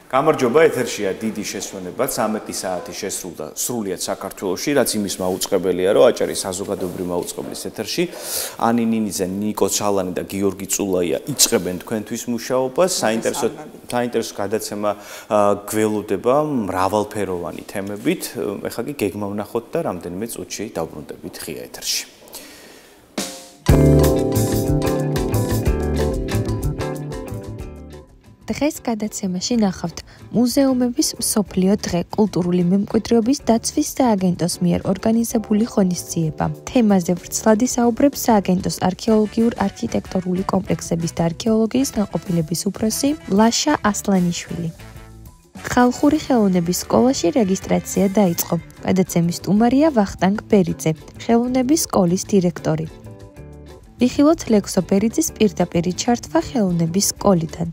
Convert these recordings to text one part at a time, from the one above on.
გამარჯობა, ეთერშია დიდი შესვენება, 13 საათი შესრულდა სრულიად საქართველოში, რაც იმის მაუწყებელია, რომ აჭარის საზოგადოებრივი მაუწყებლის ეთერში ანი ნინიძე, ნიკო ცალანი და გიორგი წულაია იწყებენ თქვენთვის მუშაობას. საინტერესო გადაცემა გველოდება მრავალფეროვანი თემებით. ეხლა კი გეგმა ვნახოთ და რამდენიმე წუთში დავბრუნდებით ღია ეთერში. დღეს გადაცემაში ნახავთ მუზეუმების მსოფლიო დღე კულტურული მემკვიდრეობის დაცვის სააგენტოს მიერ ორგანიზებული ღონისძიება. თემაზე ვრცლად ისაუბრებს სააგენტოს არქეოლოგიურ-არქიტექტურული კომპლექსების და არქეოლოგიის განყოფილების უფროსი ლაშა ასლანიშვილი. ხალხური ხელოვნების სკოლაში რეგისტრაცია დაიწყო. გადაცემის სტუმარია ვახტანგ ბერიძე, ხელოვნების სკოლის დირექტორი. ვიხილოთ ლექსო ბერიძის პირდაპირი ჩართვა ხელოვნების სკოლიდან.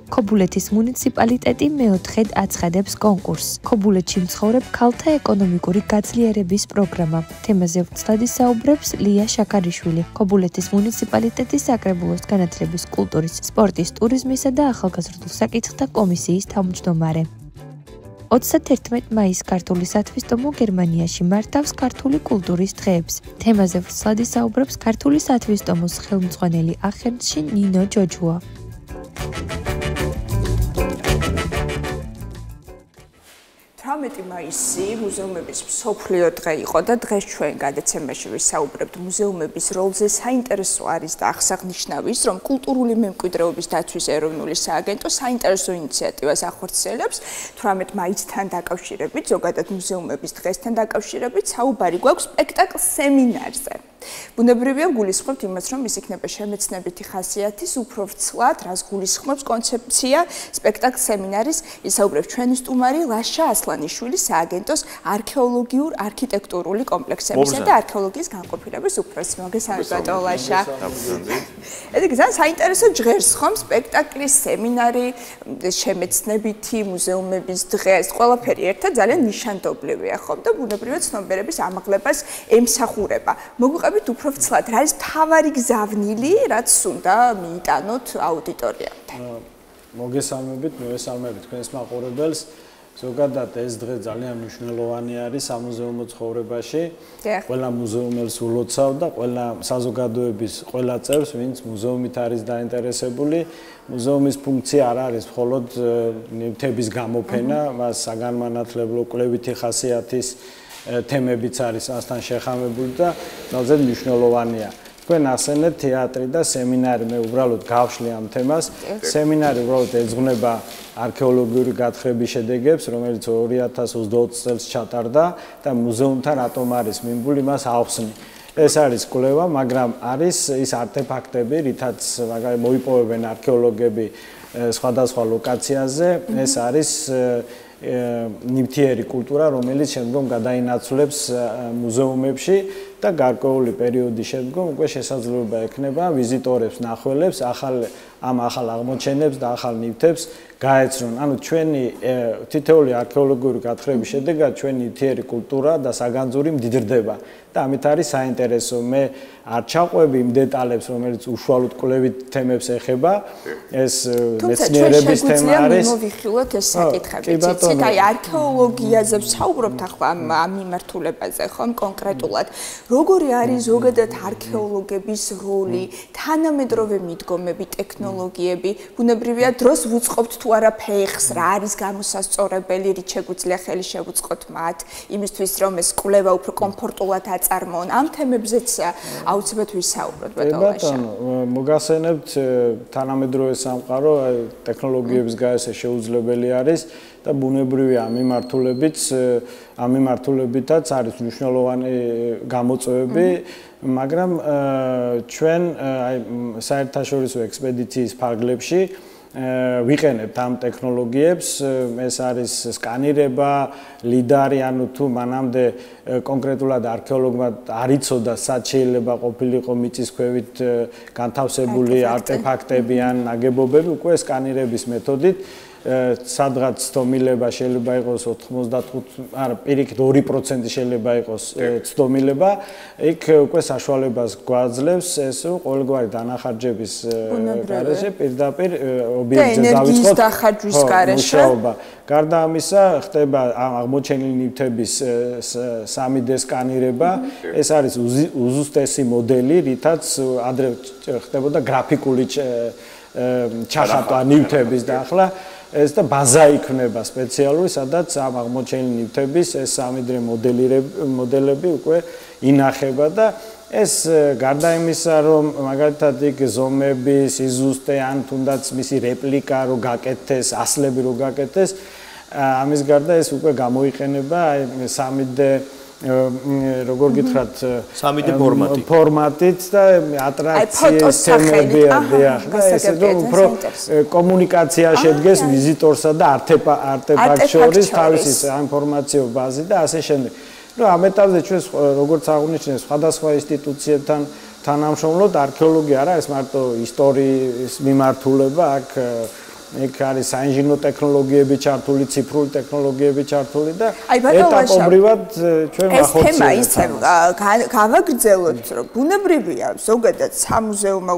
ქობულეთის მუნიციპალიტეტი მეოთხედ აცხადებს კონკურსს. ქობულეთში მცხოვრებ ქალთა ეკონომიკური გაძლიერების პროგრამა. თემაზე ვრცლად ისაუბრებს ლია შაქარიშვილი, ქობულეთის მუნიციპალიტეტის საკრებულოს განათლების, კულტურის, სპორტის, ტურიზმისა და ახალგაზრდულ საკითხთა კომისიის თავმჯდომარე. 31 მაისს ქართული სათვისტომო გერმანიაში მართავს ქართული კულტურის დღეებს. თემაზე ვრცლად ისაუბრებს ქართული სათვისტომოს ხელმძღვანელი ახერცში ნინო ჯოჯუა. 18 მაისი მუზეუმების მსოფლიო დღე იყო და დღეს ჩვენ გადაცემაში ვისაუბრებთ მუზეუმების როლზე. საინტერესო არის და აღსანიშნავი ის, რომ კულტურული მემკვიდრეობის დაცვის ეროვნული სააგენტო საინტერესო ინიციატივას ახორციელებს 18 მაისთან დაკავშირებით, ზოგადად მუზეუმების დღესთან დაკავშირებით საუბარი გვაქვს სპექტაკლ სემინარზე. ბუნებრივია გულისხმობთ იმას, რომ ის იქნება შემეცნებითი ხასიათის, უფრო ვრცლად, რას გულისხმობს კონცეფცია სპექტაკლ სემინარის, ისაუბრებს ჩვენი სტუმარი ლაშა ასლანიშვილი, სააგენტოს არქეოლოგიურ-არქიტექტურული კომპლექსებისა და არქეოლოგიის განყოფილების უფროსი. მოგესალმებით, ბატონო ლაშა. ეს ძალიან საინტერესო ჟღერს ხომ სპექტაკლის სემინარი, შემეცნებითი მუზეუმების დღე, ეს ყველაფერი ერთად ძალიან ნიშანდობლივია ხომ და ბუნებრივია ცნობიერების ამაღლებას ემსახურება. მოგვიყვებით უფრო ვრცლად, რა არის მთავარი გზავნილი, რაც უნდა მიიტანოთ აუდიტორიამდე. მოგესალმებით, მივესალმებით თქვენს მაყურებელს. ზოგადად ეს დღე ძალიან მნიშვნელოვანი არის სამუზეუმო ცხოვრებაში. ყველა მუზეუმელს ულოცავ და ყველა საზოგადოების ყველა წევრს, ვინც მუზეუმით არის დაინტერესებული. მუზეუმის ფუნქცია არ არის მხოლოდ ნივთების გამოფენა, მას საგანმანათლებლო კვლევითი ხასიათის თემებიც არის მასთან შეხამებული და ძალიან მნიშვნელოვანია. თქვენ ახსენეთ თეატრი და სემინარი, მე უბრალოდ გავშლი ამ თემას. სემინარი უბრალოდ ეძღვნება არქეოლოგიური გათხრების შედეგებს, რომელიც 2020 წელს ჩატარდა და მუზეუმთან რატომ არის მიმბული, მას ავხსნი. ეს არის კვლევა, მაგრამ არის ის არტეფაქტები, რითაც მაგალითად მოიპოვებენ არქეოლოგები სხვადასხვა ლოკაციაზე. ეს არის ნივთიერი კულტურა, რომელიც შემდგომ გადაინაცვლებს მუზეუმებში და გარკვეული პერიოდის შემდგომ უკვე შესაძლებლობა ექნება ვიზიტორებს, ნახველებს ამ ახალ აღმოჩენებს და ახალ ნივთებს გაეცნონ. ანუ ჩვენი თითოეული არქეოლოგიური გათხრების შედეგად ჩვენი ნივთიერი კულტურა და საგანძური მდიდრდება და ამით არის საინტერესო. მე არ ჩაყვები იმ დეტალებს, რომელიც უშუალოდ კვლევით თემებს ეხება. ეს მეცნიერების თემა არის. მოვიხილოთ ეს საკითხები. ცით აი არქეოლოგიაზე ვსაუბრობთ ახლა ამ მიმართულებაზე, ხომ კონკრეტულად. როგორი არის ზოგადად არქეოლოგების როლი, თანამედროვე მიდგომები, ტექნოლოგიები, ბუნებრივია დროს ვუწყობთ თუ არა ფეხს, რა არის გამოსასწორებელი, რით შეგვიძლია ხელი შევუწყოთ მათ, იმისთვის რომ ეს კვლევა უფრო კომფორტულად აწარმოონ. ამ თემებზეც აუცილებლად ვისაუბროთ, ბატონო ლაშა. მოგახსენებთ თანამედროვე სამყარო ტექნოლოგიების გარეშე შეუძლებელი არის და ბუნებრივია ამ მიმართულებითაც არის მნიშვნელოვანი გამოწვევები, მაგრამ ჩვენ აი საერთაშორისო ექსპედიციის ფარგლებში ვიყენებთ ამ ტექნოლოგიებს, ეს არის სკანირება, ლიდარი, ანუ თუ მანამდე კონკრეტულად არქეოლოგმა არ იცოდა სად შეიძლება ყოფილიყო მიწისქვევით განთავსებული არტეფაქტები ან ნაგებობები, უკვე სკანირების მეთოდით სადღაც ცდომილება შეიძლება იყოს 95, არა, პირიქით 2% შეიძლება იყოს ცდომილება, იქ უკვე საშუალებას გვაძლევს ეს ყოველგვარი დანახარჯების გარეშე პირდაპირ ობიექტზე დავიწყოთ დახარჯვის გარეშე. გარდა ამისა, ხდება აღმოჩენილი ნივთების 3D სკანირება, ეს არის უზუსტესი მოდელი, რითაც ადრე ხდებოდა გრაფიკული ჩახატვა ნივთების და ახლა ეს და ბაზა იქნება სპეციალური, სადაც ამ აღმოჩენილი ნივთების ეს 3D მოდელები უკვე ინახება და ეს გარდა იმისა, რომ მაგალითად იქ ზომები, სიზუსტე ან თუნდაც მისი რეპლიკა რო გაკეთდეს, ასლები რო გაკეთდეს, ამის გარდა ეს უკვე გამოიყენება 3D როგორ გითხრათ 3D ფორმატით და ატრაქციის სცენები და ესე რომ უფრო კომუნიკაცია შედგეს ვიზიტორსა და არტეფაქტ შორის თავისი ინფორმაციო ბაზი და ასე შემდეგ. ნუ ამ ეტაპზე ჩვენ როგორც აღნიშნეთ სხვადასხვა ინსტიტუციებთან თანამშრომლობთ, არქეოლოგია არა ეს მარტო ისტორიის მიმართულება, იქ არის საინჟინრო ტექნოლოგიები ჩართული, ციფრული ტექნოლოგიები ჩართული და ეტაპობრივად ჩვენ ვახორციელებთ. ეს თემა ისე გავაგრძელოთ, რომ ბუნებრივია ზოგადად სამუზეუმო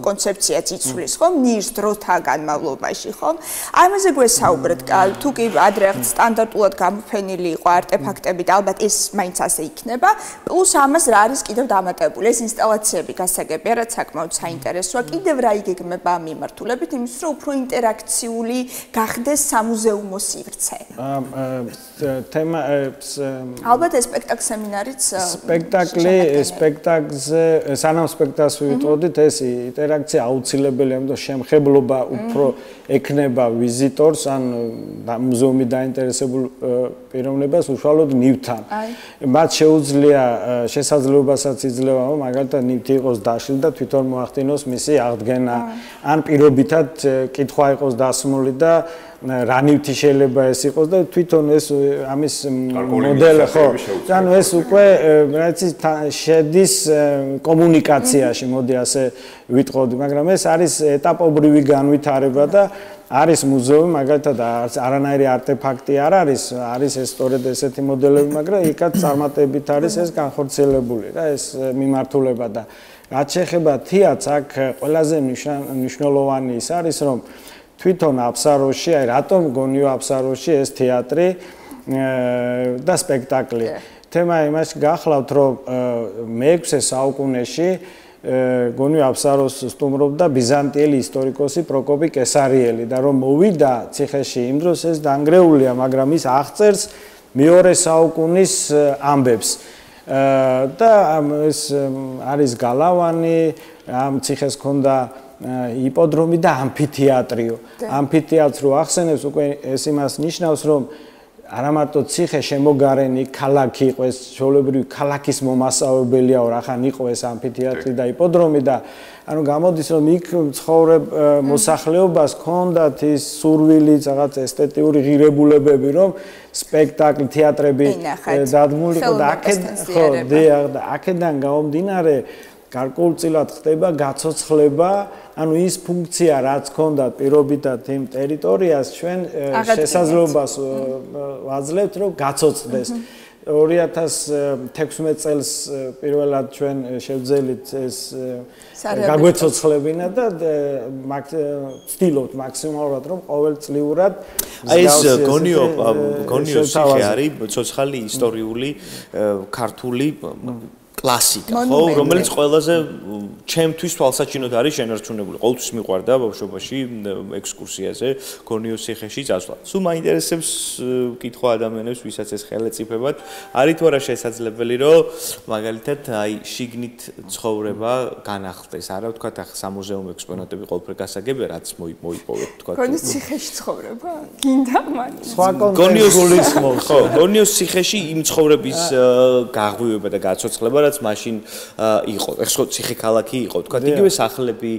კონცეფცია ციცulis, ხომ? ნიშს დროთა განმავლობაში, ხომ? ამაზე გვესაუბრეთ, თუ კი ადრე სტანდარტულად გამოფენილი იყო არტეფაქტები და ალბათ ეს მაინც ასე იქნება, პლუს ამას რა არის კიდევ დამატებული, ეს ინსტალაციები გასაგებია, რაც საკმაოდ საინტერესოა, კიდევ რა იგეგმება ამ მიმართულებით, იმის რომ უფრო ინტერაქციული გახდეს სამუზეუმო სივრცე. თემა ალბათ ეს სპექტაკლ სემინარიც სპექტაკლზე სანამ სპექტაკლს ვიტყოდით ეს ინტერაქცია აუცილებელი, ამიტომ შემხებლობა უფრო ექნება ვიზიტორს ან მუზეუმი დაინტერესებულ პიროვნებას უშუალოდ ნივთთან. მათ შეუძლია შესაძლებლობასაც იძლევა, რომ მაგალითად ნივთი იყოს დაშლილი და თვითონ მოახდინოს მისი აღდგენა ან პირობითად კითხვა იყოს დასმული და რა ნივთი შეიძლება ეს იყოს და თვითონ ეს ამის მოდელი ხო ანუ ეს უკვე რაც შედის კომუნიკაციაში, მოდი ასე ვიტყოდი, მაგრამ ეს არის ეტაპობრივი განვითარება და არის მუზეუმი, მაგალითად არანაირი არტეფაქტი არ არის ეს სწორედ ესეთი მოდელები, მაგრამ იქაც წარმატებით არის ეს განხორციელებული რა ეს მიმართულება და რაც შეეხება თეატრს, აქ ყველაზე მნიშვნელოვანი ის არის, რომ თვითონ აფსაროში, აი რატომ გონიო აფსაროში ეს თეატრი და სპექტაკლი. თემა იმაში გახლავთ, რომ მე-6 საუკუნეში გონიო აფსაროს სტუმრობდა ბიზანტიელი ისტორიკოსი პროკოპი კესარიელი და რომ მოვიდა ციხეში იმ დროს ეს დანგრეულია, მაგრამ ის აღწერს მეორე საუკუნის ამბებს. და ეს არის გალავანი, ამ ციხეს ჰქონდა იპოდრომი და ამფითეატრიო. ამფითეატრს რო ახსენებს, უკვე ეს იმას ნიშნავს, რომ არა მარტო ციხე შემოგარენი ქალაქი იყო, ეს ჩვეულებრივი ქალაქის მომასწავლებელიაო, რახან იყო ეს ამფითეატრი და იპოდრომი და ანუ გამოდის, რომ იქ ცხოვრებ მოსახლეობას ჰქონდათ ის სურვილი, რაღაც ესთეტიური ღირებულებები, რომ სპექტაკლი, თეატრები დადგმულიყო და აქედან გამომდინარე გარკვეულწილად ხდება გაცოცხლება, ანუ ის ფუნქცია, რაც ჰქონდათ პირობითად იმ ტერიტორიას, ჩვენ შესაძლებლობას ვაძლევთ, რომ გაცოცხლდეს. 2016 წელს პირველად ჩვენ შევძელით ეს გაგვეცოცხლებინა და ვცდილობთ მაქსიმალურად, რომ ყოველწლიურად ეს გონიო ციხე არის ცოცხალი ისტორიული ქართული კლასიკა, ხო, რომელიც ყველაზე ჩემთვის თვალსაჩინოდ არის შენარჩუნებული. ყოველთვის მიყვარდა ბავშვობაში ექსკურსიაზე გონიოს ციხეში წასვლა. სულ მაინტერესებს კითხვა ადამიანებს, ვისაც ეს ხელეწიფებად, არის თუ არა შესაძლებელი, რომ მაგალითად აი შიგნით ცხოვრება განახლდეს. არა ვთქვათ, ახლა სამუზეუმო ექსპონატები ყოველფერ გასაგებია, რაც მოიპოვეთ, ვთქვათ. გონიოს ციხეში ცხოვრება? გინდა მან? გონიოს ციხეში იმ ცხოვრების გაღვივება და გაცოცხლება, რაც მაშინ იყო. ეხლა ციხე ქალაქი იყო, ვთქვათ, იგივე სახლები,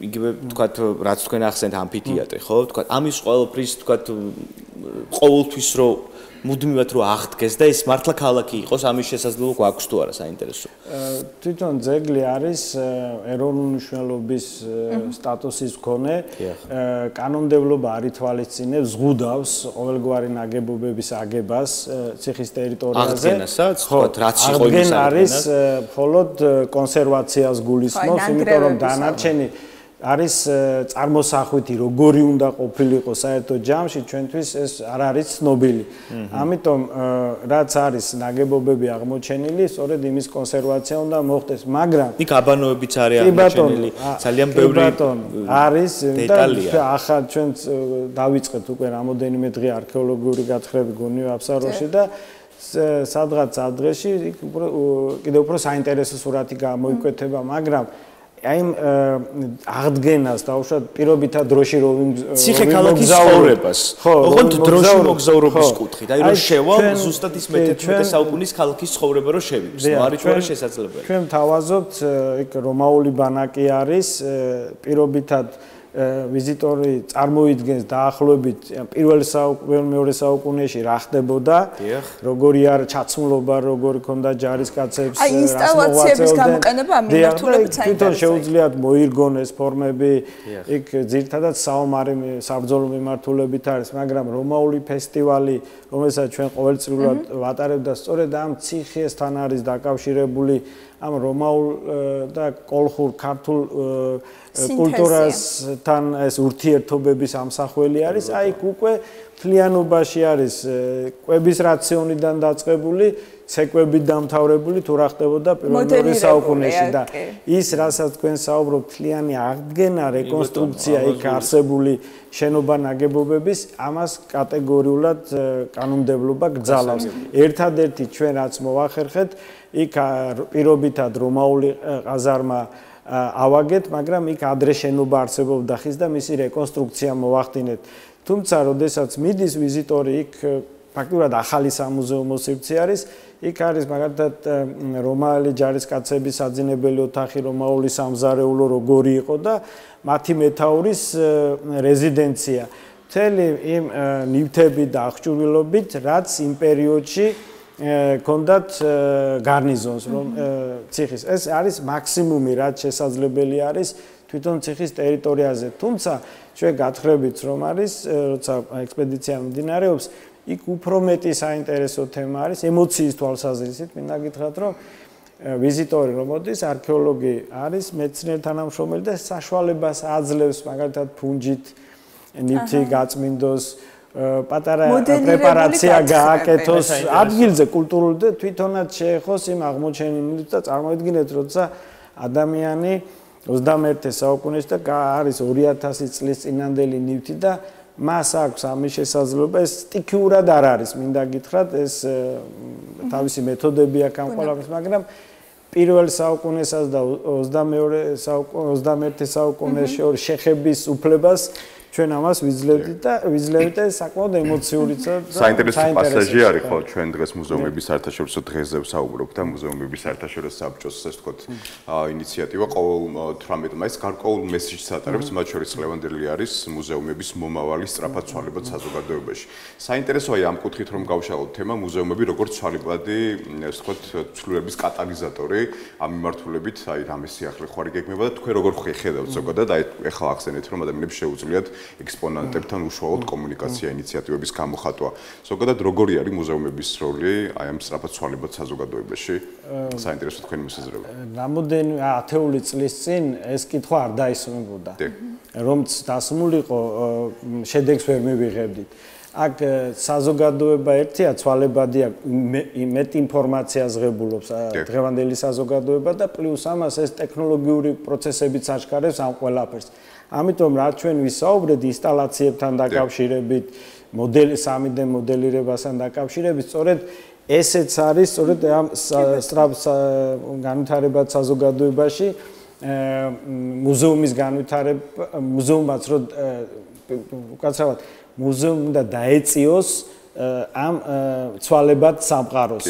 იგივე ვთქვათ, რაც თქვენ ახსენეთ ამფითეატრი, ხო? ვთქვათ, ამის ყოველფრის, ვთქვათ, ყოველთვის რო მუდმივად რო აღდგეს და ეს მართლა ქალაქი იყოს, ამის შესაძლებლობა გვაქვს თუ არა საინტერესო. თვითონ ძეგლი არის ეროვნული მნიშვნელობის სტატუსის მქონე. კანონმდებლობა არ ითვალისწინებს ზღუდავს ყოველგვარი ნაგებობების აგებას ციხის ტერიტორიაზე. აღდგენასაც, თქვა რაც იყო იმის აღდგენა არის მხოლოდ კონსერვაციას გულისხმობს, იმიტომ რომ დანარჩენი არის წარმოსახვითი როგორი უნდა ყოფილიყო საერთო ჯამში ჩვენთვის ეს არ არის ცნობილი. ამიტომ რაც არის ნაგებობები აღმოჩენილი, სწორედ იმის კონსერვაცია უნდა მოხდეს, მაგრამ იქ აბანოებიც არის აღმოჩენილი, ძალიან ბევრი არის დეტალია. და ახლა ჩვენ დავიწყეთ უკვე რამოდენიმე დღე არქეოლოგიური გათხრები გონიო აფსაროში და სადღაც ადრეში კიდევ უფრო საინტერესო სურათი გამოიკვეთება, მაგრამ აი აღდგენას დაუშვათ პირობითად დროში რო ციხე ქალაქის ცხოვრებას. ოღონდ დროში მოგზაურობის კუთხით. აი რომ შევალ ზუსტად ის მე-11 საუკუნის ქალაქის ცხოვრება რო შევიდეს. არის თუ არა შესაძლებელი. ჩვენ თავაზობთ იქ რომაული ბანაკი არის პირობითად ვიზიტორი წარმოიდგენს დაახლოებით პირველ-მეორე საუკუნეში რა ხდებოდა, როგორი არის ჩაცმულობა, როგორი ქონდა ჯარისკაცებს, აი ინსტალაციების გამოყენება ამ მიმართულებით საინტერესოა. თვითონ შეუძლიათ მოირგონეს ფორმები, იქ ძირთადად საომარი საბრძოლო მიმართულებით არის, მაგრამ რომაული ფესტივალი, რომელსაც ჩვენ ყოველწლიურად ვატარებდა, სწორედ ამ ციხესთან არის დაკავშირებული ამ რომაულ და კოლხურ ქართულ კულტურასთან ეს ურთიერთობების ამსახველი არის. აი უკვე მთლიანობაში არის კვების რაციონიდან დაწყებული, ცეკვებით დამთავრებული თუ რა ხდებოდა პირველ-მეორე საუკუნეში და ის რასაც თქვენ საუბრობთ, მთლიანი აღდგენა, რეკონსტრუქცია იქ არსებული შენობა ნაგებობების, ამას კატეგორიულად კანონმდებლობა გძალავს. ერთადერთი ჩვენ რაც მოვახერხეთ, იქ პირობითად რომაული ყაზარმა ავაგეთ, მაგრამ იქ ადრე შენობა არსებობდა ხის და მისი რეკონსტრუქცია მოვახდინეთ. თუმცა, როდესაც მიდის ვიზიტორი იქ ფაქტობრივად ახალი სამუზეუმო სივრცე არის, იქ არის მაგალითად რომაელი ჯარისკაცების საძინებელი ოთახი, რომაული სამზარეულო როგორი იყო და მათი მეთაურის რეზიდენცია. მთელი იმ ნივთებით და აღჭურვილობით, რაც იმ პერიოდში კონდათ გარნიზონს რომ ციხის ეს არის მაქსიმუმი რაც შესაძლებელი არის თვითონ ციხის ტერიტორიაზე თუმცა ჩვენ გათხრებით რომ არის როცა ექსპედიცია მიმდინარეობს იქ უფრო მეტი საინტერესო თემა არის ემოციის თვალსაზრისით მინდა გითხრათ რომ ვიზიტორი რომ მოდის არქეოლოგი არის მეცნიერ თანამშრომელი და საშუალებას აძლევს მაგალითად ფუნჯით ნივთი გაწმინდოს პატარა პრეპარაცია გააკეთოს ადგილზე კულტურული და თვითონაც შეეხოს იმ აღმოჩენილს და წარმოიდგინეთ როცა ადამიანი 21 საუკუნეში და არის 2000 წლის წინანდელი ნივთი და მას აქვს ამის შესაძლებლობა ეს სტიქიურად არ არის მინდა გითხრათ ეს თავისი მეთოდები აქვს ამ ყველაფერს მაგრამ პირველ საუკუნესაც და 21 საუკუნეში შეხების უფლებას ჩვენ ამას ვიძლევით და საკმაოდ ემოციურიცა და საინტერესო პასაჟი არის ხო ჩვენ დღეს მუზეუმების საერთაშორისო დღეზე ვსაუბრობთ და მუზეუმების საერთაშორისო საბჭოს ასე ვთქვათ ინიციატივა ყოველ 18 მაისს გარკვეულ მესიჯს ატარებს მათ შორის ლევანდელი არის მუზეუმების მომავალი სწრაფად ცვალებად საზოგადოებაში საინტერესოა ამ კუთხით რომ გავშალოთ თემა მუზეუმები როგორც ცვალებადი ასე ვთქვათ ცვლილების კატალიზატორი ამ მიმართულებით აი რამე სიახლე ხوارი გეგმება და თქვენ როგორ ხედავთ ზოგადად აი ეხლა ახსენეთ რომ ადამიანებს შეუძლიათ ექსპონატებთან უშუალოდ კომუნიკაცია ინიციატივების გამოხატვა. ზოგადად როგორი არის მუზეუმების როლი აი ამ სწრაფად ცვალებად საზოგადოებაში? საინტერესო თქვენი მოსაზრება. რამოდენიმე ათეული წლის წინ ეს კითხვა არ დაისვენებოდა. რომც დასმულიყო შედეგს ვერ მივიღებდით. აქ საზოგადოება ერთია ცვალებადია მეტ ინფორმაციას ღებულობს დღევანდელი საზოგადოება და პლუს ამას ეს ტექნოლოგიური პროცესებიც აჩქარებს ამ ყველაფერს. ამიტომ რაც ჩვენ ვისაუბრეთ ინსტალაციებთან დაკავშირებით, 3D მოდელირებასთან დაკავშირებით, სწორედ ესეც არის, სწორედ ამ სწრაფ განვითარებად საზოგადოებაში მუზეუმის განვითარება, მუზეუმაც რო უკაცრავად მუზეუმი უნდა დაეწიოს ამ ცვალებად სამყაროს.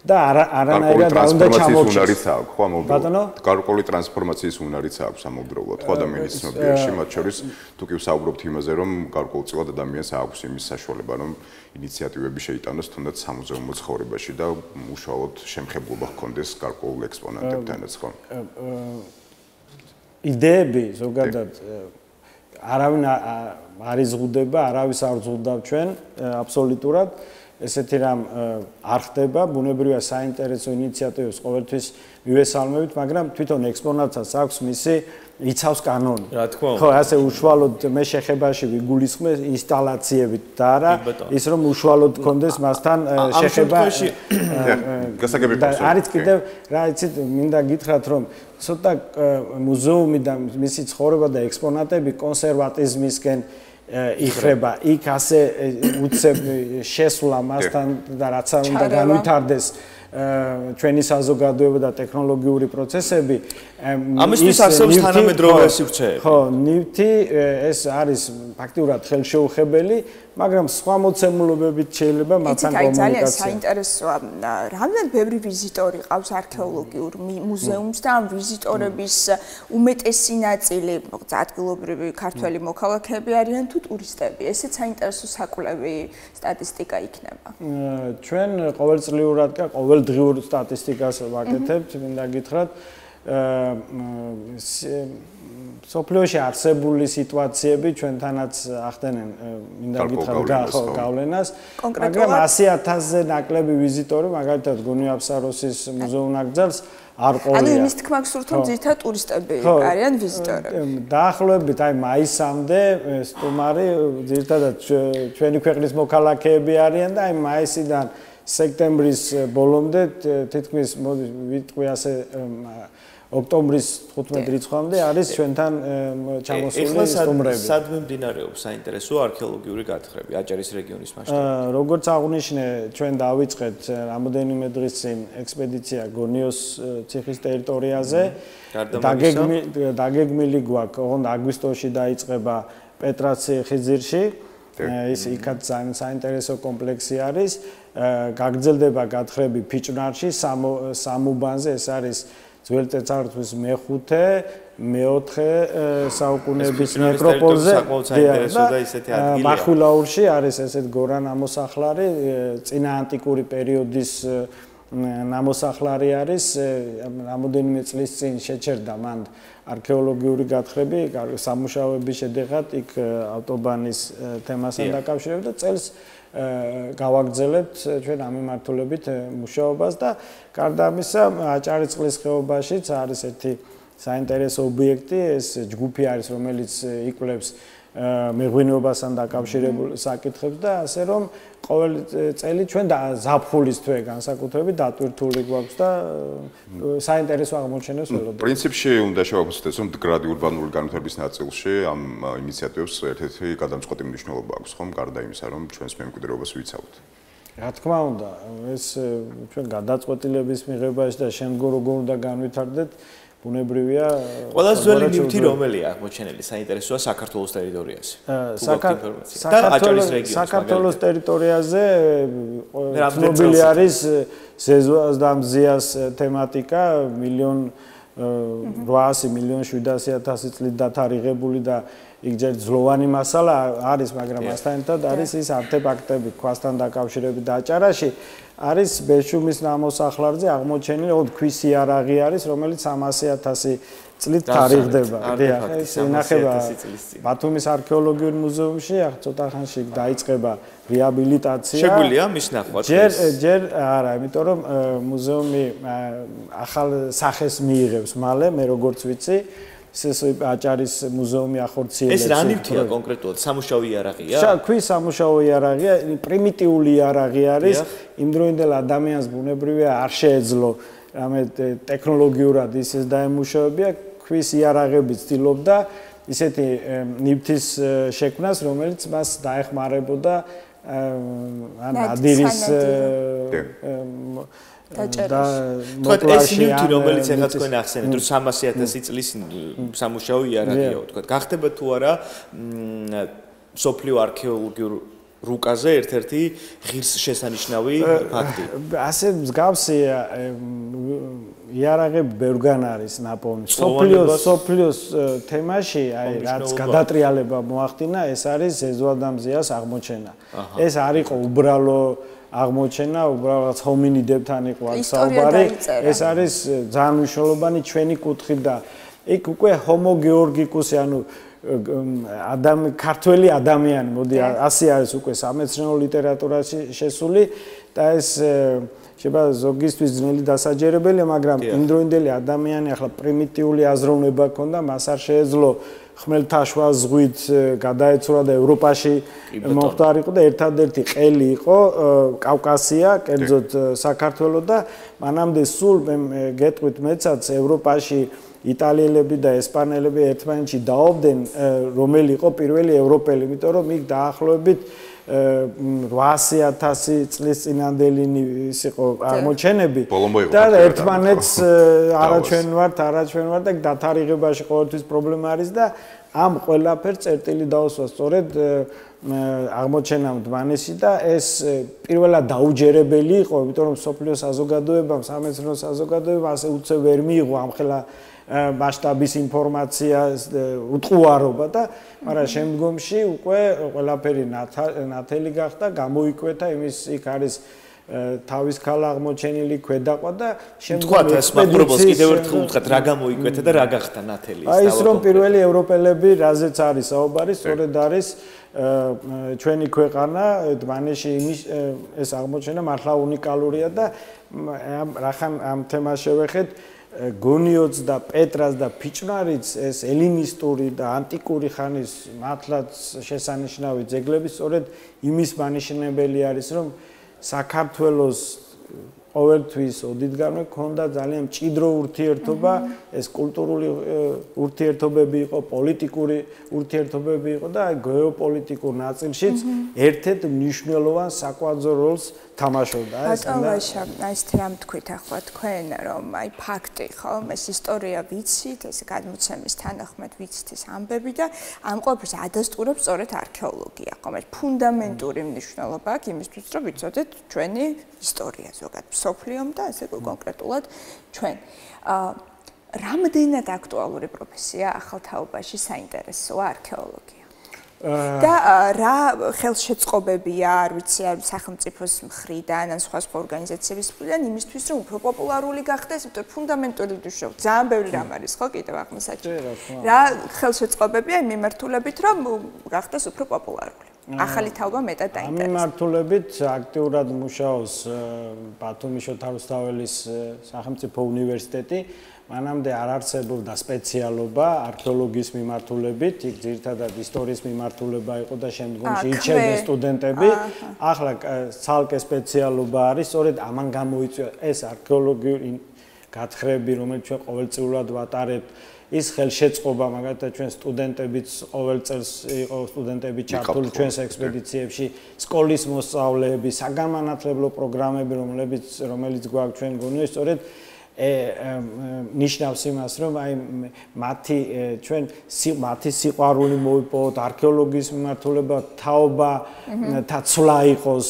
და არანაირად არ უნდა ჩამოჭრეს. ხო, ამავდროულად. გარკვეული ტრანსფორმაციის უნარიც აქვს ამავდროულად. ხო, ადამიანის ცნობიერში, მათ შორის თუ კი ვსაუბრობთ იმაზე, რომ გარკვეულწილად ადამიანს აქვს იმის საშუალება, რომ ინიციატივები შეიტანოს თუნდაც სამუზეუმო ცხოვრებაში და უშუალოდ შემხებლობა ჰქონდეს გარკვეულ ექსპონატებთანაც, ხო? იდეები ზოგადად არავინ არ იზღუდება, არავის არ ზღუდავ ჩვენ აბსოლუტურად. ესეთი რამ არ ხდება, ბუნებრივია საინტერესო ინიციატივებს ყოველთვის მივესალმებით, მაგრამ თვითონ ექსპონატსაც აქვს მისი იცავს კანონი. რა თქმა უნდა. ხო, ასე უშუალოდ მე შეხებაში ვიგულისხმე ინსტალაციებით და არა ის რომ უშუალოდ გქონდეს მასთან შეხება. გასაგები და არის კიდევ რა იცით, მინდა გითხრათ რომ ცოტა მუზეუმი და მისი ცხოვრება და ექსპონატები კონსერვატიზმისკენ იხრება, იქ ასე უცებ შესვლა მასთან და რაც არ უნდა განვითარდეს ჩვენი საზოგადოება და ტექნოლოგიური პროცესები. ამისთვის არსებობს თანამედროვე სივრცეები. ხო, ნივთი ეს არის ფაქტიურად ხელშეუხებელი, მაგრამ სხვა მოცემულობებით შეიძლება მასთან კომუნიკაცია. ძალიან საინტერესოა. რამდენად ბევრი ვიზიტორი ყავს არქეოლოგიურ მუზეუმს და ამ ვიზიტორების უმეტესი ნაწილი, ადგილობრივი ქართველი მოქალაქეები არიან თუ ტურისტები? ესეც საინტერესო საკვლევი სტატისტიკა იქნება. ჩვენ ყოველწლიურად და ყოველდღიურ სტატისტიკას ვაკეთებთ, მინდა გითხრათ. სოფლიოში არსებული სიტუაციები ჩვენთანაც ახდენენ, მინდა გითხრათ, გავლენას, მაგრამ 100,000-ზე ნაკლები ვიზიტორი, magaritat გუნი აფსაროსის მუზეუმ-ნაკრძალს არ ყოლია. ანუ იმის თქმა გსურთ, რომ ძირითადად ტურისტები არიან ვიზიტორები. დაახლოებით აი მაისამდე სტუმარი ძირითადად ჩვენი ქვეყნის მოქალაქეები არიან და აი მაისიდან სექტემბრის ბოლომდე თითქმის ვიტყვი ასე ოქტომბრის 15 რიცხვამდე არის ჩვენთან ჩამოსული სტუმრები. სად მიმდინარეობს საინტერესო არქეოლოგიური გათხრები აჭარის რეგიონის მასშტაბით? როგორც აღნიშნე, ჩვენ დავიწყეთ რამოდენიმე დღის წინ ექსპედიცია გონიოს ციხის ტერიტორიაზე. დაგეგმილი გვაქვს, ოღონდ აგვისტოში დაიწყება პეტრაცი ხიზირში. ის იქაც ძალიან საინტერესო კომპლექსი არის. გაგრძელდება გათხრები ფიჭვნარში, სამუბანზე, ეს არის ძველი წარსულის მეხუთე, მეოთხე საუკუნეების ნეკროპოლზე და მახვილაურში არის ესეთ გორა ნამოსახლარი, წინა ანტიკური პერიოდის ნამოსახლარი არის, რამოდენიმე წლის წინ შეჩერდა მან არქეოლოგიური გათხრები, სამუშაოების შედეგად იქ ავტობანის თემასთან დაკავშირებით და წელს გავაგრძელებთ ჩვენ ამ მიმართულებით მუშაობას და გარდა ამისა აჭარისწყლის ხეობაშიც არის ერთი საინტერესო ობიექტი, ეს ჯგუფი არის, რომელიც იკვლევს მეღვინეობასთან დაკავშირებულ საკითხებს და ასე რომ ყოველ წელი ჩვენ ზაფხულის თვე განსაკუთრებით დატვირთული გვაქვს და საინტერესო აღმოჩენებს ველოდებით. პრინციპში უნდა შევაფასოთ, რომ მდგრადი ურბანული განვითარების ნაწილში ამ ინიციატივებს ერთ-ერთი გადამწყვეტი მნიშვნელობა აქვს, ხომ? გარდა იმისა, რომ ჩვენს მემკვიდრეობას ვიცავთ. რა თქმა უნდა, ეს ჩვენ გადაწყვეტილების მიღებაში და შემდგომ როგორ უნდა განვითარდეთ ბუნებრივია ყველაზე ძველი ნივთი რომელია აღმოჩენილი საინტერესოა საქართველოს ტერიტორიაზე. საქართველოს ტერიტორიაზე ცნობილი არის ზეზოას და მზიას თემატიკა 1,800,000 წლით დათარიღებული და იქ ჯერ ძლოვანი მასალა არის, მაგრამ მასთან ერთად არის ის არტეფაქტები ქვასთან დაკავშირებით და აჭარაში არის ბეშუმის ნამოსახლარზე აღმოჩენილი ქვის იარაღი არის, რომელიც 300,000 წლით თარიღდება. ეს ინახება ბათუმის არქეოლოგიურ მუზეუმში, ახლა ცოტა ხანში დაიწყება რეაბილიტაცია. შეგვიძლია მის ნახვა? ჯერ არა, იმიტომ რომ მუზეუმი ახალ სახეს მიიღებს მალე, მე როგორც ვიცი. ეს აჭარის მუზეუმი ახორციელებს. ეს რა ნივთია კონკრეტულად? სამუშაო იარაღია? ქვის სამუშაო იარაღია, პრიმიტიული იარაღი არის. იმდროინდელ ადამიანს ბუნებრივია არ შეეძლო რამე ტექნოლოგიურად ისეს დაემუშავებია, ქვის იარაღები ცდილობდა ისეთი ნივთის შექმნას, რომელიც მას დაეხმარებოდა ადირის და ეს ნივთი რომელიც ახლა თქვენ ახსენეთ რომ 300,000 წლის სამუშაო იარაღია, თქვა გახდება თუ არა სოფლიო არქეოლოგიურ რუკაზე ერთ-ერთი ღირსშესანიშნავი ფაქტი. ასე მსგავსი იარაღები ბევრგან არის ნაპოვნი. სოფლიოს თემაში, აი რაც გადატრიალება მოახდინა, ეს არის ზეზოადამზიას აღმოჩენა. ეს არ იყო უბრალო აღმოჩენა, უბრალოდ ჰომინიდებთან იყო აქ საუბარი. ეს არის ძალიან მნიშვნელოვანი ჩვენი კუთხით და იქ უკვე ჰომო გეორგიკუსი, ანუ ქართველი ადამიანი, მოდი ასე არის უკვე სამეცნიერო ლიტერატურაში შესული და ეს შეიძლება ზოგისთვის ძნელი დასაჯერებელია, მაგრამ იმდროინდელი ადამიანი ახლა პრიმიტიული აზროვნება ჰქონდა, მას არ შეეძლო ხმელთაშუა ზღვით გადაეცურა და ევროპაში მომხდარიყო და ერთადერთი ყელი იყო კავკასია, კერძოდ საქართველო და მანამდე სულ გეტყვით მეცაც ევროპაში იტალიელები და ესპანელები ერთმანეთში დაობდნენ, რომელი იყო პირველი ევროპელი, იმიტომ რომ იქ დაახლოებით 800,000 წლის წინანდელი ის იყო აღმოჩენები და ერთმანეთს არაჩვენვართ და დათარიღებაში ყოველთვის პრობლემა არის და ამ ყველაფერს წერტილი დაუსვა სწორედ აღმოჩენამ დმანისი და ეს პირველად დაუჯერებელი იყო, იმიტომ რომ სოფლიო საზოგადოებამ, სამეცნიერო საზოგადოებამ ასე უცებ ვერ მიიღო ამხელა მასშტაბის ინფორმაცია უტყუარობა და მაგრამ შემდგომში უკვე ყველაფერი ნათელი გახდა, გამოიკვეთა იმის იქ არის თავის ქალა აღმოჩენილი ქვედაყვა და შემდგომ ექსპედიციას კიდევ ერთხელ უთხრათ რა გამოიკვეთა და რა გახდა ნათელი ის აი ის რომ პირველი ევროპელები რაზეც არის საუბარი, სწორედ არის ჩვენი ქვეყანა დმანისში ეს აღმოჩენა მართლა უნიკალურია და რახან ამ თემას შევეხეთ გონიოც და პეტრას და ფიჭნარიც ეს ელინისტური და ანტიკური ხანის მართლაც შესანიშნავი ძეგლები სწორედ იმის მანიშნებელი არის რომ საქართველოს ყოველთვის ოდითგანვე ქონდა ძალიან მჭიდრო ურთიერთობა, ეს კულტურული ურთიერთობები იყო, პოლიტიკური ურთიერთობები იყო და გეოპოლიტიკურ ნაწილშიც ერთ-ერთ მნიშვნელოვან საკვანძო როლს თამაშობდა. აი ეს რა თქვით ახლა თქვენ რომ აი ფაქტი ხო, ეს ისტორია ვიცით, ეს გადმოცემის თანახმად ვიცით ეს ამბები და ამ ყველაფერს ადასტურებს სწორედ არქეოლოგია, ხო, ეს ფუნდამენტური მნიშვნელობა აქვს იმისთვის, რომ ვიცოდეთ ჩვენი ისტორია ზოგადად სოფლიომ და ასე კონკრეტულად ჩვენ. რამდენად აქტუალური პროფესია ახალ თაობაში საინტერესოა არქეოლოგია? და რა ხელშეწყობებია, არ ვიცი, სახელმწიფოს მხრიდან ან სხვა ორგანიზაციების მხრიდან იმისთვის, რომ უფრო პოპულარული გახდეს, იმიტომ რომ ფუნდამენტური მნიშვნელობა ძალიან ბევრი რამ არის, ხო, კიდევ აღმოსაჩინო. რა ხელშეწყობებია იმ მიმართულებით, რომ გახდეს უფრო პოპულარული? ახალი თაობა მეტად დაინტერესებს. ამ მიმართულებით აქტიურად მუშაობს ბათუმის შოთა რუსთაველის სახელმწიფო უნივერსიტეტი. მანამდე არ არსებობდა სპეციალობა არქეოლოგიის მიმართულებით, იქ ძირითადად ისტორიის მიმართულება იყო და შემდგომში ირჩევდნენ სტუდენტები. ახლა ცალკე სპეციალობა არის, სწორედ ამან გამოიწვია ეს არქეოლოგიური გათხრები, რომელიც ჩვენ ყოველწლიურად ვატარებთ. ის ხელშეწყობა, მაგალითად ჩვენ სტუდენტებიც ყოველ წელს იყო სტუდენტები ჩართული ჩვენს ექსპედიციებში, სკოლის მოსწავლეები, საგანმანათლებლო პროგრამები, რომელიც გვაქვს ჩვენ გონიო, სწორედ ნიშნავს იმას, რომ აი მათი სიყვარული მოიპოვოთ, არქეოლოგიის მიმართულება, თაობა, თაცვლა იყოს.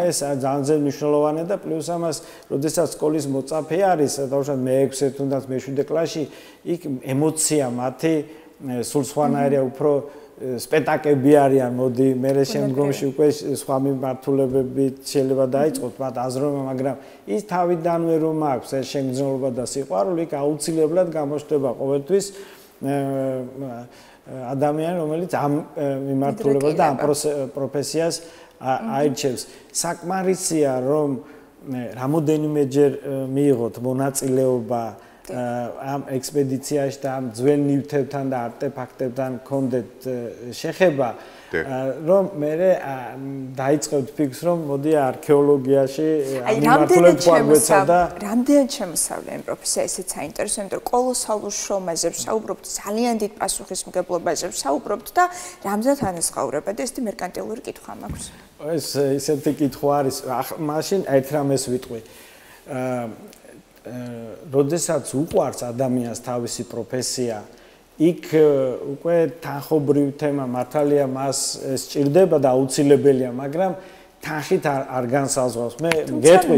ეს ძალიან მნიშვნელოვანია და პლუს ამას, როდესაც სკოლის მოწაფე არის, დავუშვათ მე-6 თუნდაც მე-7 კლასში, იქ ემოცია მათი სულ სხვანაირია, უფრო სპექტაკლები არიან, მოდი მე შემდგომში უკვე სხვა მიმართულებები შეიძლება დაიწყოთ მათ აზროვნება, მაგრამ ის თავიდანვე რომ აქვს ეს შემგზავრება და სიყვარული, იქ აუცილებლად გამოჩნდება ყოველთვის ადამიანი, რომელიც ამ მიმართულებას და ამ პროფესიას აირჩევს. საკმარისია რომ რამოდენიმეჯერ მიიღოთ მონაწილეობა ამ ექსპედიციაში და ამ ძველ ნივთებთან და არტეფაქტებთან გქონდეთ შეხება, რომ მე დაიწყებთ ფიქრს, რომ მოდი არქეოლოგიაში ამ მიმართულებით გვაგვეცა და რამდენად შემოსავლე ამ პროფესია ესეც საინტერესოა, იმიტომ რომ კოლოსალურ შრომაზე ვსაუბრობთ, ძალიან დიდ პასუხისმგებლობაზე ვსაუბრობთ და რამდენად ანაზღაურება და ესეთი მერკანტილური კითხვა მაქვს. ეს ისეთი კითხვა არის, მაშინ ერთ რამეს ვიტყვი. როდესაც უყვარს ადამიანს თავისი პროფესია, იქ უკვე თანხობრივ თემა მართალია მას სჭირდება და აუცილებელია, მაგრამ თანხით არ განსაზღვრავს. მე გეტყვი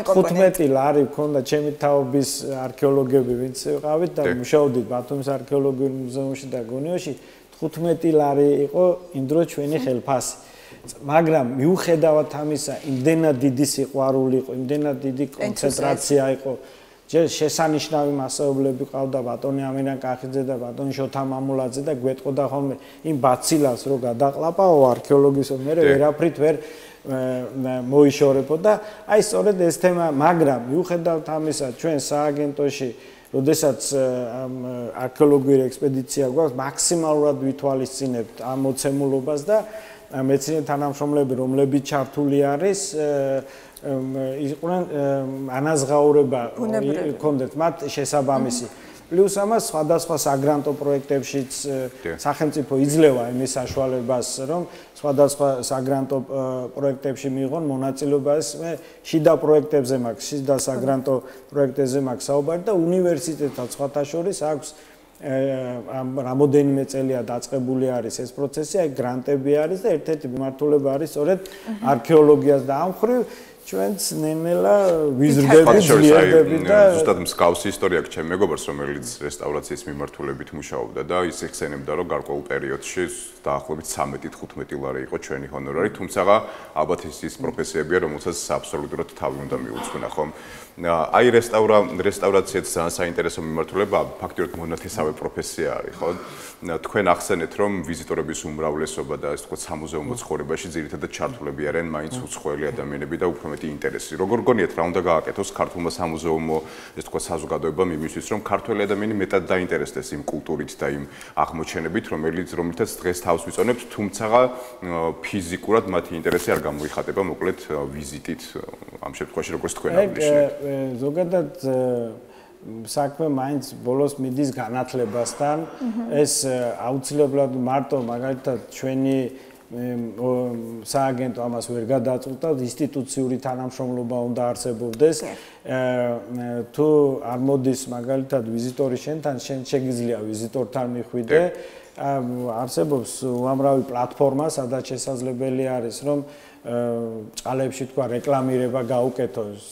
15 ლარი მქონდა ჩემი თაობის არქეოლოგები, ვინც ვიყავით და მუშაობდით ბათუმის არქეოლოგიურ მუზეუმში და გონიოში, 15 ლარი იყო იმ დროს ჩვენი ხელფასი. მაგრამ მიუხედავად ამისა, იმდენად დიდი სიყვარული იყო, იმდენად დიდი კონცენტრაცია იყო. ჯერ შესანიშნავი მასწავლებლები ყავდა ბატონი ამირან კახიძე და ბატონი შოთა მამულაძე და გვეტყოდა ხოლმე იმ ბაცილას რო გადაყლაპაო არქეოლოგიის მე ვერაფრით ვერ მოიშორებოდა. აი სწორედ ეს თემა, მაგრამ მიუხედავად ამისა, ჩვენ სააგენტოში როდესაც არქეოლოგიური ექსპედიცია გვაქვს, მაქსიმალურად ვითვალისწინებთ ამ მოცემულობას და მეცნიერ თანამშრომლები, რომლებიც ჩართული არის, იყვნენ ანაზღაურება ჰქონდეთ მათ შესაბამისი. პლუს ამას სხვადასხვა საგრანტო პროექტებშიც სახელმწიფო იძლევა იმის საშუალებას, რომ სხვადასხვა საგრანტო პროექტებში მიიღონ მონაწილეობას. მე შიდა პროექტებზე მაქვს, შიდა საგრანტო პროექტებზე მაქვს საუბარი და უნივერსიტეტად სხვათა შორის აქვს რამოდენიმე წელია დაწყებული არის ეს პროცესი, აი გრანტები არის და ერთ-ერთი მიმართულება არის სწორედ არქეოლოგიას და ამ მხრივ ჩვენც ნენელა ვიზრდებით ძლიერდებით და ზუსტად მსგავსი ისტორია აქვს ჩემი მეგობარს, რომელიც რესტავრაციის მიმართულებით მუშაობდა და ის ეხსენებდა, რომ გარკვეულ პერიოდში დაახლოებით 13-15 ლარი იყო ჩვენი ჰონორარი, თუმცა ალბათ ის პროფესიებია, რომელსაც აბსოლუტურად თავი უნდა მიუძღვნა, ხომ? აი რესტავრაციაც ძალიან საინტერესო მიმართულება, ფაქტიურად მონათესავე პროფესია არის, ხო? თქვენ ახსენეთ, რომ ვიზიტორების უმრავლესობა და ასე ვთქვათ, სამუზეუმო ცხოვრებაში ძირითადად ჩართულები არიან მაინც უცხოელი ადამიანები და უფრო მეტი ინტერესი. როგორ გონიათ რა უნდა გააკეთოს ქართულმა სამუზეუმო, ასე ვთქვათ, საზოგადოებამ იმისთვის, რომ ქართველი ადამიანი მეტად დაინტერესდეს იმ კულტურით და იმ აღმოჩენებით, რომელთაც დღეს თავს ვიწონებთ, თუმცა ფიზიკურად მათი ინტერესი არ გამოიხატება, მოკლედ ვიზიტით ამ შემთხვევაში როგორც თქვენ აღნიშნეთ. ზოგადად საქმე მაინც ბოლოს მიდის განათლებასთან. ეს აუცილებლად მარტო მაგალითად ჩვენი სააგენტო ამას ვერ გადაწყვეტავს, ინსტიტუციური თანამშრომლობა უნდა არსებობდეს. თუ არ მოდის მაგალითად ვიზიტორი შენთან, შენ შეგიძლია ვიზიტორთან მიხვიდე. არსებობს უამრავი პლატფორმა, სადაც შესაძლებელი არის, რომ ჭალებში თქვა რეკლამირება გაუკეთოს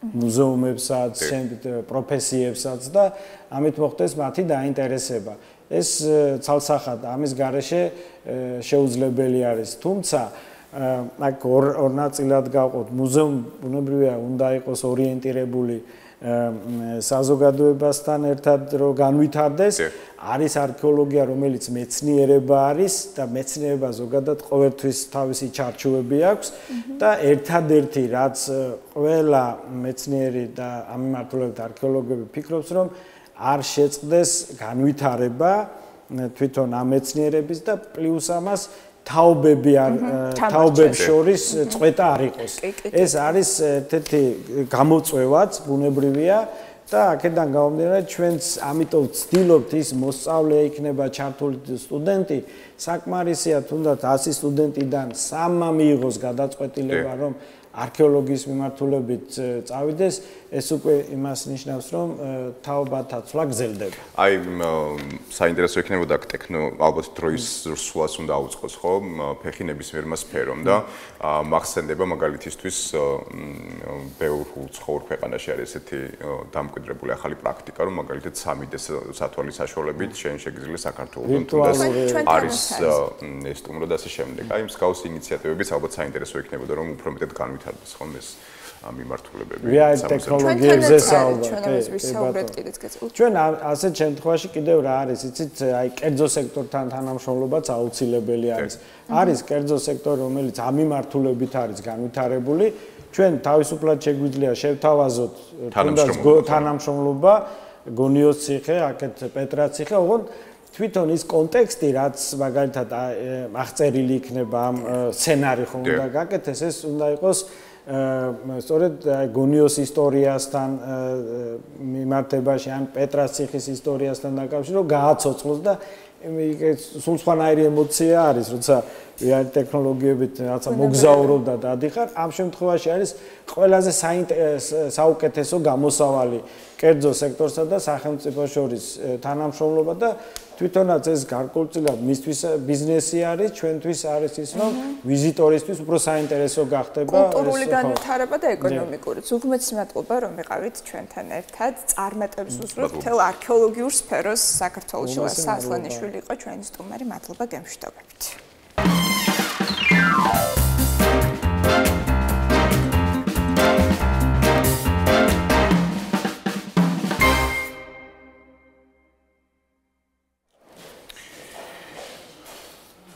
მუზეუმებსაც, პროფესიებსაც და ამით მოხდეს მათი დაინტერესება. ეს ცალსახად ამის გარეშე შეუძლებელი არის. თუმცა აქ ორ ნაწილად გავყოთ. მუზეუმი ბუნებრივია უნდა იყოს ორიენტირებული საზოგადოებასთან ერთად რომ განვითარდეს. არის არქეოლოგია, რომელიც მეცნიერება არის და მეცნიერება ზოგადად ყოველთვის თავისი ჩარჩოები აქვს და ერთადერთი რაც ყველა მეცნიერი და ამ მიმართულებით არქეოლოგები ფიქრობს, რომ არ შეწყდეს განვითარება თვითონ ამ მეცნიერების და პლუს ამას თაობებს შორის წვეტა არ იყოს. ეს არის ერთ-ერთი გამოწვევაც ბუნებრივია და აქედან გამომდინარე ჩვენც ამიტომ ვცდილობთ ის მოსწავლე იქნება ჩართული სტუდენტი, საკმარისია თუნდაც 100 სტუდენტიდან 3 მიიღოს გადაწყვეტილება, რომ არქეოლოგიის მიმართულებით წავიდეს, ეს უკვე იმას ნიშნავს, რომ თაობათა ცვლა გრძელდება. აი, საინტერესო იქნებოდა ალბათ დროის სვლას უნდა აუწყოს, ხო? ფეხინების მერმა სფერომ და მახსენდება მაგალითისთვის ბევრ უცხოურ ქვეყანაში არის ესეთი დამკვიდრებული ახალი პრაქტიკა, რომ მაგალითად 3D სათვალის საშუალებით შეგიძლია საქართველოს თუნდაც არის სტუმრო და ასე შემდეგ. აი, მსგავსი ინიციატივებიც ალბათ საინტერესო იქნებოდა, რომ უფრო მეტად განვითარდეს ხომ ეს მიმართულებები. ტექნოლოგიებზე ჩვენ ასეთ შემთხვევაში კიდევ რა არის, იცით, აი კერძო სექტორთან თანამშრომლობაც აუცილებელი არის. არის კერძო სექტორი, რომელიც ამ მიმართულებით არის განვითარებული. ჩვენ თავისუფლად შეგვიძლია შევთავაზოთ თანამშრომლობა გონიოს ციხე, აქეთ პეტრას ციხე, ოღონდ თვითონ ის კონტექსტი, რაც მაგალითად აღწერილი იქნება ამ სცენარი ხომ უნდა გაკეთდეს, ეს უნდა იყოს სწორედ გონიოს ისტორიასთან მიმართებაში, ან პეტრას ციხის ისტორიასთან დაკავშირებით, რომ გააცოცხლოს და სულ სხვანაირი ემოცია არის, როცა ვიარი ტექნოლოგიებით რაღაცა მოგზაურობ და დადიხარ, ამ შემთხვევაში არის ყველაზე საუკეთესო გამოსავალი კერძო სექტორსა და სახელმწიფო შორის თანამშრომლობა და თვითონაც ეს გარკვეულწილად მისთვის ბიზნესი არის, ჩვენთვის არის ის, რომ ვიზიტორისთვის უფრო საინტერესო გახდება კულტურული განვითარება და ეკონომიკურიც. უგმესი მადლობა, რომ იყავით ჩვენთან ერთად. წარმატებს უსურვებთ მთელ არქეოლოგიურ სფეროს საქართველოში. ლასა ასლანიშვილი იყო ჩვენი სტუმარი. მადლობა, გემშვიდობებით.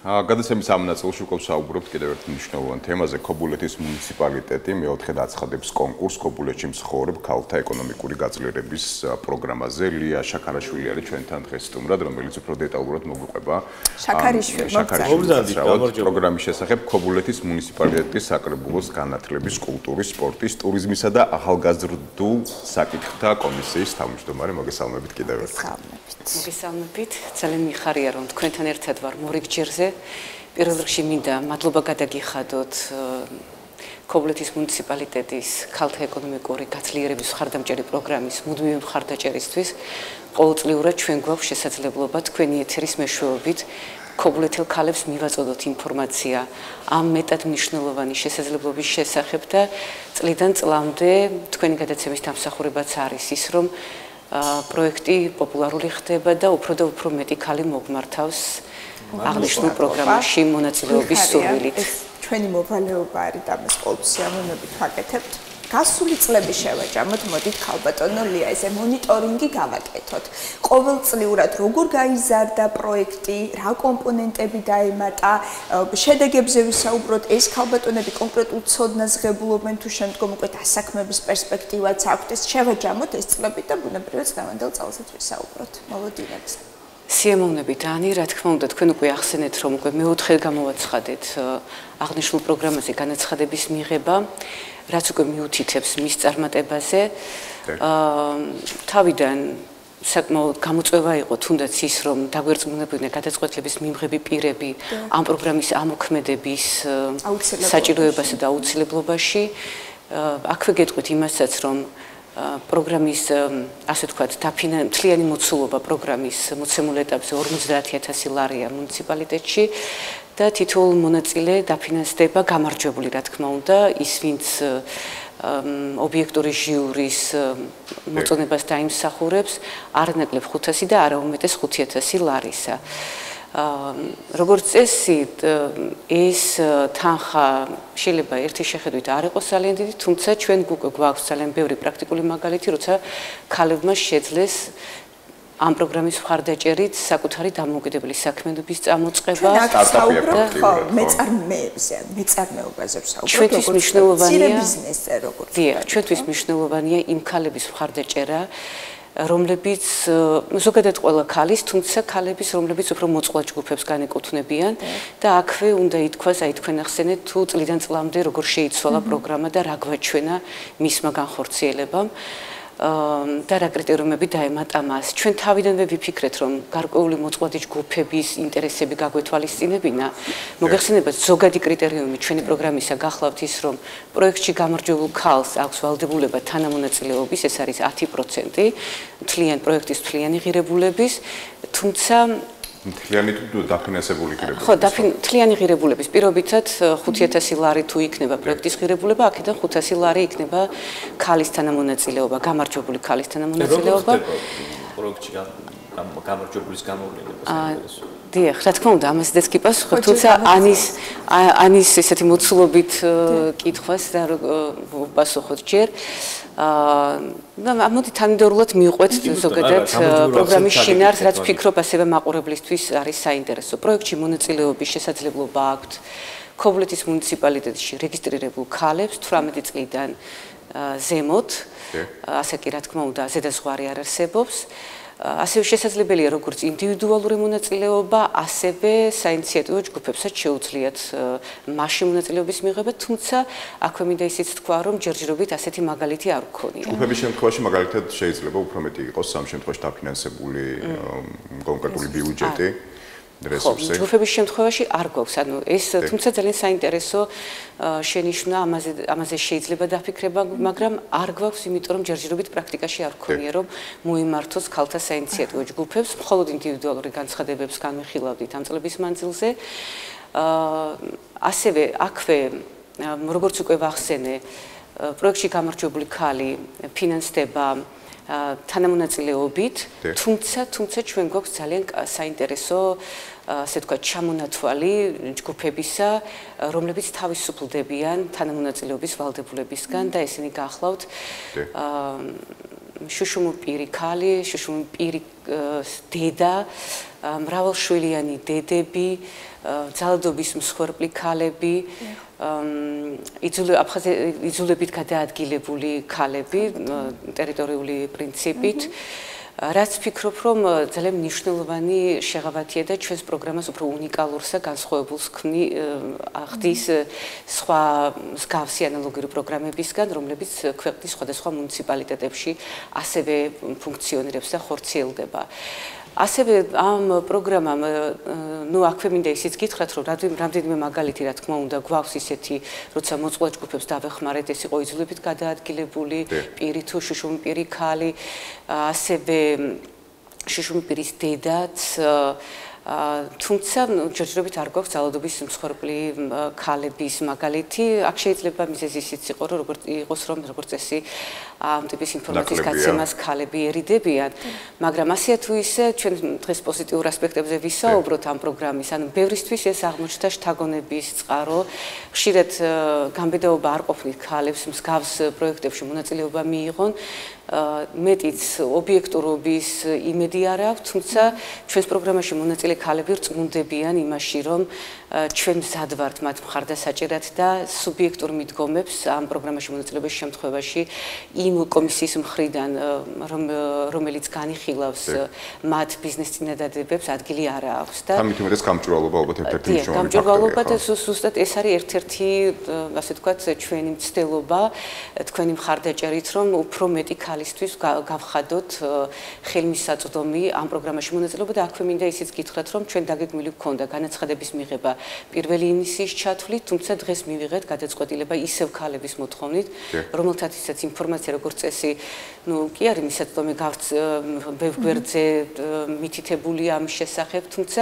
გადაცემის ამ ნაწილში უკვე საუბრობთ კიდევ ერთ მნიშვნელოვან თემაზე. ქობულეთის მუნიციპალიტეტი მეოთხედ აცხადებს კონკურსს ქობულეთში მსხვილ ქალთა ეკონომიკური გაძლიერების პროგრამაზე. ლია შაქარაშვილი არის ჩვენთან დღეს სტუმრად, რომელიც უფრო დეტალურად მოგვიყვება პროგრამის შესახებ ქობულეთის მუნიციპალიტეტის საკრებულოს განათლების, კულტურის, სპორტის, ტურიზმისა და ახალგაზრდულ საკითხთა კომისიის თავმჯდომარე. მოგესალმებით კიდევ ერთხელ. მოგესალმებით. ძალიან მიხარია რომ თქვენთან ერთად ვარ მორიგჯერზე. პირველ რიგში მინდა მადლობა გადაგიხადოთ ქობულეთის მუნიციპალიტეტის ქალთა ეკონომიკური გაძლიერების მხარდამჭერი პროგრამის მუდმივი მხარდაჭერისთვის. ყოველწლიურად ჩვენ გვაქვს შესაძლებლობა თქვენი ეთერის მეშვეობით ქობულეთელ ქალებს მივაწოდოთ ინფორმაცია ამ მეტად მნიშვნელოვანი შესაძლებლობის შესახებ და წლიდან წლამდე თქვენი გადაცემის დამსახურებაც არის ის, რომ პროექტი პოპულარული ხდება და უფრო მეტი ქალი მოგმართავს აღნიშნულ პროგრამაში მონაწილეობის სურვილით. ჩვენი მოვალეობა არის და მას ყოველთვის სიამოვნებით ვაკეთებთ. გასული წლები შევაჯამოთ, მოდით ქალბატონო ლია, ესე მონიტორინგი გავაკეთოთ. ყოველწლიურად როგორ გაიზარდა პროექტი, რა კომპონენტები დაემატა, შედეგებზე ვისაუბროთ, ეს ქალბატონები კონკრეტულ ცოდნას ღებულობენ თუ შემდგომ უკვე დასაქმების პერსპექტივაც აქვთ. ეს შევაჯამოთ ეს წლები და ბუნებრივად დღევანდელ წელსაც ვისაუბროთ. მოლოდინებს. სიამოვნებით ანი, რა თქმა უნდა, თქვენ უკვე ახსენეთ, რომ უკვე მეოთხე გამოვაცხადეთ აღნიშნულ პროგრამაზე განაცხადების მიღება, რაც უკვე მიუთითებს მის წარმატებაზე. თავიდან საკმაოდ გამოწვევა იყო თუნდაც ის, რომ დაგვერწმუნებოდნენ გადაწყვეტილების მიმღები პირები ამ პროგრამის ამოქმედების საჭიროებასა და აუცილებლობაში. აქვე გეტყვით იმასაც, რომ პროგრამის ასე ვთქვათ, მთლიანი მოცულობა პროგრამის მოცემულ ეტაპზე 50,000 ლარია მუნიციპალიტეტში და თითოეულ მონაწილე დაფინანსდება გამარჯვებული, რა თქმა უნდა, ის ვინც ობიექტური ჟიურის მოწონებას დაიმსახურებს, არანაკლებ 500 და არა უმეტეს 5,000 ლარისა. როგორც წესი, ეს თანხა შეიძლება ერთი შეხედვით არ იყოს ძალიან დიდი, თუმცა ჩვენ უკვე გვაქვს ძალიან ბევრი პრაქტიკული მაგალითი, როცა ქალებმა შეძლეს ამ პროგრამის მხარდაჭერით საკუთარი დამოუკიდებელი საქმიანობის წამოწყება და მეწარმეობაზე ვსაუბრობ. ჩვენთვის მნიშვნელოვანია ბიზნესზე როგორც. დიახ, ჩვენთვის მნიშვნელოვანია იმ ქალების მხარდაჭერა, რომლებიც ზოგადად ყველა ქალის, თუმცა ქალების, რომლებიც უფრო მოწყვლად ჯგუფებს განეკუთვნებიან და აქვე უნდა ითქვას, აი თქვენ ახსენეთ, თუ წლიდან წლამდე როგორ შეიცვალა პროგრამა და რა გვაჩვენა მისმა განხორციელებამ და რა კრიტერიუმები დაემატა მას. ჩვენ თავიდანვე ვიფიქრეთ, რომ გარკვეული მოწყვლადი ჯგუფების ინტერესები გაგვეთვალისწინებინა. მოგეხსენებათ, ზოგადი კრიტერიუმი ჩვენი პროგრამისა გახლავთ ის, რომ პროექტში გამარჯვებულ ქალს აქვს ვალდებულება თანამონაწილეობის, ეს არის 10% პროექტის მთლიანი ღირებულების, თუმცა მთლიანი თუ დაფინანსებული ღირებულება. ხო, მთლიანი ღირებულების პირობითად 5,000 ლარი თუ იქნება პროექტის ღირებულება, აქედან 500 ლარი იქნება ქალის თანამონაწილეობა, გამარჯვებული ქალის თანამონაწილეობა. პროექტში გამარჯვებულის გამოვლენა საინტერესოა. დიახ, რა თქმა უნდა, ამასაც კი პასუხობ, თუმცა ანის ესეთი მოცულობით კითხვას და პასუხოთ ჯერ. მოდით თანმიმდევრულად მივყვეთ ზოგადად პროგრამის შინაარს, რაც ვფიქრობ ასევე მაყურებლისთვის არის საინტერესო. პროექტში მონაწილეობის შესაძლებლობა აქვთ ქობულეთის მუნიციპალიტეტში რეგისტრირებულ ქალებს 18 წლიდან ზემოთ, ასე კი რა თქმა უნდა, ზედაზღვარი არ არსებობს. ასევე შესაძლებელია როგორც ინდივიდუალური მონაწილეობა, ასევე საინიციატივო ჯგუფებსაც შეუძლიათ მასში მონაწილეობის მიღება, თუმცა აქვე მინდა ისიც თქვა, რომ ჯერჯერობით ასეთი მაგალითი არ გქონია. ჯგუფების შემთხვევაში მაგალითად შეიძლება უფრო მეტი იყოს სამ შემთხვევაში დაფინანსებული კონკრეტული ბიუჯეტი რესურსი. ჯგუფების შემთხვევაში არ გვაქვს, ანუ ეს თუმცა ძალიან საინტერესო შენიშვნა, ამაზე შეიძლება დაფიქრება, მაგრამ არ გვაქვს, იმიტომ რომ ჯერჯერობით პრაქტიკაში არ გქონია, რომ მოიმართოს ქალთა საინიციატივო ჯგუფებს, მხოლოდ ინდივიდუალური განცხადებებს განვიხილავდით ამ წლების მანძილზე. ასევე აქვე, როგორც უკვე ვახსენე, პროექტში გამარჯვებული ქალი ფინანსდება თანამონაწილეობით, თუმცა ჩვენ გვაქვს ძალიან საინტერესო, ასე ვთქვათ, ჩამონათვალი ჯგუფებისა, რომლებიც თავისუფლდებიან თანამონაწილეობის ვალდებულებისგან და ესენი გახლავთ შუშუმპირი ქალი, შუშუმპირი დედა, მრავალშვილიანი დედები, ძალადობის მსხვერპლი ქალები, იძულებით გადაადგილებული ქალები ტერიტორიული პრინციპით. რაც ვფიქრობ, რომ ძალიან მნიშვნელოვანი შეღავათია და ჩვენს პროგრამას უფრო უნიკალურს და განსხვავებულს ხდის სხვა მსგავსი ანალოგიური პროგრამებისგან, რომლებიც ქვეყნის სხვადასხვა მუნიციპალიტეტებში ასევე ფუნქციონირებს და ხორციელდება. ასევე ამ პროგრამამ, აქვე მინდა ისიც გითხრათ, რომ რამდენიმე მაგალითი, რა თქმა უნდა, გვაქვს ისეთი, როცა მოწყვლად ჯგუფებს დავეხმარეთ, ეს იყო იძულებით გადაადგილებული პირი თუ შუშუმპირი ქალი, ასევე შუშუმპირის დედაც, თუმცა ჯერჯერობით არ გვაქვს ძალადობის მსხვერპლი ქალების მაგალითი. აქ შეიძლება მიზეზი ისიც იყოს, რომ როგორც წესი ამ ტიპის ინფორმაციის გაცემას ქალები ერიდებიან, მაგრამ ასეა თუ ისე ჩვენ დღეს პოზიტიურ ასპექტებზე ვისაუბროთ ამ პროგრამის, ანუ ბევრისთვის ეს აღმოჩნდა შთაგონების წყარო. ხშირად გამბედაობა არ ყოფნით ქალებს მსგავს პროექტებში მონაწილეობა მიიღონ, მეტიც ობიექტურობის იმედი არ აქვს, თუმცა ჩვენს პროგრამაში მონაწილე ქალები რწმუნდებიან იმაში, რომ ჩვენ მზად ვართ მათ მხარდასაჭერად და სუბიექტურ მიდგომებს ამ პროგრამაში მონაწილეობის შემთხვევაში იმ კომისიის მხრიდან, რომელიც განიხილავს მათ ბიზნეს წინადადებებს, ადგილი არ აქვს და ამით უმეტეს გამჭვირვალობა ალბათ ერთ-ერთი მნიშვნელოვანი გამჭვირვალობა და ზუსტად ეს არის ერთ-ერთი, ასე ვთქვათ, ჩვენი მცდელობა, თქვენი მხარდაჭერით, რომ უფრო მეტი ქალისთვის გავხადოთ ხელმისაწვდომი ამ პროგრამაში მონაწილეობა და აქვე მინდა ისიც გითხრათ, რომ ჩვენ დაგეგმილი გვქონდა განაცხადების მიღება პირველი იმისიის ჩათვლით, თუმცა დღეს მივიღეთ გადაწყვეტილება ისევ ქალების მოთხოვნით, რომელთათვისაც ინფორმაცია როგორც წესი, კი არის მისაწვდომი ბევრ გვერდზე მითითებული ამის შესახებ, თუმცა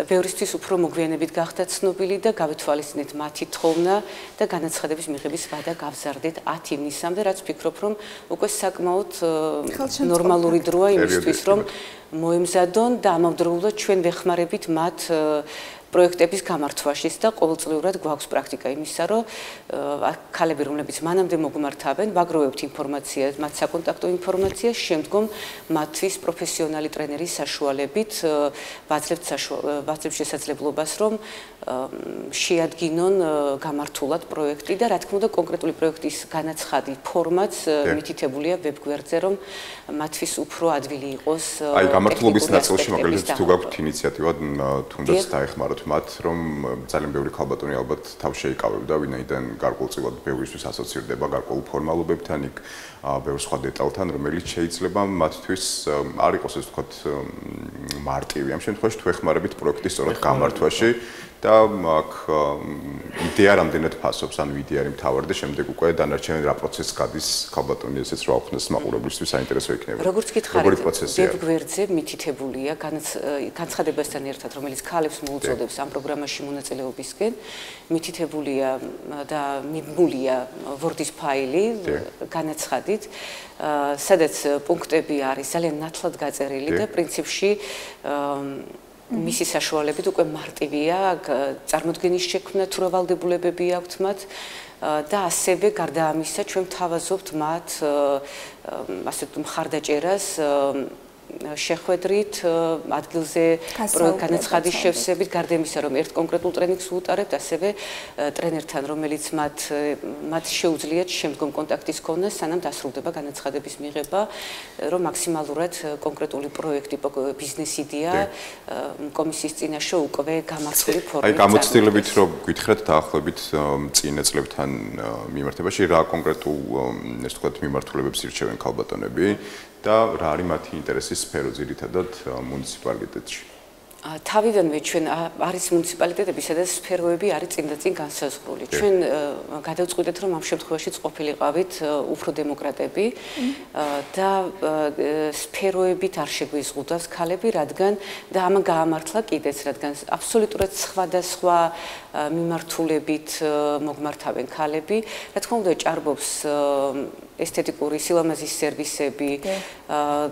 ბევრისთვის უფრო მოგვიანებით გახდა ცნობილი და გავეთვალისწინეთ მათი თხოვნა და განაცხადების მიღების ვადა გავზარდეთ 10 ივნისამდე, რაც ვფიქრობ, რომ უკვე საკმაოდ ნორმალური დროა იმისთვის, რომ მოემზადონ და ამავდროულად ჩვენ ვეხმარებით მათ პროექტების გამართვაშიც და ყოველწლიურად გვაქვს პრაქტიკა იმისა, რომ ქალები, რომლებიც მანამდე მოგმართავენ, ვაგროვებთ ინფორმაციას, მათ საკონტაქტო ინფორმაციას, შემდგომ მათთვის პროფესიონალი ტრენერის საშუალებით ვაძლევთ შესაძლებლობას, რომ შეადგინონ გამართულად პროექტი და რა თქმა უნდა კონკრეტული პროექტის განაცხადი ფორმაც მითითებულია ვებგვერდზე, რომ მათთვის უფრო ადვილი იყოს. აი, გამართლობის ნაწილში მაგალითად თუ გაქვთ ინიციატივა, თუნდაც დაეხმაროთ მათ, რომ ძალიან ბევრი ქალბატონი ალბათ თავს შეიკავებდა, ვინაიდან გარკვეულწილად ბევრისთვის ასოცირდება გარკვეულ ფორმალობებთან, იქ ბევრ სხვა დეტალთან, რომელიც შეიძლება მათთვის არ იყოს, ასე ვთქვათ, მარტივი. ამ შემთხვევაში თუ ეხმარებით პროექტის სწორად გამართვაში და აქ იდეა რამდენად ფასობს, ანუ იდეა არის მთავარი და შემდეგ უკვე დანარჩენი რა პროცესს გადის ქალბატონი, ესეც რა უხსნას მაყურებლისთვის საინტერესო იქნება. როგორც გითხარით, ვებგვერდზე მითითებულია განცხადებასთან ერთად, რომელიც ქალებს მოუწოდებს ამ პროგრამაში მონაწილეობისკენ, მითითებულია და მიბმულია Word-ის ფაილი განაცხადით, სადაც პუნქტები არის ძალიან ნათლად გაწერილი და პრინციპში მისი საშუალებით უკვე მარტივია წარმოდგენის შექმნა თუ რა ვალდებულებები აქვთ მათ და ასევე გარდა ამისა ჩვენ ვთავაზობთ მათ ასეთ მხარდაჭერას შეხვედრით ადგილზე განაცხადის შევსებით გარდა იმისა რომ ერთ კონკრეტულ ტრენინგს ვუტარებთ ასევე ტრენერთან რომელიც მათ შეუძლიათ შემდგომ კონტაქტის ქონა სანამ დასრულდება განაცხადების მიღება რომ მაქსიმალურად კონკრეტული პროექტი ბიზნეს იდეა კომისიის წინაშე უკვე გამართული ფორმით აი გამოცდილებით რომ გითხრათ დაახლოებით წინა წლებთან მიმართებაში რა კონკრეტულ ეს თქვათ მიმართულებებს ირჩევენ ქალბატონები და რა არის მათი ინტერესის სფერო ძირითადად მუნიციპალიტეტში? თავიდანვე ჩვენ არის მუნიციპალიტეტები, სადაც სფეროები არის წინ განსაზღვრული. ჩვენ გადავწყვიტეთ, რომ ამ შემთხვევაშიც ყოფილიყავით უფრო დემოკრატები და სფეროებით არ შეგვიზღუდავს ქალები, რადგან და ამან გაამართლა კიდეც, რადგან აბსოლუტურად სხვადასხვა მიმართულებით მოგმართავენ ქალები. რა თქმა უნდა, ჭარბობს ესთეტიკური სილამაზის სერვისები,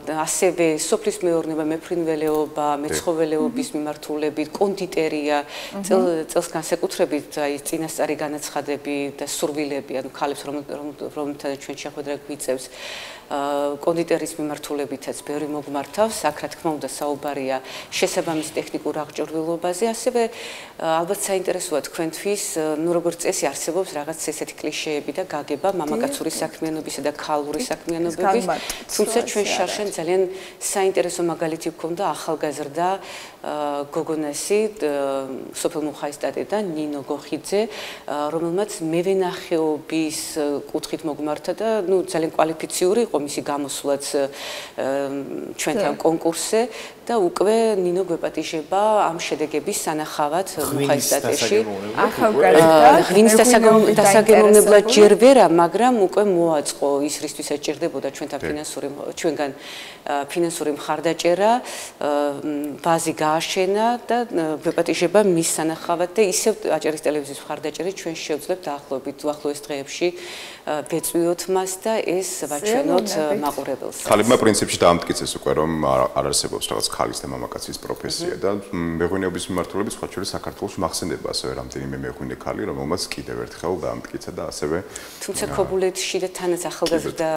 ასევე სოფლის მეურნეობა, მეფრინველეობა, მეცხოველეობის მიმართულებით, კონდიტერია, წელს განსაკუთრებით აი წინასწარი განაცხადები და სურვილები, ანუ ქალებს რომელთაც ჩვენ შეხვედრა გვიწევს კონდიტერის მიმართულებითაც ბევრი მოგმართავს, აქ რა თქმა უნდა საუბარია შესაბამის ტექნიკურ აღჭურვილობაზე, ასევე ალბათ საინტერესოა თქვენთვის, ну როგორც წესი არსებობს რაღაც ესეთი კლიშეები და გაგება მამაკაცური საქმიანობისა და ქალური საქმიანობების, თუმცა ჩვენ შარშან ძალიან საინტერესო მაგალითი გვქონდა ახალგაზრდა გოგონასი, სოფელ მუხაისტატიდან ნინო გოხიძე, რომელმაც მევენახეობის კუთხით მოგმართა და ну ძალიან კვალიფიციური იყო მისი გამოსვლაც ჩვენთან კონკურსზე და უკვე ნინო გვეპატიჟება ამ შედეგების სანახავად მუხაისტატში. ღვინის დასაგემოვნებლად ჯერ ვერა, მაგრამ უკვე მოაწყო ის რისთვისაც ჭირდებოდა ჩვენგან ფინანსური მხარდაჭერა, ბაზი გააშენა და გვეპატიჟება მის სანახავად და ისევ აჭარის ტელევიზიის მხარდაჭერით ჩვენ შევძლებთ უახლოეს დღეებში ვეწვიოთ მას და ეს ვაჩვენოთ მაყურებელს. ქალებმა პრინციპში დაამტკიცეს უკვე რომ არ არსებობს რაღაც ქალის და მამაკაცის პროფესია და მეღვინეობის მიმართულებით სხვა შორის საქართველოს მახსენდება ასევე რამდენიმე მეღვინე ქალი, რომელმაც კიდევ ერთხელ დაამტკიცა და ასევე თუმცა ქობულეთში და თანაც ახალგაზრდა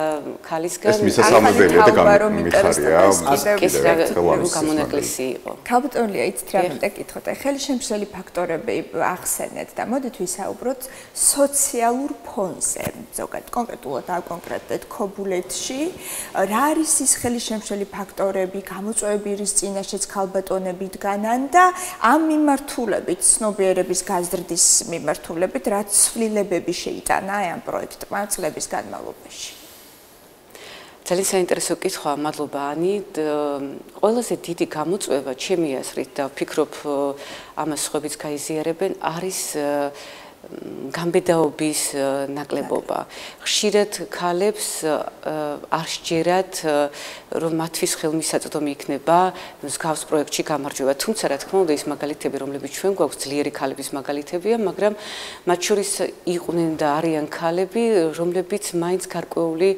ქალისგან ეს მისასალმებელია და გამიხარია გამონაკლისი იყო. ქალბატონია იცით რა მინდა გითხოთ, აი ხელშემშლელი ფაქტორები ახსენეთ და მოდით ვისაუბროთ სოციალურ ფონზე. ზოგადად კონკრეტულად აკონკრეტეთ ქობულეთში რა არის ის ხელშემშლელი ფაქტორები, გამოწვევები რის წინაშეც ქალბატონები დგანან და ამ მიმართულებით, ცნობიერების გაზრდის მიმართულებით რა ცვლილებები შეიტანა ამ პროექტმა წლების განმავლობაში? ძალიან საინტერესო კითხვაა, მადლობა ანი. ყველაზე დიდი გამოწვევა ჩემი აზრით და ვფიქრობ ამას სხვაებიც გაიზიარებენ, არის გამბედაობის ნაკლებობა. ხშირად ქალებს არ სჯერათ, რომ მათთვის ხელმისაწვდომი იქნება მსგავს პროექტში გამარჯვება. თუმცა რა თქმა უნდა, ის მაგალითები, რომლებიც ჩვენ გვაქვს, ძლიერი ქალების მაგალითებია, მაგრამ მათ შორის იყვნენ და არიან ქალები, რომლებიც მაინც გარკვეული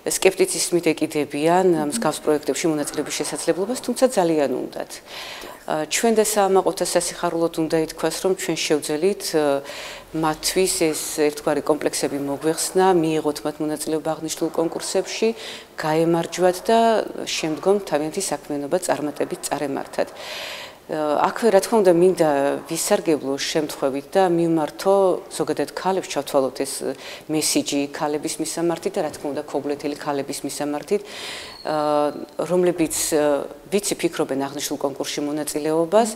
სკეპტიციზმით ეკიდებიან მსგავს პროექტებში მონაწილეობის შესაძლებლობას, თუმცა ძალიან უნდათ. ჩვენ და საამაყოთა სასიხარულოდ უნდა ითქვას, რომ ჩვენ შევძელით მათთვის ეს ერთგვარი კომპლექსები მოგვეხსნა, მიიღოთ მათ მონაწილეობა აღნიშნულ კონკურსებში, გაემარჯვათ და შემდგომ თავიანთი საქმიანობა წარმატებით წარემართათ. აქვე რა თქმა უნდა მინდა ვისარგებლო შემთხვევით და მიმართო ზოგადად ქალებს ჩავთვალოთ ეს მესიჯი ქალების მისამართით და რა თქმა უნდა ქობულეთელი ქალების მისამართით, რომლებიც ვიცი ფიქრობენ აღნიშნულ კონკურსში მონაწილეობას.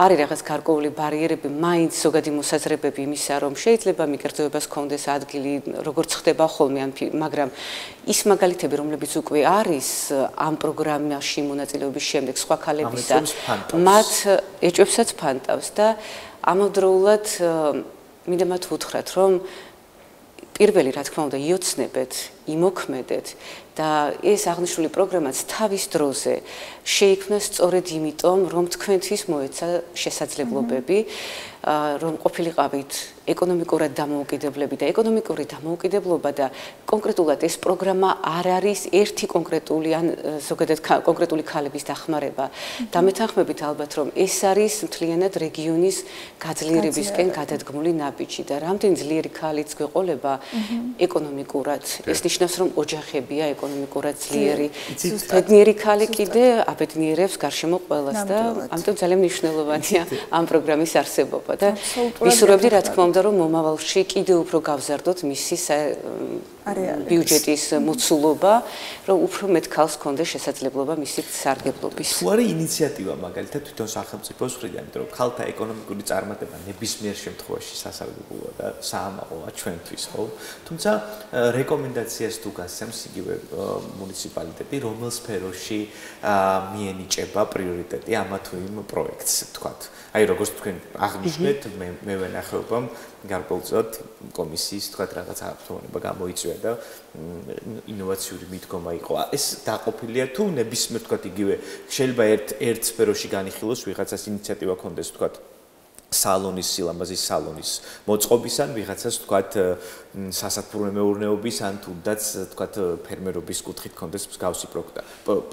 არის რაღაც გარკვეული ბარიერები, მაინც ზოგადი მოსაზრებები იმისა, რომ შეიძლება მიკერძოებას ჰქონდეს ადგილი, როგორც ხდება ხოლმე, მაგრამ ის მაგალითები, რომლებიც უკვე არის ამ პროგრამაში მონაწილეობის შემდეგ სხვა ქალებისა, მათ ეჭვებსაც ფანტავს და ამავდროულად მინდა მათ ვუთხრათ, რომ პირველი რა თქმა უნდა იოცნებეთ, იმოქმედეთ და ეს აღნიშნული პროგრამაც თავის დროზე შეიქმნა სწორედ იმიტომ, რომ თქვენთვის მოეცა შესაძლებლობები, რომ ყოფილიყავით ეკონომიკურად დამოუკიდებლები და ეკონომიკური დამოუკიდებლობა და კონკრეტულად ეს პროგრამა არ არის ერთი კონკრეტული ან ზოგადად კონკრეტული ქალების დახმარება. დამეთანხმებით ალბათ, რომ ეს არის მთლიანად რეგიონის გაძლიერებისკენ გადადგმული ნაბიჯი და რამდენი ძლიერი ქალიც გვეყოლება ეკონომიკურად. ეს ნიშნავს, რომ ოჯახებია ეკონომიკურად ძლიერი. ბედნიერი ქალი კიდე აბედნიერებს გარშემო ყველას და ამიტომ ძალიან მნიშვნელოვანია ამ პროგრამის არსებობა და ვისურვებდი რა თქმა უნდა, რომ მომავალში კიდევ უფრო გავზარდოთ მისი ბიუჯეტის მოცულობა, რომ უფრო მეტ ქალს ჰქონდეს შესაძლებლობა მისი სარგებლობის. თუ არის ინიციატივა მაგალითად თვითონ სახელმწიფოს მხრიდან, იმიტომ რომ ქალთა ეკონომიკური წარმატება ნებისმიერ შემთხვევაში სასარგებლოა და საამაყოა ჩვენთვის, ხო? თუმცა რეკომენდაციას თუ გასცემს იგივე მუნიციპალიტეტი, რომელ სფეროში მიენიჭება პრიორიტეტი ამა თუ იმ პროექტს, თქვათ. აი როგორც თქვენ აღნიშნეთ, მე ვენახეობამ გარკვეულწილად კომისიის თქვათ რაღაც აღფრთოვნება გამოიწვია და ინოვაციური მიდგომა იყო. ეს დაყოფილია თუ ნებისმიერ თქვათ იგივე შეიძლება ერთ სფეროში განიხილოს ვიღაცას ინიციატივა ქონდეს თქვათ სალონის სილამაზის სალონის მოწყობის ან ვიღაცას თქვათ სასათბურე მეურნეობის ან თუნდაც თქვათ ფერმერობის კუთხით ქონდეს მსგავსი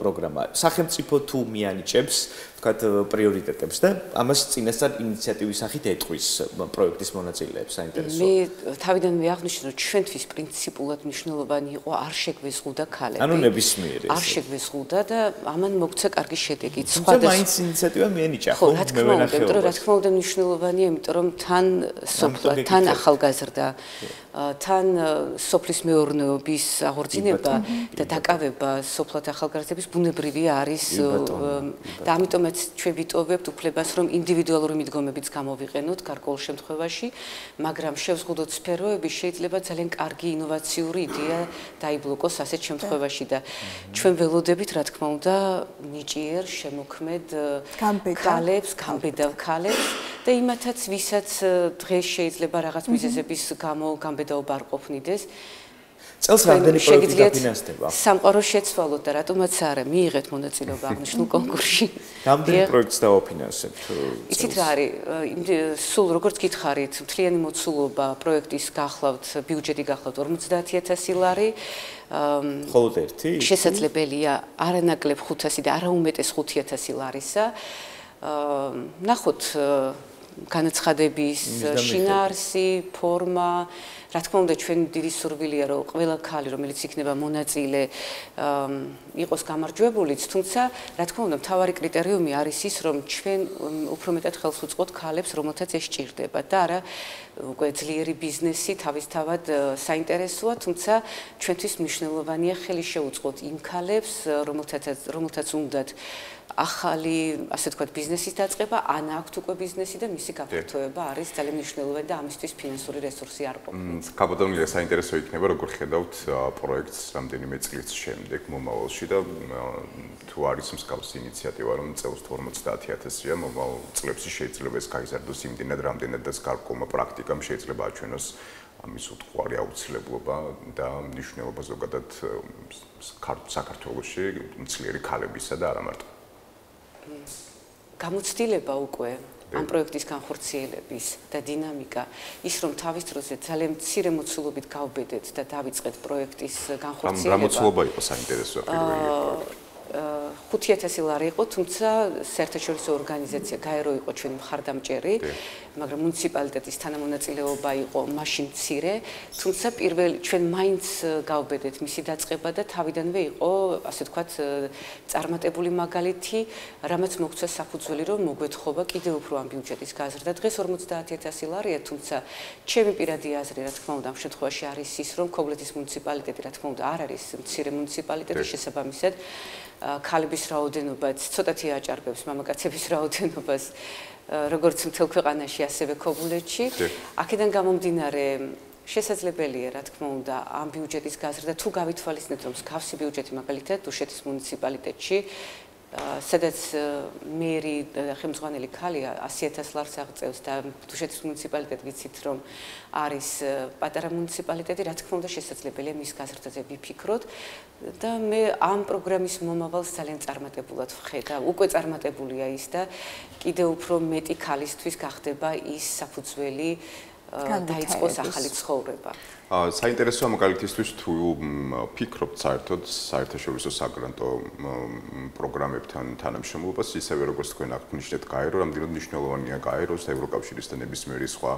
პროგრამა. სახელმწიფო თუ მიანიჭებს თქვათ პრიორიტეტებს და ამას წინასწარ ინიციატივის სახით ეტყვის პროექტის მონაწილეებს საინტერესოა. მე თავიდანვე აღნიშნე რომ ჩვენთვის პრინციპულად მნიშვნელოვანი იყო არ შეგვეზღუდა ქალები. ანუ ნებისმიერი. არ შეგვეზღუდა და ამან მოგვცა კარგი შედეგი. სხვადასხვა მაინც ინიციატივა მიენიჭა ხო, რა თქმა უნდა, რა თქმა უნდა მნიშვნელოვანია, იმიტომ რომ თან სოფლა, თან ახალგაზრდა თან სოფლის მეურნეობის აღორძინება და დაკავება სოფლად ახალგაზრდების ბუნებრივია არის და ამიტომაც ჩვენ ვიტოვებთ უფლებას რომ ინდივიდუალური მიდგომებიც გამოვიყენოთ გარკვეულ შემთხვევაში, მაგრამ შევზღუდოთ სფეროები შეიძლება ძალიან კარგი ინოვაციური იდეა დაიბლოკოს ასეთ შემთხვევაში და ჩვენ ველოდებით რა თქმა უნდა ნიჭიერ შემოქმედ ქალებს, გამბედავ ქალებს და იმათაც ვისაც დღეს შეიძლება რაღაც მიზეზების გამო გამბედაობა არ ყოფნიდეს. წელს რამდენი პროექტი დაფინანსდება? სამყარო შეცვალოთ და რატომაც არა, მიიღეთ მონაწილეობა აღნიშნულ კონკურსში. რამდენი პროექტს დავაფინანსებთ? იცით რა არის, სულ როგორც გითხარით, მთლიანი მოცულობა პროექტის გახლავთ, ბიუჯეტი გახლავთ 50000 ლარი. მხოლოდ ერთი? შესაძლებელია არანაკლებ 500 და არაუმეტეს 5000 ლარისა. ნახოთ განაცხადების შინაარსი, ფორმა, რა თქმა უნდა ჩვენ დიდი სურვილია რომ ყველა ქალი რომელიც იქნება მონაწილე იყოს გამარჯვებულიც, თუმცა რა თქმა უნდა მთავარი კრიტერიუმი არის ის რომ ჩვენ უფრო მეტად ხელს უწყობთ ქალებს რომელთაც ეს სჭირდება და არა უკვე ძლიერი ბიზნესი თავისთავად საინტერესოა, თუმცა ჩვენთვის მნიშვნელოვანია ხელი შეუწყოთ იმ ქალებს რომელთაც უნდათ ახალი, ასე ვთქვათ, ბიზნესის დაწყება, ან აქვთ უკვე ბიზნესი და მისი გაფართოება არის ძალიან მნიშვნელოვანი და ამისთვის ფინანსური რესურსი არ ყოფნის. კაბადონია საინტერესო იქნება, როგორ ხედავთ პროექტს რამდენიმე წლის შემდეგ მომავალში და თუ არის მსგავსი ინიციატივა, რომ წელს 50000-ია, მომავალ წლებში შეიძლება ეს გაიზარდოს იმდენად, რამდენად და გარკვეულმა პრაქტიკამ შეიძლება აჩვენოს ამის უთხოვარი აუცილებლობა და მნიშვნელობა ზოგადად საქართველოში ძლიერი ქალებისა და არა მარტო გამოცდილება უკვე ამ პროექტის განხორციელების და დინამიკა ის რომ თავის დროზე ძალიან მცირე მოცულობით გავბედეთ და დავიწყეთ პროექტის განხორციელება. რა მოცულობა იყო საინტერესოა პირველი 5000 ლარი იყო, თუმცა საერთაშორისო ორგანიზაცია გაერო იყო ჩვენი მხარდამჭერი, მაგრამ მუნიციპალიტეტის თანამონაწილეობა იყო მაშინ მცირე, თუმცა პირველი ჩვენ მაინც გავბედეთ მისი დაწყება და თავიდანვე იყო, ასე ვთქვათ, წარმატებული მაგალითი, რამაც მოგცა საფუძველი, რომ მოგვეთხოვა კიდევ უფრო ამ ბიუჯეტის გაზრდა. დღეს 50000 ლარია, თუმცა ჩემი პირადი აზრი, რა თქმა უნდა, ამ შემთხვევაში არის ის, რომ ქობლეთის მუნიციპალიტეტი, რა თქმა უნდა, არ არის მცირე მუნიციპალიტეტი, შესაბამისად ქალების რაოდენობაც ცოტათი აჭარბებს მამაკაცების რაოდენობას როგორც მთელ ქვეყანაში ასევე ქობულეთში. აქედან გამომდინარე შესაძლებელია რა თქმა უნდა ამ ბიუჯეტის გაზრდა თუ გავითვალისწინებთ რომ მსგავსი ბიუჯეტი მაგალითად დუშეთის მუნიციპალიტეტში სადაც მერი ხელმძღვანელი ქალია 100000 ლარს აღწევს და დუშეთის მუნიციპალიტეტი ვიცით რომ არის პატარა მუნიციპალიტეტი, რა თქმა უნდა შესაძლებელია მის გაზრდაზე ვიფიქროთ და მე ამ პროგრამის მომავალს ძალიან წარმატებულად ვხედავ. უკვე წარმატებულია ის და კიდევ უფრო მეტი ქალისთვის გახდება ის საფუძველი დაიწყოს ახალი ცხოვრება. საინტერესოა მაგალითისთვის თუ ფიქრობთ საერთოდ საერთაშორისო საგრანტო პროგრამებთან თანამშრომლობას, ისევე როგორც თქვენ აღნიშნეთ გაერო, რამდენად მნიშვნელოვანია გაეროს და ევროკავშირის და ნებისმიერი სხვა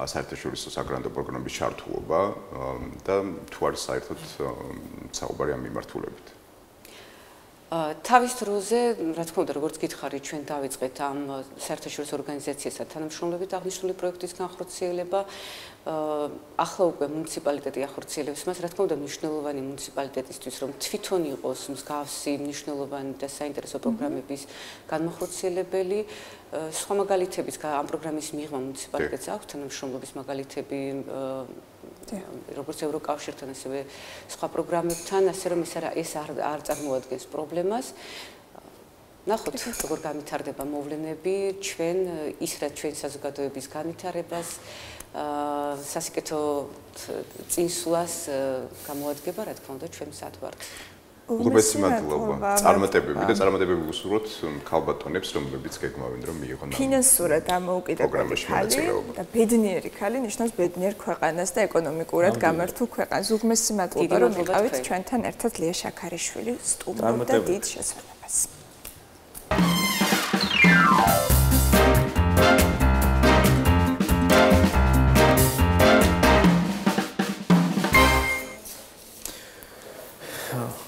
საერთაშორისო საგრანტო პროგრამების ჩართულობა და თუ არის საერთოდ საუბარი ამ მიმართულებით. თავის დროზე, რა თქმა უნდა, როგორც გითხარით, ჩვენ დავიწყეთ ამ საერთაშორისო ორგანიზაციასთან თანამშრომლობით აღნიშნული პროექტის განხორციელება. ახლა უკვე მუნიციპალიტეტი ახორციელებს მას, რა თქმა უნდა, მნიშვნელოვანი მუნიციპალიტეტისთვის, რომ თვითონ იყოს მსგავსი მნიშვნელოვანი და საინტერესო პროგრამების განმახორციელებელი. სხვა მაგალითებიც ამ პროგრამის მიღმა მუნიციპალიტეტს აქვს თანამშრომლობის მაგალითები, როგორც ევროკავშირთან, ასევე სხვა პროგრამებთან, ასე რომ ეს არ წარმოადგენს პრობლემას. ნახოთ, როგორ განვითარდება მოვლენები, ჩვენ ის რაც ჩვენ საზოგადოების განვითარებას, სასიკეთო წინსვლას გამოადგება, რა თქმა უნდა, ჩვენ მზად ვართ. უღრმესი მადლობა. წარმატებები და წარმატებები ვუსურვოთ ქალბატონებს, რომლებიც გეგმავენ რომ მიიღონ ფინანსურად დამოუკიდებელი ხალი და ბედნიერი ხალი ნიშნავს ბედნიერ ქვეყანას და ეკონომიკურად გამართულ ქვეყანას. უღრმესი მადლობა რომ იყავით ჩვენთან ერთად ლია შაქარიშვილი სტუმრობდა დიდ შესვენებას.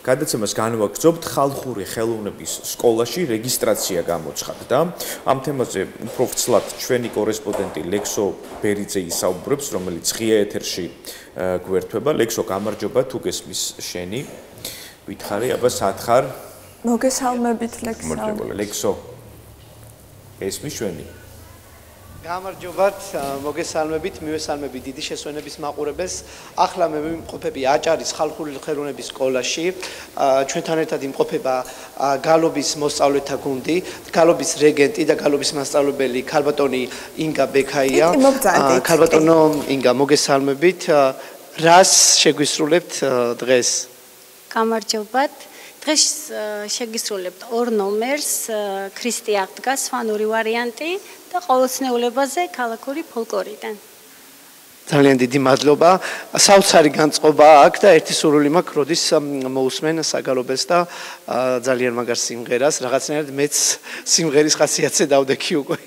გადაცემას განვაგრძობთ ხალხური ხელოვნების სკოლაში რეგისტრაცია გამოცხადდა. ამ თემაზე უფრო ვცლად ჩვენი კორესპონდენტი ლექსო ბერიძე ისაუბრებს, რომელიც ღია ეთერში გვერდება. ლექსო, გამარჯობა, თუ გესმის შენი. გითხარი, აბა სათხარ. მოგესალმებით, ლექსო. ლექსო. ესმის შენი. გამარჯობათ, მოგესალმებით, მივესალმებით დიდი შესვენების მაყურებელს. ახლა მე ვიმყოფები აჭარის ხალხური ხელოვნების სკოლაში. ჩვენთან ერთად იმყოფება გალობის მოსწავლეთა გუნდი, გალობის რეგენტი და გალობის მასწავლებელი ქალბატონი ინგა ბექაია. ქალბატონო ინგა, მოგესალმებით. რას შეგვისრულებთ დღეს? გამარჯობათ. დღეს შეგისრულებთ ორ ნომერს, ქრისტე აღდგა, სვანური ვარიანტი და ყოველწლიურობაზე ქალაქური ფოლკლორიდან. ძალიან დიდი მადლობა. საოცარი განწყობა აქვს და ერთი სურვილი მაქვს, როდის მოусმენ საგალობელს და ძალიან მაგარ სიმღერას, რაღაცნაირად მეც სიმღერის ხასიათზე დავდექი უკვე.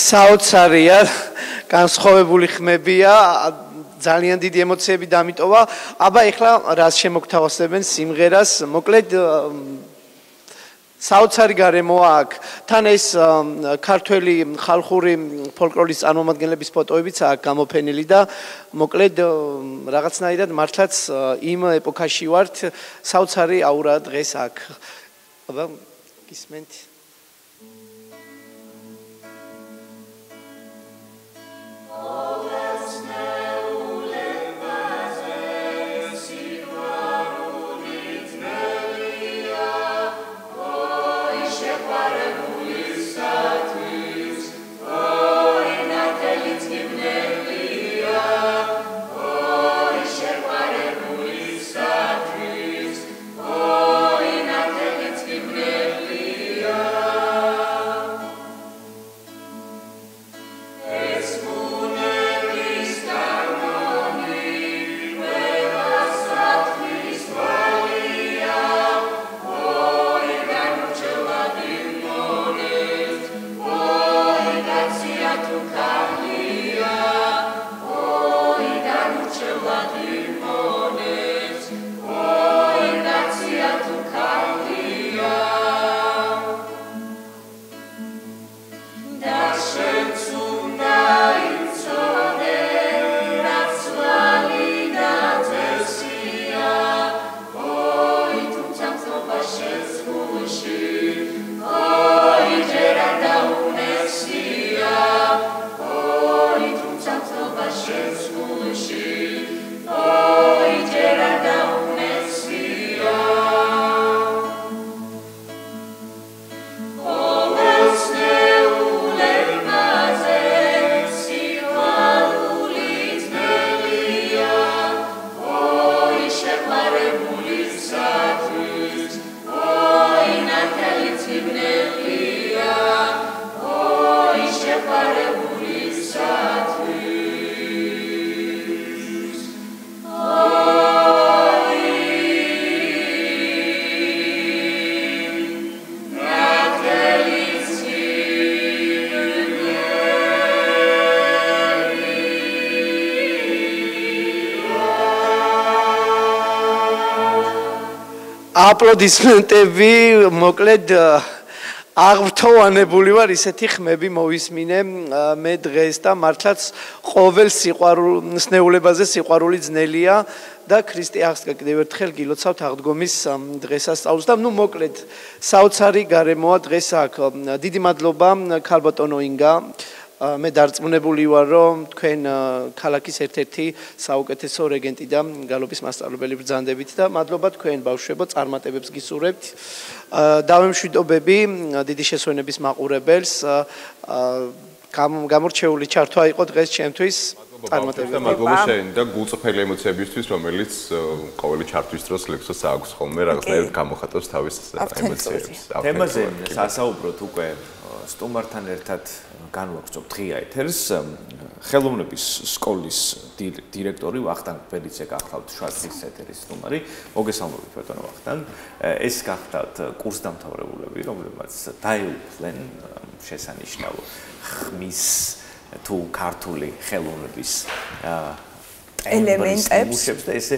საოცარია, განსხვავებული ხმებია, ძალიან დიდი ემოციები დამიტოვა. აბა ეხლა რას შემოგთავაზებენ სიმღერას? მოკლედ საოცარი გარემოა აქ. თან ეს ქართველი ხალხური ფოლკლორის წარმომადგენლების ფოტოებიც აქ გამოფენილი და მოკლედ რაღაცნაირად მართლაც იმ ეპოქაში ვართ. საოცარი აურა დღეს აქ. აბა გისმენთ? Oh აპლოდისმენტები, მოკლედ აღრთოვანებული ვარ ისეთი ხმები მოვისმინე მე დღეს და მართლაც ყოველ სიყვარულზე სიყვარული ძნელია და ქრისტე აღსკა კიდევ ერთხელ გილოცავთ აღდგომის დღესასწაულს და ნუ მოკლედ საოცარი გარემოა დღეს აქ დიდი მადლობა ქალბატონო ინგა მე დარწმუნებული ვარ რომ თქვენ ქალაქის ერთ-ერთი საუკეთესო რეგენტი და გალობის მასწავლებელი ბრძანდებით და მადლობა თქვენ ბავშვებო წარმატებებს გისურვებთ დავემშვიდობები დიდი შესვენების მაყურებელს გამორჩეული ჩართვა იყო დღეს ჩემთვის წარმატებები მადლობა შენ და გულწრფელი ემოციებისთვის რომელიც ყოველი ჩართვის დროს ლექსოს აქვს ხოლმე რაღაცნაირად გამოხატავს თავის ემოციებს თემაზე სასაუბროთ უკვე სტუმართან ერთად განვაგრძობ დღია ეთერს ხელოვნების სკოლის დირექტორი ვახტანგ ბელიძე გახლავთ შვაძის ეთერის სტუმარი მოგესალმებით ბატონო ვახტანგ ეს გახლავთ კურსდამთავრებულები რომლებმაც დაეუფლენ შესანიშნავ ხმის თუ ქართული ხელოვნების ელემენტებს და ესე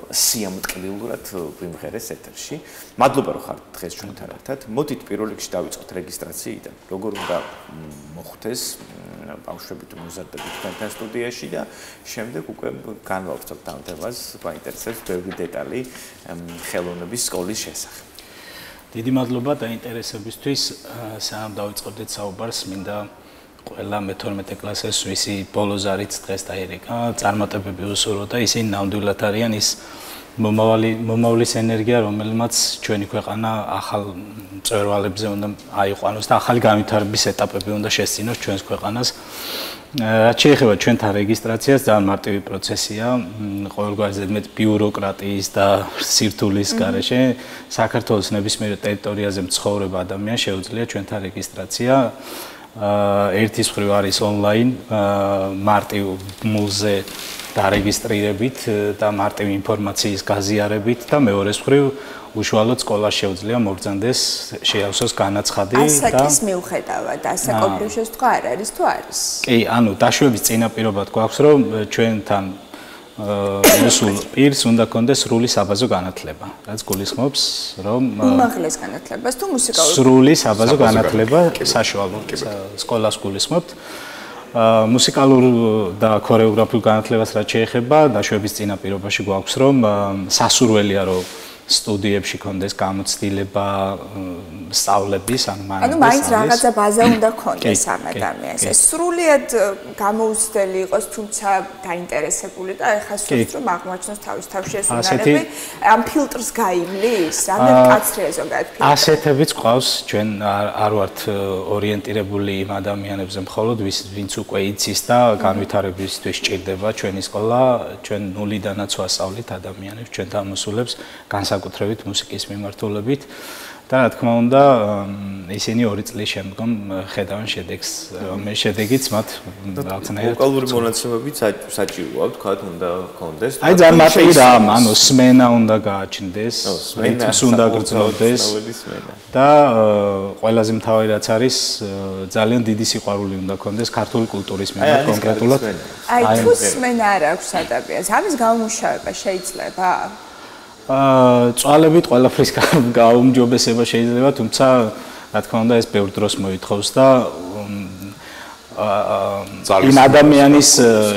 სიამტკბილურად ვიმღერეს ეთერში. მადლობა რომ ხართ დღეს ჩვენთან ერთად. მოდით პირველ რიგში დავიწყოთ რეგისტრაციიდან. როგორ უნდა მოხდეს ბავშვები თუ მოზარდები თქვენთან სტუდიაში და შემდეგ უკვე განვავრცობთ ამ თემას, გვაინტერესებს ბევრი დეტალი ხელოვნების სკოლის შესახებ. დიდი მადლობა დაინტერესებისთვის. სანამ დავიწყებდეთ საუბარს, მინდა ყველა მე-12 კლასის ვისი ბოლოს არის დღეს დაირეკა, წარმატებები უსურვო და ისინი ნამდვილად არიან ის მომავლის ენერგია, რომელმაც ჩვენი ქვეყანა ახალ მწვერვალებზე უნდა აიყვანოს და ახალი განვითარების ეტაპები უნდა შესწინოს ჩვენს ქვეყანას. რაც შეეხება ჩვენთან რეგისტრაციას, ძალიან მარტივი პროცესია, ყოველგვარი ზედმეტ ბიუროკრატიის და სირთულის გარეშე საქართველოს ნებისმიერ ტერიტორიაზე მცხოვრებ ადამიანს შეუძლია ჩვენთან რეგისტრაცია. ერთის მხრივ არის ონლაინ მარტივ მულზე დარეგისტრირებით და მარტივ ინფორმაციის გაზიარებით და მეორეს მხრივ უშუალოდ სკოლას შეუძლია მოგზანდეს შეავსოს განაცხადი და ასაკის მიუხედავად ასაკობრივ შესწვა არ არის თუ არის? კი, ანუ დაშვების წინაპირობად გვაქვს რომ ჩვენთან მოსულ პირს უნდა კონდეს სრული საბაზო განათლება, რაც გულისხმობს, რომ უმაღლეს განათლებას თუ მუსიკალური სრული საბაზო განათლება საშუალო სკოლას გულისხმობთ. მუსიკალურ და ქორეოგრაფიულ განათლებას რაც შეეხება, დაშვების წინაპირობაში გვაქვს რომ სასურველია რომ სტუდიებში კონდეს გამოცდილება სწავლების, ანუ მაინც რაღაცა ბაზა უნდა კონდეს ამ ადამიანს. ეს სრულიად გამოუცდელი იყოს, თუმცა დაინტერესებული და ეხლა სულს რომ აღმოაჩნოს თავის თავში ეს უნარები, ამ ფილტრს გაიმლის, რამდენი კაცრია ზოგადად ფილტრი. ასეთებიც ყავს, ჩვენ არ ვართ ორიენტირებული იმ ადამიანებზე მხოლოდ, ვინც უკვე იცის და განვითარებისთვის სჭირდება ჩვენი სკოლა, ჩვენ ნულიდანაც ვასწავლით ადამიანებს, ჩვენთან მოსულებს განსაკუთრებით მუსიკის მიმართულებით და რა თქმა უნდა ისინი 2 წლის შემდგომ ხედავენ შედეგს, რომელიც შედეგიც მათ რაღაცნაირად ვოკალური მონაცემებით საჭიროა, თქვათ, უნდა კონდეს. აი ძალიან მარტივი რა, ანუ სმენა უნდა გააჩნდეს, რიტმს უნდა გრძნობდეს და ყველაზე მთავარი რაც არის ძალიან დიდი სიყვარული უნდა კონდეს ქართული კულტურის მიმართ კონკრეტულად. აი თუ სმენა არ აქვს ადამიანს, ამის გამომუშავება შეიძლება? წვალებით ყველაფრის გაუმჯობესება შეიძლება, თუმცა რა თქმა უნდა ეს ბევრ დროს მოითხოვს და იმ ადამიანის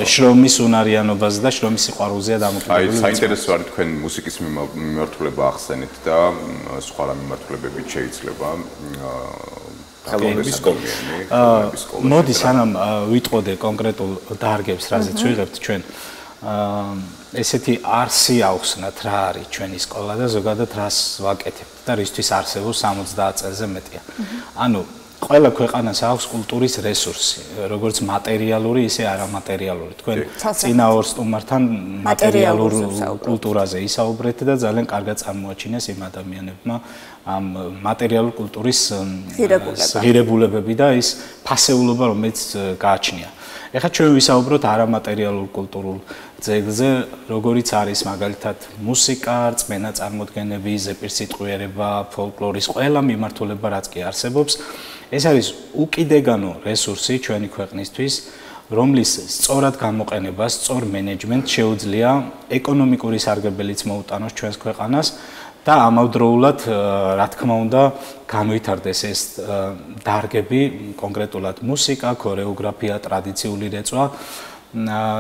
შრომის უნარიანობაზე და შრომის სიყვარულზეა დამოკიდებული. აი საინტერესო არის თქვენ მუსიკის მიმართულება ახსენეთ და სხვა მიმართულებებით შეიძლება ხელოვნების სკოლა. მოდი სანამ ვიტყოდე კონკრეტულ დარგებს, რაზეც ვიღებთ ჩვენ ესეთი არსი ავხსნათ რა არის ჩვენი სკოლა და ზოგადად რას ვაკეთებთ და რისთვის არსებობს 70 წელზე მეტია. ანუ ყველა ქვეყანას აქვს კულტურის რესურსი, როგორც მატერიალური, ისე არამატერიალური. თქვენ წინა ორ სტუმართან მატერიალურ კულტურაზე ისაუბრეთ და ძალიან კარგად წარმოაჩინეს იმ ადამიანებმა ამ მატერიალურ კულტურის ღირებულებები და ის ფასეულობა, რომელიც გააჩნია. ეხლა ჩვენ ვისაუბროთ არამატერიალურ კულტურულ ძეგლზე, როგორიც არის მაგალითად მუსიკა, რწმენა წარმოდგენები, ზეპირსიტყვიერება, ფოლკლორის ყველა მიმართულება, რაც კი არსებობს. ეს არის უკიდეგანო რესურსი ჩვენი ქვეყნისთვის, რომლის სწორად გამოყენებას, სწორ მენეჯმენტს შეუძლია ეკონომიკური სარგებელიც მოუტანოს ჩვენს ქვეყანას და ამავდროულად, რა თქმა უნდა, განვითარდეს ეს დარგები, კონკრეტულად მუსიკა, ქორეოგრაფია, ტრადიციული რეწვა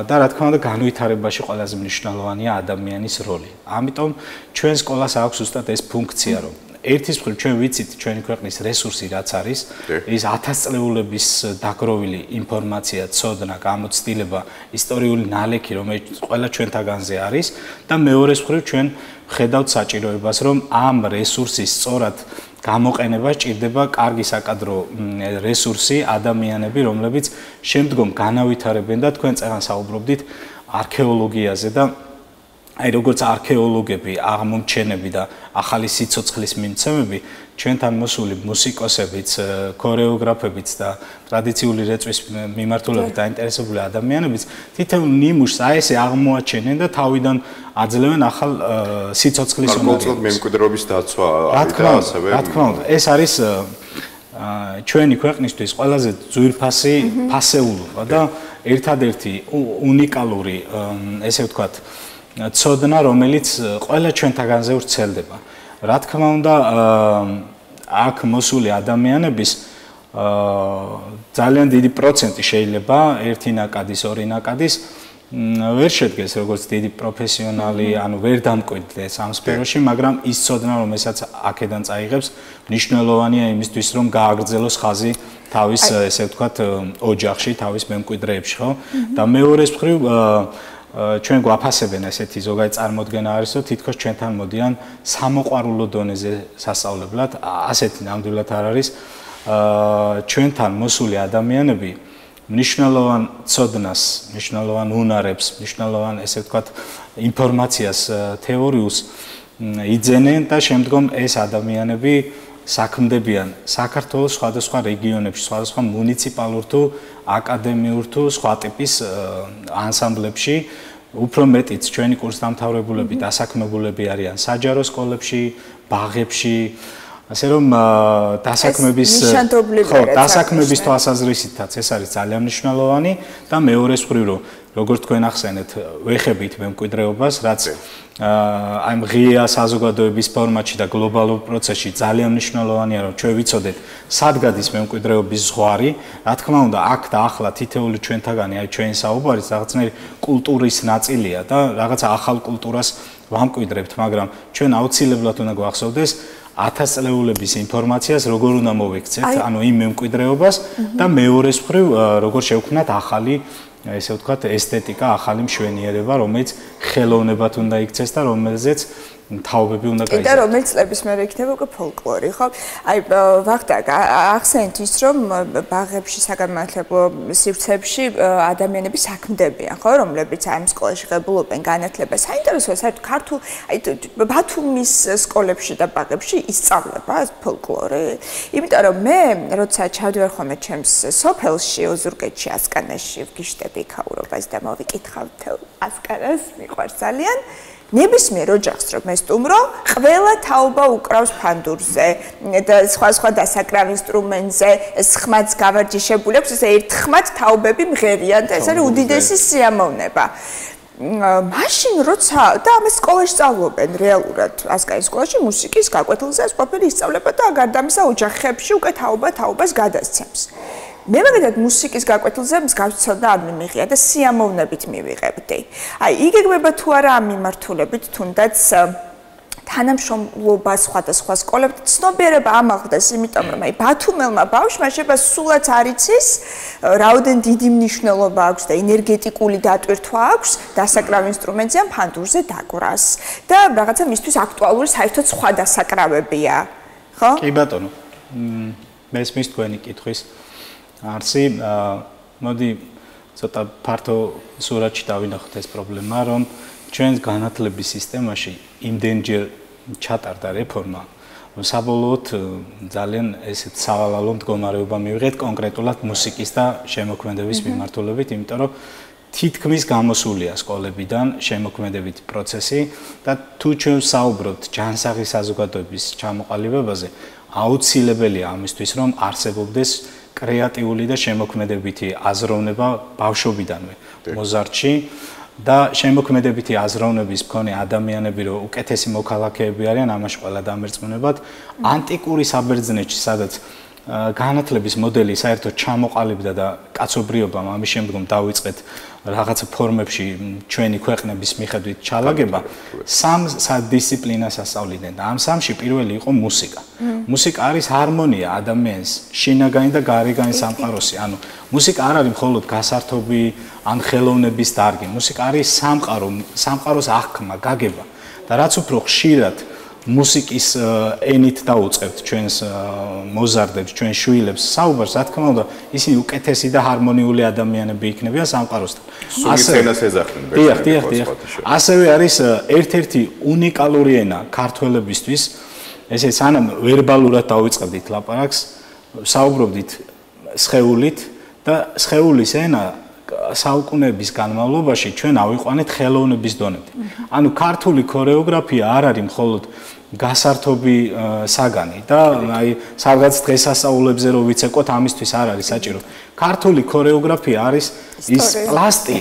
და რა თქმა უნდა, განვითარებაში ყველაზე მნიშვნელოვანია ადამიანის როლი. ამიტომ ჩვენ სკოლას აქვს უბრალოდ ეს ფუნქცია, რომ ერთის მხრივ ჩვენ ვიცით ჩვენი ქვეყნის რესურსი რაც არის, ის 1000 წლეულების დაგროვილი ინფორმაცია, ცოდნა, გამოცდილება, ისტორიული ნალექი, რომელიც ყველა ჩვენთაგანზე არის და მეორეს მხრივ ჩვენ ხედავთ საჭიროებას, რომ ამ რესურსის სწორად გამოყენება სჭირდება კარგი საკადრო რესურსი, ადამიანები, რომლებიც შემდგომ განავითარებენ და თქვენ წეგან საუბრობდით არქეოლოგიაზე და აი როგორც არქეოლოგები, აღმომჩენები და ახალი სიცოცხლის მიმცემები, ჩვენთან მოსული მუსიკოსებიც, ქორეოგრაფებიც და ტრადიციული რეწვის მიმართულებით დაინტერესებული ადამიანებიც თითოეულ ნიმუშს აი ესე აღმოაჩენენ და თავიდან აძლევენ ახალ სიცოცხლის უნარს. გარკვეულწილად მემკვიდრეობის დაცვა და ასევე რა თქმა უნდა, ეს არის ჩვენი ქვეყნისთვის ყველაზე ძვირფასი ფასეულობა და ერთადერთი უნიკალური, ესე ვთქვათ, ცოდნა, რომელიც ყველა ჩვენთაგანზე ვრცელდება. რა თქმა უნდა, აქ მოსული ადამიანების ძალიან დიდი პროცენტი შეიძლება ერთი ნაკადის, ორი ნაკადის ვერ შედგეს როგორც დიდი პროფესიონალი, ანუ ვერ დამკვიდრდეს ამ სფეროში, მაგრამ ის ცოდნა, რომელსაც აქედან წაიღებს, მნიშვნელოვანია იმისთვის, რომ გააგრძელოს ხაზი თავის, ესე ვთქვათ, ოჯახში, თავის მემკვიდრეებში, ხო? და მეორეს მხრივ ჩვენ გვაფასებენ ესეთი ზოგადად წარმოდგენა არის, რომ თითქოს ჩვენთან მოდიან სამოყვარულო დონეზე სასწავლებლად, ასეთი ნამდვილად არ არის. ჩვენთან მოსული ადამიანები მნიშვნელოვან ცოდნას, მნიშვნელოვან უნარებს, მნიშვნელოვან ესე ვთქვათ ინფორმაციას თეორიულს იძენენ და შემდგომ ეს ადამიანები საქმდებიან საქართველოს სხვადასხვა რეგიონებში, სხვადასხვა მუნიციპალურ თუ აკადემიურ თუ სხვა ტიპის ანსამბლებში, უფრო მეტიც ჩვენი კურსდამთავრებულები დასაქმებულები არიან საჯარო სკოლებში, ბაღებში, ასე რომ დასაქმების თვალსაზრისითაც ეს არის ძალიან მნიშვნელოვანი და მეორეს მხრივ რომ როგორც თქვენ ახსენეთ, ვეხებით მემკვიდრეობას, რაც აი ღია საზოგადოების ფორმატში და გლობალურ პროცესში ძალიან მნიშვნელოვანია, რომ ჩვენ ვიცოდეთ, სად გადის მემკვიდრეობის ზღვარი. რა თქმა უნდა, აქ და ახლა თითოეული ჩვენთაგანი, აი ჩვენი საუბარის რაღაცნაირი კულტურის ნაწილია და რაღაცა ახალ კულტურას ვამკვიდრებთ, მაგრამ ჩვენ აუცილებლად უნდა გვახსოვდეს 1000 წლეულების ინფორმაციას როგორ უნდა მოვექცეთ, ანუ იმ მემკვიდრეობას და მეორეს მხრივ როგორ შევქმნათ ახალი ესე ვთქვათ ესთეტიკა, ახალი მშვენიერება, რომელიც ხელოვნებად უნდა იქცეს და რომელზეც თაობები უნდა გაიზარდოს. და რომელიც წლების მერე იქნება უკვე ფოლკლორი, ხო? აი ვახტანგ, ახსენეთ ის, რომ ბაღებში, საგანმანათლებლო სივრცეებში ადამიანები საქმდებიან, ხო, რომლებიც აი ამ სკოლაში ღებულობენ განათლებას. საინტერესოა, საერთოდ ქართულ, აი ბათუმის სკოლებში და ბაღებში ისწავლება ფოლკლორი. იმიტომ რომ მე, როცა ჩავდივარ ხოლმე ჩემს სოფელში, ოზურგეთში, ასკანაში, ვგიშდები იქაურობას და მოვიკითხავ ასკანას, მიყვარს ძალიან. ნებისმიერ ოჯახს რომ ესტუმრო, ყველა თაობა უკრავს ფანდურზე და სხვა დასაკრავ ინსტრუმენტზე, ხმაც გავარჯიშებული აქვს, ესე ერთხმად თაობები მღერიან და ეს არის უდიდესი სიამოვნება. მაშინ როცა და ამ სკოლაში სწავლობენ რეალურად, ასკანის სკოლაში მუსიკის გაკვეთილზე ეს ყოფილი ისწავლება და გარდა ამისა ოჯახებში უკვე თაობას გადასცემს. მე მაგალითად მუსიკის გაკვეთილზე მსგავს ცოდნა არ მიმიღია და სიამოვნებით მივიღებდი. აი, იგეგმება თუ არა ამ მიმართულებით, თუნდაც თანამშრომლობა სხვადასხვა სკოლებთან ცნობიერება ამაღლდეს, იმიტომ რომ აი ბათუმელმა ბავშვმა შეიძლება სულაც არ იცის, რაოდენ დიდი მნიშვნელობა აქვს და ენერგეტიკული დატვირთვა აქვს დასაკრავ ინსტრუმენტზე ან ფანდურზე დაკვრას და რაღაცა მისთვის აქტუალური საერთოდ სხვა დასაკრავებია, ხო? კი ბატონო. მესმის თქვენი კითხვის არსი, მოდი ცოტა ფართო სურათში დავინახოთ ეს პრობლემა, რომ ჩვენს განათლების სისტემაში იმდენჯერ ჩატარდა რეფორმა, რომ საბოლოოდ ძალიან ესეთ სავალალო მდგომარეობა მივიღეთ კონკრეტულად მუსიკის და შემოქმედების მიმართულებით, იმიტომ რომ თითქმის გამოსულია სკოლებიდან შემოქმედებითი პროცესი და თუ ჩვენ საუბრობთ ჯანსაღი საზოგადოების ჩამოყალიბებაზე, აუცილებელია ამისთვის, რომ არსებობდეს კრეატიული და შემოქმედებითი აზროვნება ბავშვობიდანვე მოზარდში და შემოქმედებითი აზროვნების მქონე ადამიანები რომ უკეთესი მოქალაქეები არიან, ამაში ყველა დამერწმუნებად. ანტიკური საბერძნეთში, სადაც განათლების მოდელი საერთოდ ჩამოყალიბდა და კაცობრიობამ ამის შემდგომ დაიწყეთ რაღაცა ფორმებში ჩვენი ქვეყნების მიხედვით ჩალაგება, სამ დისციპლინას ასწავლიდნენ და ამ სამში პირველი იყო მუსიკა. მუსიკა არის ჰარმონია ადამიანის შინაგანი და გარეგანი სამყაროსი. ანუ მუსიკა არ არის მხოლოდ გასართობი ან ხელოვნების დარგი. მუსიკა არის სამყაროს აღქმა, გაგება და რაც უფრო ხშირად მუსიკის ენით დაუწყებთ ჩვენს მოზარდებს, ჩვენ შვილებს საუბარს, რა თქმა უნდა, ისინი უკეთესი და ჰარმონიული ადამიანები იქნებიან სამყაროსთან. სულისენას ეძახდნენ. დიახ. ასევე არის ერთ-ერთი უნიკალური ენა ქართველებისთვის, ესე სანამ ვერბალურად დავიწყებდით ლაპარაკს, საუბრობდით სხეულით და სხეულის ენა საუკუნეების განმავლობაში ჩვენ ავიყვანეთ ხელოვნების დონემდე. ანუ ქართული ქორეოგრაფია არ არის მხოლოდ გასართობი საგანი და აი სადღაც დღესასწაულებზე რო ვიცეკოთ ამისთვის არ არის საჭირო. ქართული ქორეოგრაფია არის ის პლასტი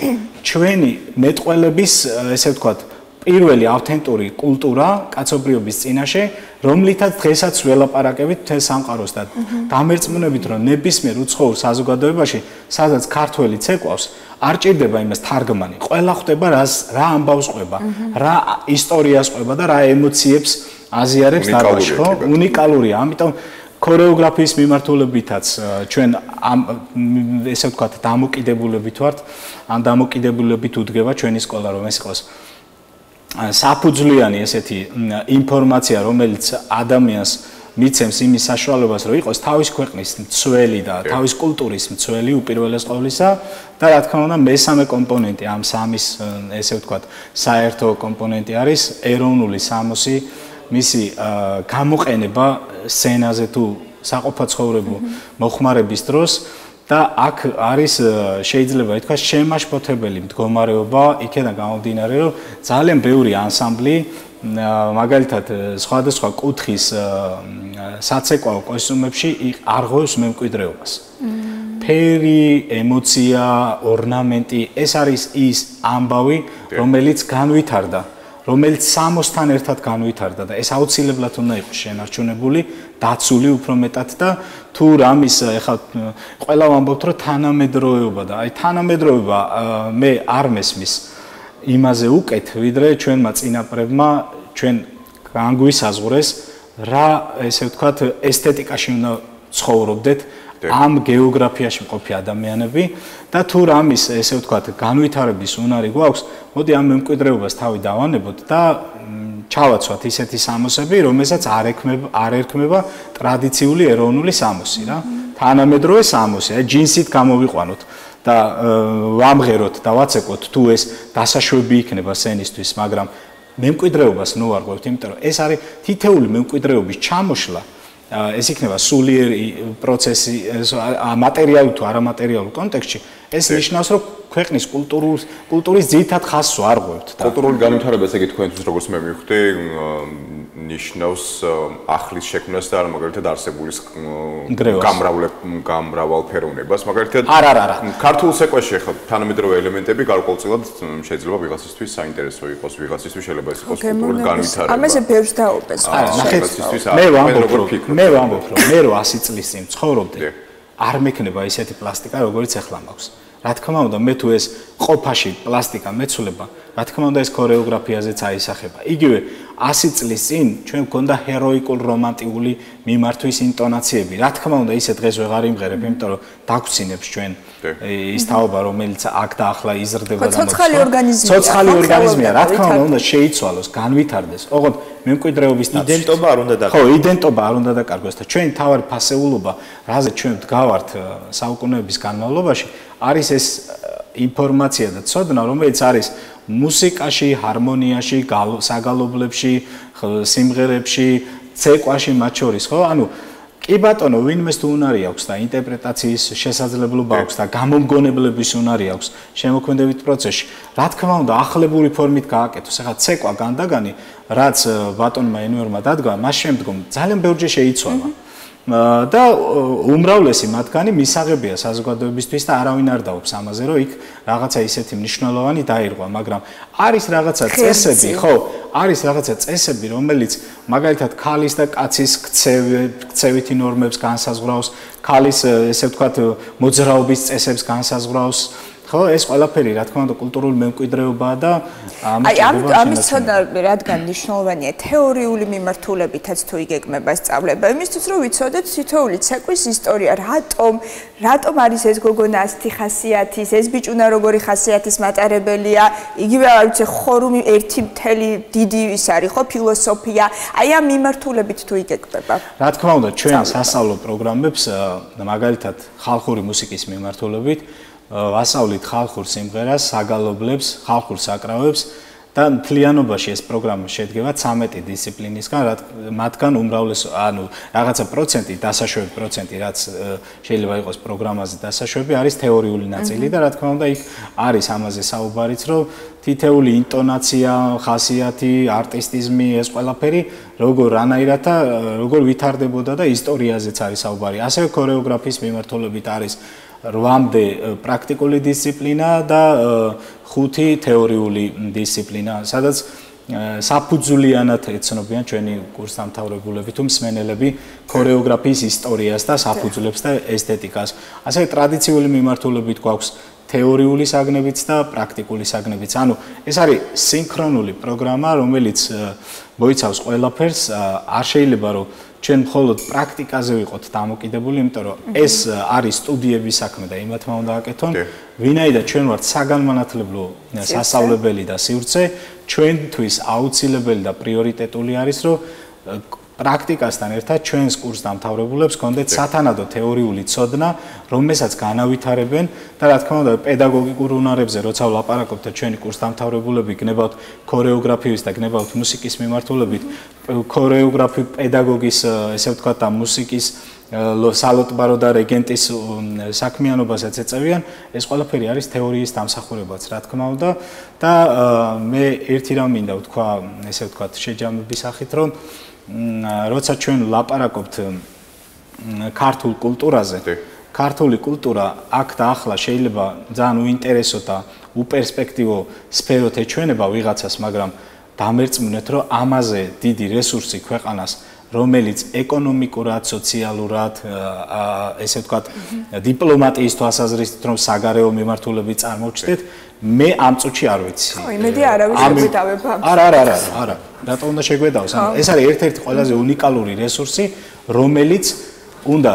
ჩვენი მეტყველების ესე ვთქვათ პირველი ავთენტური კულტურა კაცობრიობის წინაშე, რომლითაც დღესაც ველაპარაკებით თელ სამყაროს და დამერწმუნებით რომ ნებისმიერ უცხოურ საზოგადოებაში, სადაც ქართველი ცეკვავს, არ ჭირდება იმას თარგმანი. ყველა ხვდება რა ამბავს ყვება, რა ისტორიას ყვება და რა ემოციებს აზიარებს დარბაზში, ხო? უნიკალურია. ამიტომ ქორეოგრაფიის მიმართულებითაც ჩვენ ესე ვთქვათ დამოკიდებულებით ვართ, ან დამოკიდებულებით უდგება ჩვენი სკოლა, რომ ეს იყოს საფუძვლიანი ესეთი ინფორმაცია, რომელიც ადამიანს მიცემს იმის საშუალებას, რომ იყოს თავის ქვეყნის მცველი და თავის კულტურის მცველი უპირველეს ყოვლისა და რა თქმა უნდა მესამე კომპონენტი ამ სამის ესე ვთქვათ საერთო კომპონენტი არის ეროვნული სამოსი, მისი გამოყენება სცენაზე თუ საყოფაცხოვრებო მოხმარების დროს და აქ არის შეიძლება ითქვას შემაშფოთებელი მდგომარეობა იქიდან გამომდინარე რომ ძალიან ბევრი ანსამბლი მაგალითად სხვადასხვა კუთხის საცეკვაო კოსტუმებში არღვევს მემკვიდრეობას. ფერი, ემოცია, ორნამენტი, ეს არის ის ამბავი, რომელიც განვითარდა, რომელიც სამოსთან ერთად განვითარდა და ეს აუცილებლად უნდა იყოს შენარჩუნებული, დაცული უფრო მეტად და თუ რამის ეხლა ყველა ვამბობთ რომ თანამედროვეობა და აი თანამედროვეობა მე არ მესმის იმაზე უკეთ ვიდრე ჩვენმა წინაპრებმა ჩვენ განგვისაზღვრეს რა ესე ვთქვათ ესთეტიკაში უნდა ცხოვრობდეთ ამ გეოგრაფიაში მყოფი ადამიანები და თუ რამის ესე ვთქვათ განვითარების უნარი გვაქვს, მოდი ამ მემკვიდრეობას თავი დავანებოთ და ჩავაცვათ ისეთი სამოსები, რომელსაც არ ერქმება ტრადიციული ეროვნული სამოსი რა. თანამედროვე სამოსი, აი ჯინსით გამოვიყვანოთ და ვამღეროთ და ვაცეკვოთ თუ ეს დასაშვები იქნება სცენისთვის, მაგრამ მემკვიდრეობას ნოვარღვევთ, იმიტომ რომ ეს არის თითეული მემკვიდრეობის ჩამოშლა. ეს იქნება სულიერი პროცესი მატერიალურ თუ არამატერიალურ კონტექსტში ეს ნიშნავს რომ ქვეყნის კულტურის ძირითად ხაზს ვარღვევთ და კულტურული განვითარება ესე იგი თქვენთვის როგორც მე მივხვდი ნიშნავს ახლის შექმნას და არა მაგალითად არსებული გამრავალფეროვნებას მაგალითად არა ქართულ ცეკვაში ახლა თანამედროვე ელემენტები გარკვეულწილად შეიძლება ვიღაცისთვის საინტერესო იყოს ვიღაცისთვის შეიძლება ეს იყოს კულტურული განვითარება ამაზე ბევრს დაუპეს მე ვამბობ რომ მე რო 100 წლის წინ ცხოვრობდი არ მექნება ისეთი პლასტიკა როგორც ახლა მაქვს რა თქმა უნდა მე თუ ეს ყოფაში პლასტიკა მეცვლება რა თქმა უნდა ეს ქორეოგრაფიაზეც აისახება იგივე 100 წლის წინ ჩვენ გვქონდა ჰეროიკულ რომანტიკული მიმართვის ინტონაციები რა თქმა უნდა ისე დღეს ვეღარ იმღერებ იმიტომ რომ დაგვრცინებს ჩვენ ის თაობა რომელიც აქ და ახლა იზრდება და ცოცხალი ორგანიზმია რა თქმა უნდა შეიცვალოს განვითარდეს ოღონდ მემკვიდრეობის იდენტობა არ უნდა დაკარგოს ხო იდენტობა არ უნდა დაკარგოს და ჩვენი თავარი ფასეულობა რაზე ჩვენ ვდგავართ საუკუნეების განმავლობაში არის ეს ინფორმაცია და ცოდნა რომელიც არის მუსიკაში, ჰარმონიაში, საგალობლებში, სიმღერებში, ცეკვაში მათ შორის, ხო? ანუ კი ბატონო, ვინმეს თუ უნარი აქვს და ინტერპრეტაციის შესაძლებლობა აქვს და გამომგონებლების უნარი აქვს შემოქმედებით პროცესში. რა თქმა უნდა, ახლებური ფორმით გააკეთოს. ახლა ცეკვა განდაგანი, რაც ბატონმა ენვერმა დადგა, მას შემდგომ ძალიან ბევრჯერ შეიცვალა. და უმრავლესი მათგანი მისაღებია საზოგადოებისთვის და არავინ არ დაობს ამაზე, რომ იქ რაღაცა ისეთი მნიშვნელოვანი დაირღვა, მაგრამ არის რაღაცა წესები, ხო, არის რაღაცა წესები, რომელიც მაგალითად ქალის და კაცის ქცევითი ნორმებს განსაზღვრავს, ქალის ესე ვთქვათ მოძრაობის წესებს განსაზღვრავს. ხო, ეს ყველაფერი რა თქმა უნდა კულტურული მემკვიდრეობაა და ამის ცოდნა რადგან მნიშვნელოვანია თეორიული მიმართულებითაც თუ იგეგმება სწავლება, იმისთვის რომ ვიცოდეთ თითოეული ცეკვის ისტორია, რატომ არის ეს გოგონა ასეთი ხასიათის, ეს ბიჭუნა როგორი ხასიათის მატარებელია, იგივე არ ვიცი ხორუმი ერთი მთელი დიდი ის არის, ხო, ფილოსოფია, აი ამ მიმართულებით თუ იგეგმება. რა თქმა უნდა, ჩვენ სასწავლო პროგრამებს მაგალითად ხალხური მუსიკის მიმართულებით ვასწავლით ხალხურ სიმღერას, საგალობლებს, ხალხურ საკრავებს და მთლიანობაში ეს პროგრამა შედგება 13 დისციპლინისგან, მათგან უმრავლესობა, ანუ რაღაცა პროცენტი, დასაშვები პროცენტი, რაც შეიძლება იყოს პროგრამაზე დასაშვები, არის თეორიული ნაწილი და რა თქმა უნდა იქ არის ამაზე საუბარიც, რომ თითეული ინტონაცია, ხასიათი, არტისტიზმი, ეს ყველაფერი როგორ რანაირად და როგორ ვითარდებოდა და ისტორიაზეც არის საუბარი. ასევე ქორეოგრაფიის მიმართულებით არის 8-მდე პრაქტიკული დისციპლინა და 5 თეორიული დისციპლინა, სადაც საფუძვლიანად ეცნობიან ჩვენი კურსდამთავრებულები თუ მსმენელები ქორეოგრაფიის ისტორიას და საფუძვლებს და ესთეტიკას. ასევე ტრადიციული მიმართულებით გვაქვს თეორიული საგნებიც და პრაქტიკული საგნებიც. ანუ ეს არის სინქრონული პროგრამა, რომელიც მოიცავს ყველაფერს, არ შეიძლება რომ ჩვენ მხოლოდ პრაქტიკაზე ვიყოთ დამოკიდებული, იმიტომ რომ ეს არის სტუდიების საქმე და იმათმა უნდა აკეთონ. ვინაიდან ჩვენ ვართ საგანმანათლებლო სასწავლებელი და სივრცე, ჩვენთვის აუცილებელი და პრიორიტეტული არის, რომ პრაქტიკასთან ერთად ჩვენს კურსდამთავრებულებს გქონდეთ სათანადო თეორიული ცოდნა, რომელსაც განავითარებენ და რა თქმა უნდა პედაგოგიკურ უნარებზე, როცა ვლაპარაკობთ ჩვენი კურსდამთავრებულები გნებავთ ქორეოგრაფიის და გნებავთ მუსიკის მიმართულებით, ქორეოგრაფი პედაგოგის, ესე ვთქვათ, და მუსიკის სალოტბარო და რეგენტის საქმიანობასაც ეწევიან, ეს ყველაფერი არის თეორიის დამსახურებაც, რა თქმა უნდა და მე ერთი რამ მინდა ვთქვა, ესე ვთქვათ, შეჯამების სახით, რომ როცა ჩვენ ვლაპარაკობთ ქართულ კულტურაზე, ქართული კულტურა აქ და ახლა შეიძლება ძალიან უინტერესო და უპერსპექტივო სფეროთ ეჩვენება ვიღაცას, მაგრამ დამერწმუნეთ, რომ ამაზე დიდი რესურსი ქვეყანას, რომელიც ეკონომიკურად, სოციალურად, ესე ვთქვათ, დიპლომატიის თვალსაზრისით რომ საგარეო მიმართულებით წარმოვჩნდეთ, მე ამ წუთში არ ვიცი. ხო, იმედი არავის შეგვედავება. არა. რატომ უნდა შეგვედავს? ეს არის ერთ-ერთი ყველაზე უნიკალური რესურსი, რომელიც უნდა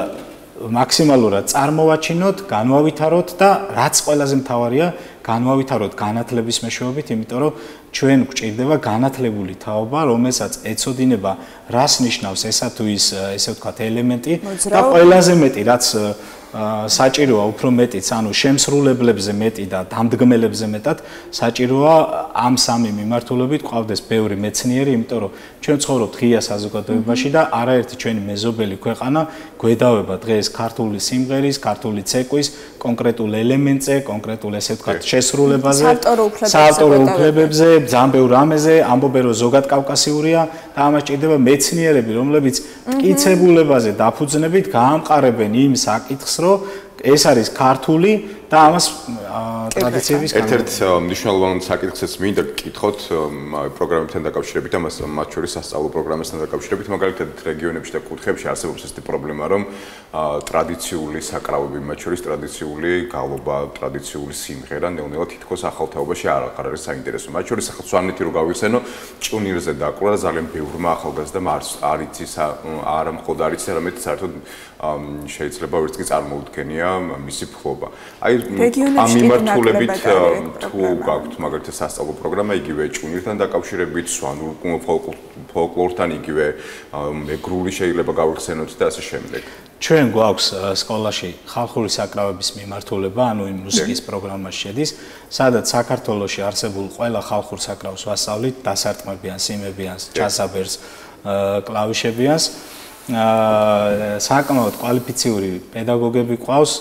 მაქსიმალურად წარმოვაჩინოთ, განვავითაროთ და რაც ყველაზე მთავარია, განვავითაროთ განათლების მეშვეობით, იმიტომ რომ ჩვენ გვჭირდება განათლებული თაობა, რომელსაც ეცოდინება, რას ნიშნავს ესა თუ ის, ესე ვთქვათ, ელემენტი და ყველაზე მეტი, რაც საჭიროა უფრო მეტიც, ანუ შემსრულებლებზე მეტი და დამდგმელებზე მეტად საჭიროა ამ სამი მიმართულებით ყავდეს ბევრი მეცნიერი, იმიტომ რომ ჩვენ ცხოვრობთ ღია საზოგადოებაში და არაერთი ჩვენი მეზობელი ქვეყანა გვედავება დღეს ქართული სიმღერის, ქართული ცეკვის კონკრეტულ ელემენტზე, კონკრეტულ ესე ვთქვათ შესრულებაზე, საავტორო უფლებებზე, ძალიან ბევრ რამეზე, ამბობენ რომ ზოგად კავკასიურია და ამას ჭირდება მეცნიერები, რომლებიც მტკიცებულებაზე დაფუძნებით გაამყარებენ იმ საკითხს, რომ ეს არის ქართული და ამას ტრადიციების ერთ-ერთ მნიშვნელოვანი საკითხიც მინდა გკითხოთ პროგრამებთან დაკავშირებით, მათ შორის სასწავლო პროგრამებთან დაკავშირებით, მაგალითად რეგიონებში და კუთხეებში არსებობს ესეთი პრობლემა, რომ ტრადიციული საკრავები, მათ შორის ტრადიციული გალობა, ტრადიციული სიმღერა ნელ-ნელა თითქოს ახალ თაობაში არ არის საინტერესო. მათ შორის ახლა სვანეთი რო გავიხსენო, ჭუნირზე დაკვრა ძალიან ბევრმა ახალგაზრდამ არ იცის, არა მხოლოდ არ იცის, არამედ საერთოდ შეიძლება ვერც კი წარმოუდგენია მისი ფლობა. აი ამ მიმართულებით თუ გაქვთ მაგალითად სასწავლო პროგრამა იგივე ჭუნირთან დაკავშირებით, სვანურ ფოლკლორთან იგივე მეგრული შეიძლება გავიხსენოთ და ასე შემდეგ. ჩვენ გვაქვს სკოლაში ხალხური საკრავების მიმართულება, ანუ იმ მუსიკის პროგრამაში შედის, სადაც საქართველოში არსებულ ყველა ხალხურ საკრავს ვასწავლით, დასარტყმებიანს, სიმებიანს, ჩასაბერს, კლავიშებიანს. საკმაოდ კვალიფიციური პედაგოგები ყავს,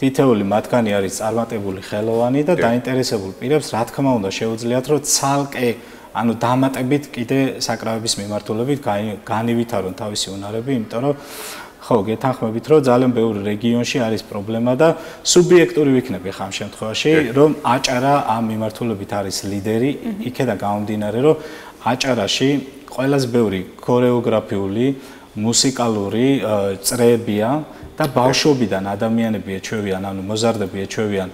თითოეული მათგანი არის წარმატებული ხელოვანი და დაინტერესებული პირებს, რა თქმა უნდა, შეუძლიათ, რომ ცალკე, ანუ დამატებით კიდე საკრავების მიმართულებით განივითარონ თავისი უნარები, იმიტომ რომ ხო, გეთანხმებით, რომ ძალიან ბევრი რეგიონში არის პრობლემა და სუბიექტური ვიქნები ხამ შემთხვევაში, რომ აჭარა ამ მიმართულებით არის ლიდერი, იქედან გამომდინარე, რომ აჭარაში ყველაზე ბევრი ქორეოგრაფიული, მუსიკალური წრეებია და ბავშვობიდან ადამიანები ეჩვევიან, ანუ მოზარდები ეჩვევიან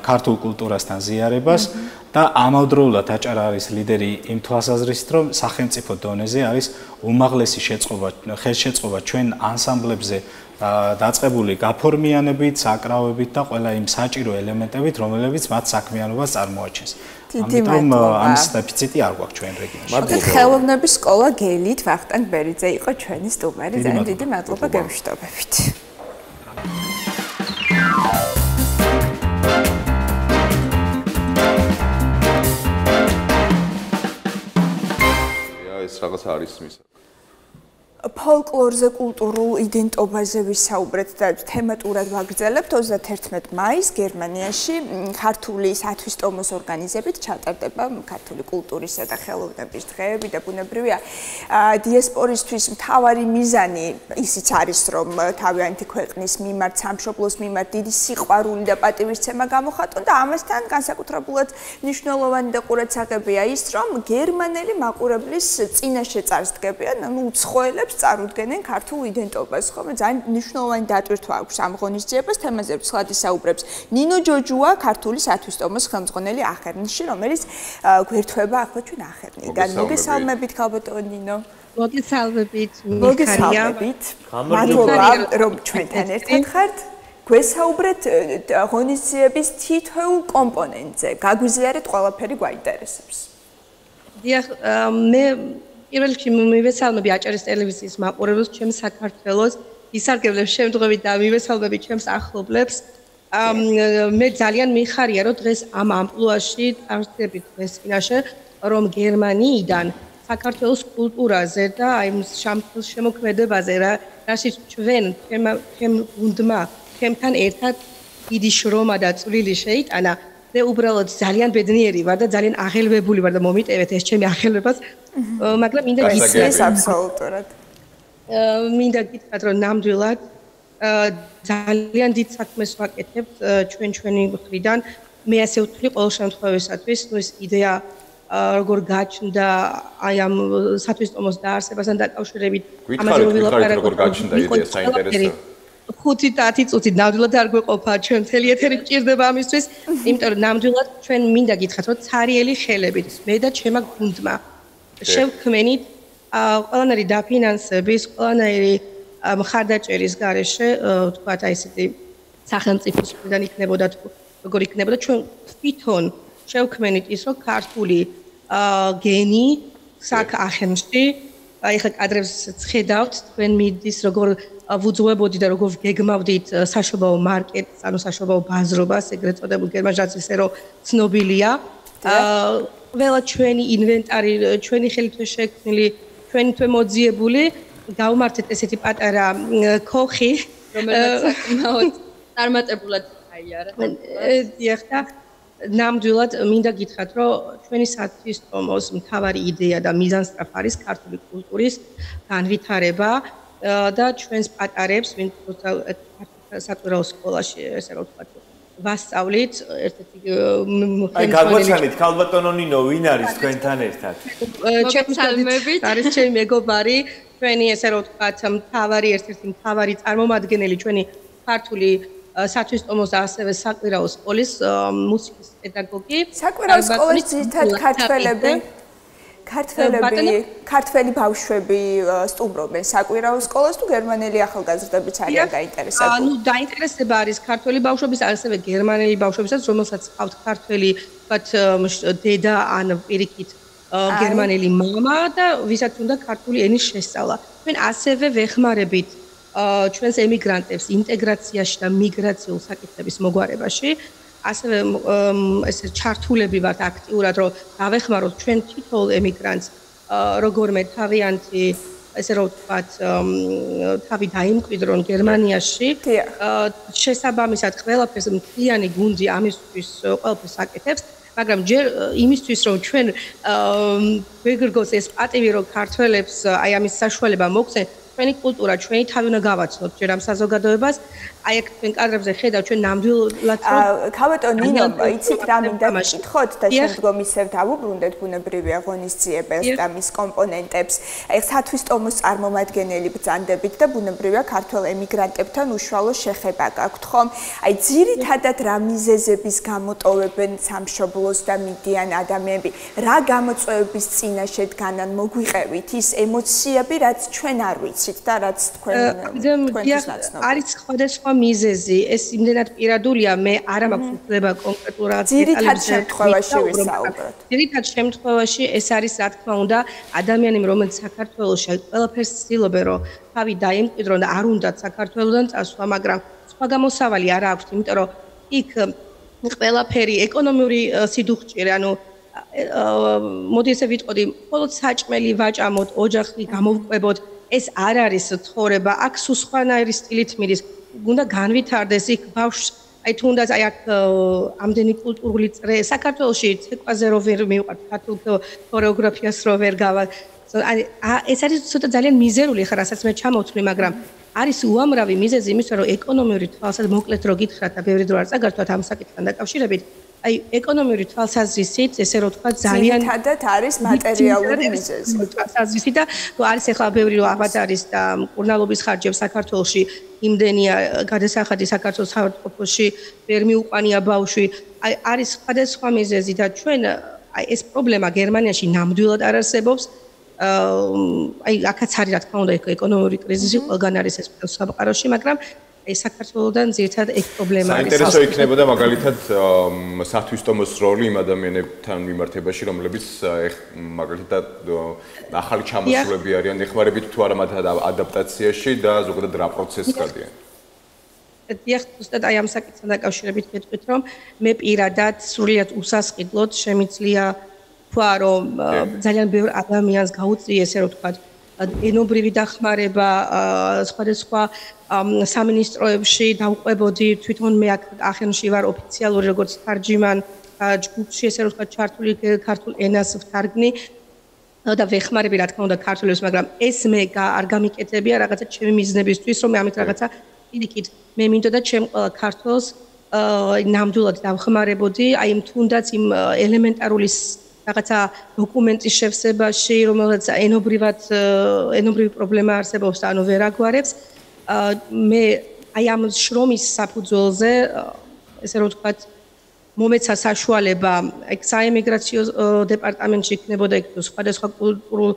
ქართულ კულტურასთან ზიარებას და ამავდროულად აჭარა არის ლიდერი იმ თვალსაზრისით, რომ სახელმწიფო დონეზე არის უმაღლესი ხელშეწყობა ჩვენ ანსამბლებზე დაწყებული გაფორმიანებით, საკრავებით და ყველა იმ საჭირო ელემენტებით, რომლებიც მათ საქმიანობას წარმოაჩენს. ამიტომ ამის დეფიციტი არ გვაქვს ჩვენ რეგიონში. მადლობა. ხელოვნების სკოლა გელით ვახტანგ ბერიძე იყო ჩვენი სტუმარი. ძალიან დიდი მადლობა გემშვიდობებით. ეს რაღაც არის მისა. ფოლკლორზე, კულტურულ იდენტობაზე ვისაუბრეთ და თემატურად ვაგრძელებთ 31 მაისს გერმანიაში ქართული სათვისტომოს ორგანიზებით ჩატარდება ქართული კულტურისა და ხელოვნების დღეები და ბუნებრივია დიასპორისთვის მთავარი მიზანი ისიც არის, რომ თავიანთი ქვეყნის მიმართ, სამშობლოს მიმართ დიდი სიყვარული და პატივისცემა გამოხატონ და ამასთან განსაკუთრებულად მნიშვნელოვანი და ყურადსაღებია ის, რომ გერმანელი მაყურებლის წინაშე წარსდგებიან, ანუ უცხოელებს წარუდგენენ ქართულ იდენტობას, ხოლმე ძალიან მნიშვნელოვანი დატვირთვა აქვს ამ ღონისძიებას, თემაზე ვცლად ისაუბრებს ნინო ჯოჯუა, ქართული სათვისტომოს ხელმძღვანელი ახერნისში, რომელიც გვერდება ახლა ჩვენ ახერნიდან. მოგესალმებით, ქალბატონო ნინო. მოგესალმებით, მოგესალმებით. მადლობა, რომ ჩვენთან ერთად ხართ. გვესაუბრეთ ღონისძიების თითოეულ კომპონენტზე. გაგვიზიარეთ ყველაფერი გვაინტერესებს. დიახ, მე პირველ რიგში მივესალმები აჭარის ტელევიზიის მაყურებელს, ჩემს საქართველოს ისარგებლებს შემდგომით და მივესალმები ჩემს ახლობლებს. მე ძალიან მიხარია, რომ დღეს ამ ამპლუაში წარსდებით დღეს წინაშე, რომ გერმანიიდან საქართველოს კულტურაზე და აი შემოქმედებაზე, რაშიც ჩვენ ჩემ გუნდმა, ჩემთან ერთად დიდი შრომა და წვლილი შეიტანა. მე უბრალოდ ძალიან ბედნიერი ვარ და ძალიან აღელვებული ვარ და მომიტევეთ ეს ჩემი აღელვებას, მაგრამ მინდა გითხრათ აბსოლუტურად. მინდა გითხრათ, რომ ნამდვილად ძალიან დიდ საქმეს ვაკეთებთ ჩვენი მხრიდან. მე ასე ვთვლი ყოველ შემთხვევისათვის, ეს იდეა როგორ გაჩნდა აი ამ სათვისტომოს დაარსებასთან დაკავშირებით, ამაზე ვილაპარაკოთ, როგორ გაჩნდა იდეა საინტერესო. 5-10 წუთი ნამდვილად არ გვეყოფა ჩვენ მთელი ეთერი გჭირდება ამისთვის, იმიტომ რომ ნამდვილად ჩვენ მინდა გითხრათ, რომ ცარიელი ხელებით მე და ჩემმა გუნდმა შევქმნით ყველანაირი დაფინანსების, ყველანაირი მხარდაჭერის გარეშე, ვთქვათ აი ესეთი სახელმწიფოს მხრიდან იქნებოდა თუ როგორ იქნებოდა, ჩვენ თვითონ შევქმნით ის, რომ ქართული გენი საქ ახენში, აი ხა კადრებს ხედავთ, თქვენ მიდის როგორ ვუძღვებოდი და როგორ გეგმავდით საშობაო მარკეტს, ანუ საშობაო ბაზრობას, ეგრეთ წოდებულ გერმანიაში ისე რომ ცნობილია. ყველა ჩვენი ინვენტარი, ჩვენი ხელით შექმნილი, ჩვენი თვე მოძიებული, გავმართეთ ესეთი პატარა ქოხი, რომელსაც საკმაოდ წარმატებულად აიარა. დიახ და ნამდვილად მინდა გითხრათ, რომ ჩვენი სათვისტომოს მთავარი იდეა და მიზანსტრაფ არის ქართული კულტურის განვითარება. და ჩვენს პატარებს, ვინც საკვირაო სკოლაში, ესე რომ ვთქვათ, ვასწავლით, ერთ-ერთი აი გაგვაცანით, ქალბატონო ნინო, ვინ არის თქვენთან ერთად? ჩემსალმებით, არის ჩემი მეგობარი, ჩვენი ესე რომ ვთქვათ, ერთ-ერთი მთავარი წარმომადგენელი ჩვენი ქართული სათვისტომოს და ასევე საკვირაო სკოლის მუსიკის პედაგოგი. საკვირაო სკოლის ძირითადად ქართველი ბავშვები სტუმრობენ საკვირაო სკოლას თუ გერმანელი ახალგაზრდებიც არიან გაინტერესებული? ანუ დაინტერესება არის ქართველი ბავშვების, ასევე გერმანელი ბავშვებისაც, რომელსაც ჰყავთ ქართველი, ვთქვათ, დედა ან პირიქით გერმანელი მამა და ვისაც უნდა ქართული ენის შესწავლა. ჩვენ ასევე ვეხმარებით ჩვენს ემიგრანტებს ინტეგრაციაში და მიგრაციულ საკითხების მოგვარებაში. ასევე ესე ჩართულები ვართ აქტიურად, რომ დავეხმაროთ ჩვენ თითოეულ ემიგრანტს, როგორმე თავიანთი, ესე რომ ვთქვათ, თავი დაიმკვიდრონ გერმანიაში. შესაბამისად, ყველაფერს მთლიანი გუნდი ამისთვის ყველაფერს აკეთებს, მაგრამ ჯერ იმისთვის, რომ ჩვენ გვეგრგოს ეს პატივი, რომ ქართველებს აი ამის საშუალება მოგცენ, ჩვენი კულტურა, ჩვენი თავი უნდა გავაცნოთ ჯერ ამ საზოგადოებას. აი აქ თქვენ კადრებზე ხედავთ ჩვენ ნამდვილად ქავატო ნინო, იცით რა მინდა გითხოთ და შემდგომ ისევ დავუბრუნდეთ ბუნებრივი ღონისძიებელს და მის კომპონენტებს. აი სათვის ტომოს წარმომადგენელი ბრძანდებით და ბუნებრივია ქართველ ემიგრანტებთან უშუალო შეხება გაქვთ ხომ? აი ძირითადად რა მიზეზების გამოტოვებენ სამშობლოს და მიდიან ადამიანები? რა გამოწვევების წინაშე დგანან მოგვიყევით ის ემოციები, რაც ჩვენ არ ვიცით და რაც თქვენთვის ნაცნობია? არის სხვადასხვა მიზეზი, ეს იმდენად პირადულია, მე არ მაქვს უფლება კონკრეტულად ძირითად შემთხვევაში ვისაუბროთ. ძირითად შემთხვევაში ეს არის რა თქმა უნდა ადამიანები, რომელიც საქართველოში ყველაფერს ცდილობენ, რომ თავი დაემკვიდრონ და არ უნდათ საქართველოდან წასვლა, მაგრამ სხვა გამოსავალი არ აქვს, იმიტომ რომ იქ ყველაფერი ეკონომიური სიდუხჭირე, ანუ მოდი ესე ვიტყოდი, მხოლოდ საჭმელი ვაჭამოთ, ოჯახი გამოვკვებოთ, ეს არ არის ცხოვრება, აქ სულ სხვანაირი სტილით მიდის. უნდა განვითარდეს იქ ბავშვს, აი თუნდაც აი აქ ამდენი კულტურული წრე საქართველოში ცეკვაზე რო ვერ მივყავთ, ქართულ ქორეოგრაფიას რო ვერ გავა. აი ეს არის ცოტა ძალიან მიზერული ხარ, რასაც მე ჩამოვთვლი, მაგრამ არის უამრავი მიზეზი იმისა, რომ ეკონომიური თვალსაზრისით მოკლედ რო გითხრათ და ბევრი დრო არ წაგართვათ ამ საკითხთან დაკავშირებით. აი ეკონომიური თვალსაზრისით, ესე რომ თქვა ძალიან ძირითადად არის მატერიალური მიზეზი. თვალსაზრისით და არის ახლა ბევრი რო აღად არის და მკურნალობის ხარჯები საქართველოში იმდენია გადასახადი საქართველოს საავადმყოფოში ვერ მიუყვანია ბავშვი. აი არის სხვადასხვა მიზეზი და ჩვენ აი ეს პრობლემა გერმანიაში ნამდვილად არ არსებობს. აი აქაც არის რა თქმა უნდა ეკონომიური კრიზისი, ყველგან არის ეს სამყაროში, მაგრამ აი საქართველოსთან ძირითადად ეს პრობლემა არის. საინტერესო იქნებოდა მაგალითად სათვის ტომოს როლი იმ ადამიანებთან მიმართებაში, რომლებიც მაგალითად ახალი ჩამოსულები არიან, ეხმარებით თუ არა მათ ადაპტაციაში და ზოგადად რა პროცესს გადიან. დიახ, ზუსტად აი ამ საკითხთან დაკავშირებით გეტყვით, რომ მე პირადად სრულიად უსასყიდლოდ შემიძლია თქვა, რომ ძალიან ბევრ ადამიანს გაუწია ესე რომ თქვა ენობრივი დახმარება სხვადასხვა სამინისტროებში დავყვებოდი, თვითონ მე აქ ახენში ვარ ოფიციალური როგორც თარჯიმან ჯგუფში ესე რომ თქვა ჩართული ქართულ ენას ვთარგმნი და ვეხმარები რა თქმა უნდა ქართველებს, მაგრამ ეს მე არ გამიკეთებია რაღაცა ჩემი მიზნებისთვის, რომ მე ამით რაღაცა იქით მე მინდოდა ჩემ ყველა ქართველს ნამდვილად დავხმარებოდი, აი თუნდაც იმ ელემენტარული რაღაცა დოკუმენტის შევსებაში, რომელსაც ენობრივი პრობლემა არსებობს და ანუ ვერ აგვარებს. მე აი ამ შრომის საფუძველზე, ესე რომ ვთქვათ, მომეცა საშუალება, ეგ საემიგრაციო დეპარტამენტში იქნებოდა ეგ სხვადასხვა კულტურულ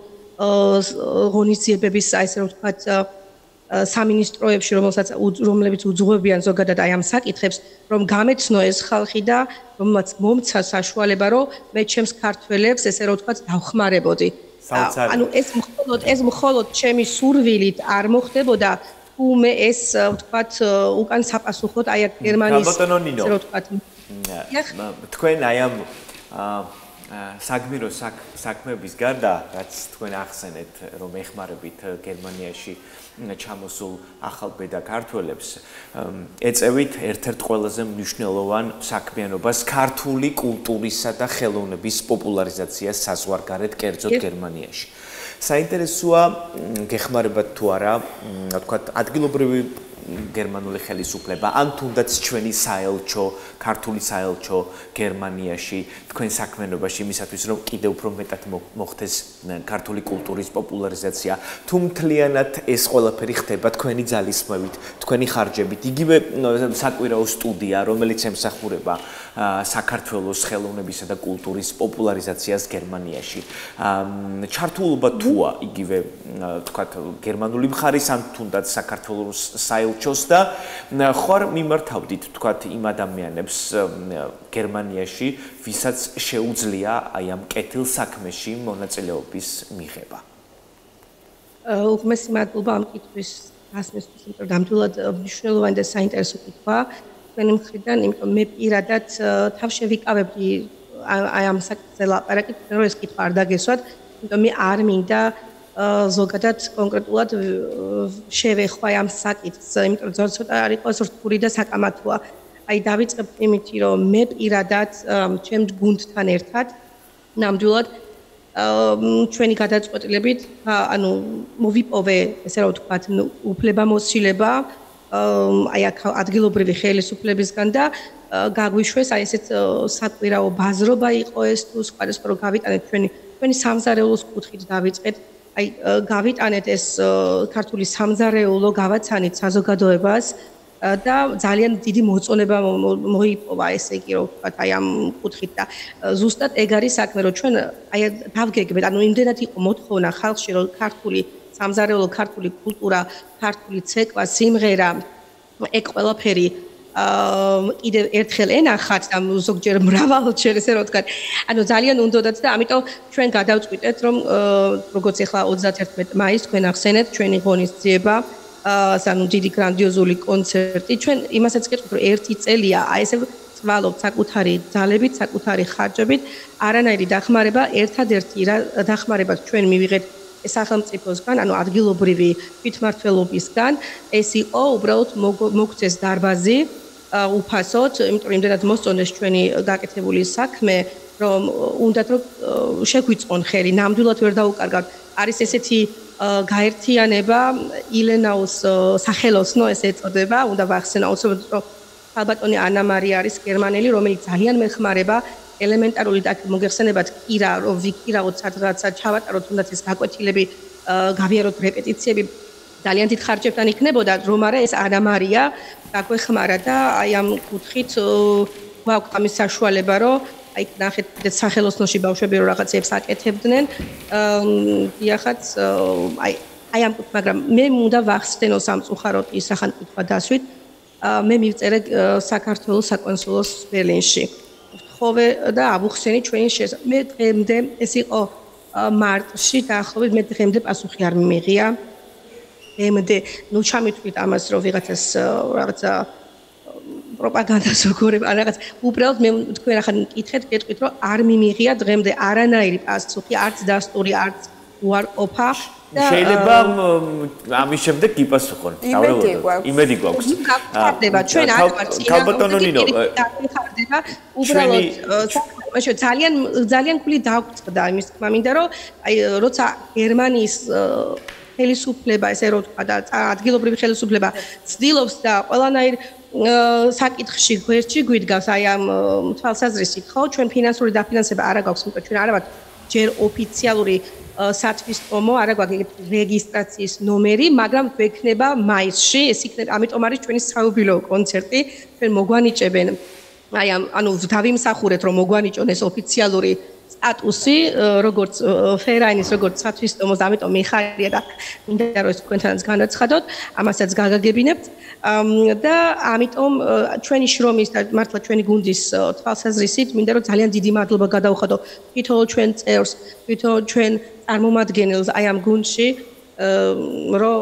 ღონისძიებების, ესე რომ ვთქვათ, სამინისტროებში, რომლებიც უძღვებიან ზოგადად აი ამ საკითხებს, რომ გამეცნო ეს ხალხი და რომელმაც მომცა საშუალება, რომ მე ჩემს ქართველებს, ესე რომ ვთქვათ, დავხმარებოდი. ანუ ეს მხოლოდ ჩემი სურვილით არ მოხდებოდა, თუ მე ეს ვთქვათ, უკან საპასუხოდ აი აქ გერმანიის, ესე რომ ვთქვათ, თქვენ აი ამ საგმირო საქმეების გარდა, რაც თქვენ ახსენეთ, რომ ეხმარებით გერმანიაში ჩამოსულ ახალ ბედა ქართველებს, ეწევით ერთ-ერთ ყველაზე მნიშვნელოვან საქმიანობას ქართული კულტურისა და ხელოვნების პოპულარიზაციას საზღვარგარეთ, კერძოდ გერმანიაში. საინტერესოა გეხმარებათ თუ არა, თქვათ, ადგილობრივი გერმანული ხელისუფლება, ან თუნდაც ჩვენი საელჩო, ქართული საელჩო გერმანიაში, თქვენ საქმიანობაში იმისათვის, რომ კიდევ უფრო მეტად მოხდეს ქართული კულტურის პოპულარიზაცია, თუ მთლიანად ეს ყველაფერი ხდება თქვენი ძალისხმევით, თქვენი ხარჯებით, იგივე საკვირაო სტუდია, რომელიც ემსახურება საქართველოს ხელოვნებისა და კულტურის პოპულარიზაციას გერმანიაში. ჩართულობა თუა იგივე, თქვათ, გერმანული მხარის, ან თუნდაც საქართველოს საელჩოს და ხარ მიმართავდით, თქვათ, იმ ადამიანებს გერმანიაში, ვისაც შეუძლია აი ამ კეთილ საქმეში მონაწილეობის მიღება. უღმესი მადლობა ამ კითხვის გასმისთვის, იმიტომ რომ ნამდვილად მნიშვნელოვანი და საინტერესო კითხვაა თქვენი მხრიდან, იმიტომ მე პირადად თავში ვიკავებდი აი ამ საკითხზე ლაპარაკით, რომ ეს კითხვა არ დაგესვათ, იმიტომ მე არ მინდა ზოგადად კონკრეტულად შევეხვა ამ საკითხს, იმიტომ რომ ცოტა არ იყოს რთული და საკამათოა. აი დავიწყებ იმით, რომ მე პირადად ჩემ გუნდთან ერთად ნამდვილად ჩვენი გადაწყვეტილებით ანუ მოვიპოვე ესე რომ ვთქვათ უფლებამოსილება აი აქ ადგილობრივი ხელისუფლებისგან და გაგვიშვეს აი ესეთ საკვირაო ბაზრობა იყო ეს თუ სხვადასხვა რომ გავიტანეთ ჩვენი სამზარეულოს კუთხით დავიწყეთ აი გავიტანეთ ეს ქართული სამზარეულო გავაცანით საზოგადოებას და ძალიან დიდი მოწონება მოიპოვა ესე იგი რომ ვთქვათ აი ამ კუთხით და ზუსტად ეგ არის საქმე რომ ჩვენ აი დავგეგმეთ ანუ იმდენად იყო მოთხოვნა ხალხში რომ ქართული სამზარეულო ქართული კულტურა ქართული ცეკვა სიმღერა ეგ ყველაფერი კიდევ ერთხელ ენახათ და ზოგჯერ მრავალჯერ ესე რომ ვთქვათ ანუ ძალიან უნდოდათ და ამიტომ ჩვენ გადავწყვიტეთ რომ როგორც ახლა 31 მაისს თქვენ ახსენეთ ჩვენი ღონისძიება ანუ დიდი გრანდიოზული კონცერტი ჩვენ იმასაც გეტყვით რომ ერთი წელია აი ესე ვცვალობთ საკუთარი ძალებით საკუთარი ხარჯებით არანაირი დახმარება ერთადერთი რა დახმარება ჩვენ მივიღეთ სახელმწიფოსგან ანუ ადგილობრივი თვითმმართველობისგან ეს იყო უბრალოდ მოგცეს დარბაზი უფასოდ იმიტომ რომ იმდენად მოსწონეს ჩვენი გაკეთებული საქმე რომ უნდათ რომ შეგვიწყონ ხელი ნამდვილად ვერ დაუკარგავთ არის ესეთი გაერთიანება ილენაუს სახელოსნო ესე ეწოდება უნდა ვახსენო უცებად რომ ალბატონი ანა მარია არის გერმანელი რომელიც ძალიან მეხმარება ელემენტარული და მოგეხსენებათ კირა რომ ვიკირაოთ სადღაცა ჩავატაროთ თუნდაც ეს გაკვეთილები გავიაროთ რეპეტიციები ძალიან დიდ ხარჯებთან იქნებოდა რომ არა ეს ანა მარია გაგვეხმარა და აი ამ კუთხით გვაქვს ამის საშუალება რომ აი ნახეთ სახელოსნოში ბავშვები რომ რაღაცებს აკეთებდნენ დიახაც აი ამ კუთხით მაგრამ მე უნდა ვახსენო სამწუხაროდ ის სახელმწიფო დასვით მე მივწერე საქართველოს საკონსულოს ბერლინში ხოვე და ავუხსენი ჩვენი მე დღემდე ეს იყო მარტში დაახლოებით მე დღემდე პასუხი არ მიმიღია დღემდე ნუ ჩამithვით ამას რომ ვიღაცას რაღაცა პროპაგანდას როგორ ან რაღაც უბრალოდ მე თქვენ ახლა მკითხეთ გეტყვით რომ არ მიმიღია დღემდე არანაირი პასუხი არც დასტური არც უარყოფა შეიძლება ამის შემდეგ გიპასუხონ იმედი გვაქვს ხარდება ჩვენ არ ვართ ქალბატონონინო ხარდება უბრალოდ ძალიან გული დაგვწყდა იმის თქმა მინდა რომ აი როცა გერმანიის ხელისუფლება ესე რომ თქვა და ადგილობრივი ხელისუფლება ცდილობს და ყველანაირ საკითხში გვერდში გვიდგავს აი ამ თვალსაზრისით ხო ჩვენ ფინანსური დაფინანსება არა გვაქვს იმიტომ ჩვენ არა ვართ ჯერ ოფიციალური სათვისტომო არა გვაქვს რეგისტრაციის ნომერი მაგრამ გვექნება მაისში ეს იქნება ამიტომ არის ჩვენი საუბილო კონცერტი ჩვენ მოგვანიჭებენ აი ანუ დავიმსახურეთ რომ მოგვანიჭონ ეს ოფიციალური სტატუსი როგორც ფერაინის როგორც სათვისტომოს ამიტომ მიხარია და მინდა რომ ეს თქვენთანაც განაცხადოთ ამასაც გაგაგებინებთ და ამიტომ ჩვენი შრომის და მართლა ჩვენი გუნდის თვალსაზრისით მინდა რომ ძალიან დიდი მადლობა გადავხადო თვითონ ჩვენ წევრს თვითონ ჩვენ წარმომადგენელს აი ამ გუნდში რომ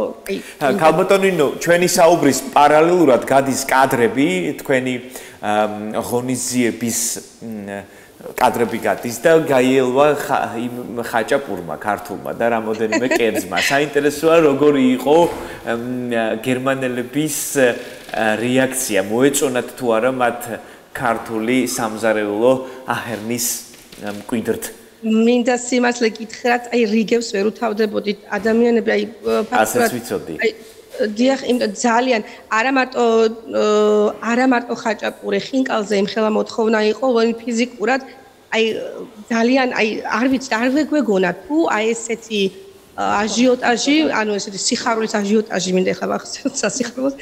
ქალბატონინო ჩვენი საუბრის პარალელურად გადის კადრები თქვენი ღონისძიების კადრები გადის და გაიელვა იმ ხაჭაპურმა ქართულმა და რამოდენიმე კერძმა. საინტერესოა როგორი იყო გერმანელების რეაქცია, მოეწონათ თუ არა მათ ქართული სამზარეულო აჰერნის მკვიდრთ. მინდა სიმართლე გითხრათ, აი რიგებს ვერ უთავდებოდით ადამიანები, აი ფაქტობრივად ვიცოდი. დიახ, ძალიან არა მარტო ხაჭაპური ხინკალზე იმხელა მოთხოვნა იყო, ვინ ფიზიკურად აი ძალიან აი არ ვიცი, არ ვეგონა თუ აი ესეთი აჟიოტაჟი, ანუ ესეთი სიხარულის აჟიოტაჟი მინდა ხა ვახსენოთ სასიხარულოს,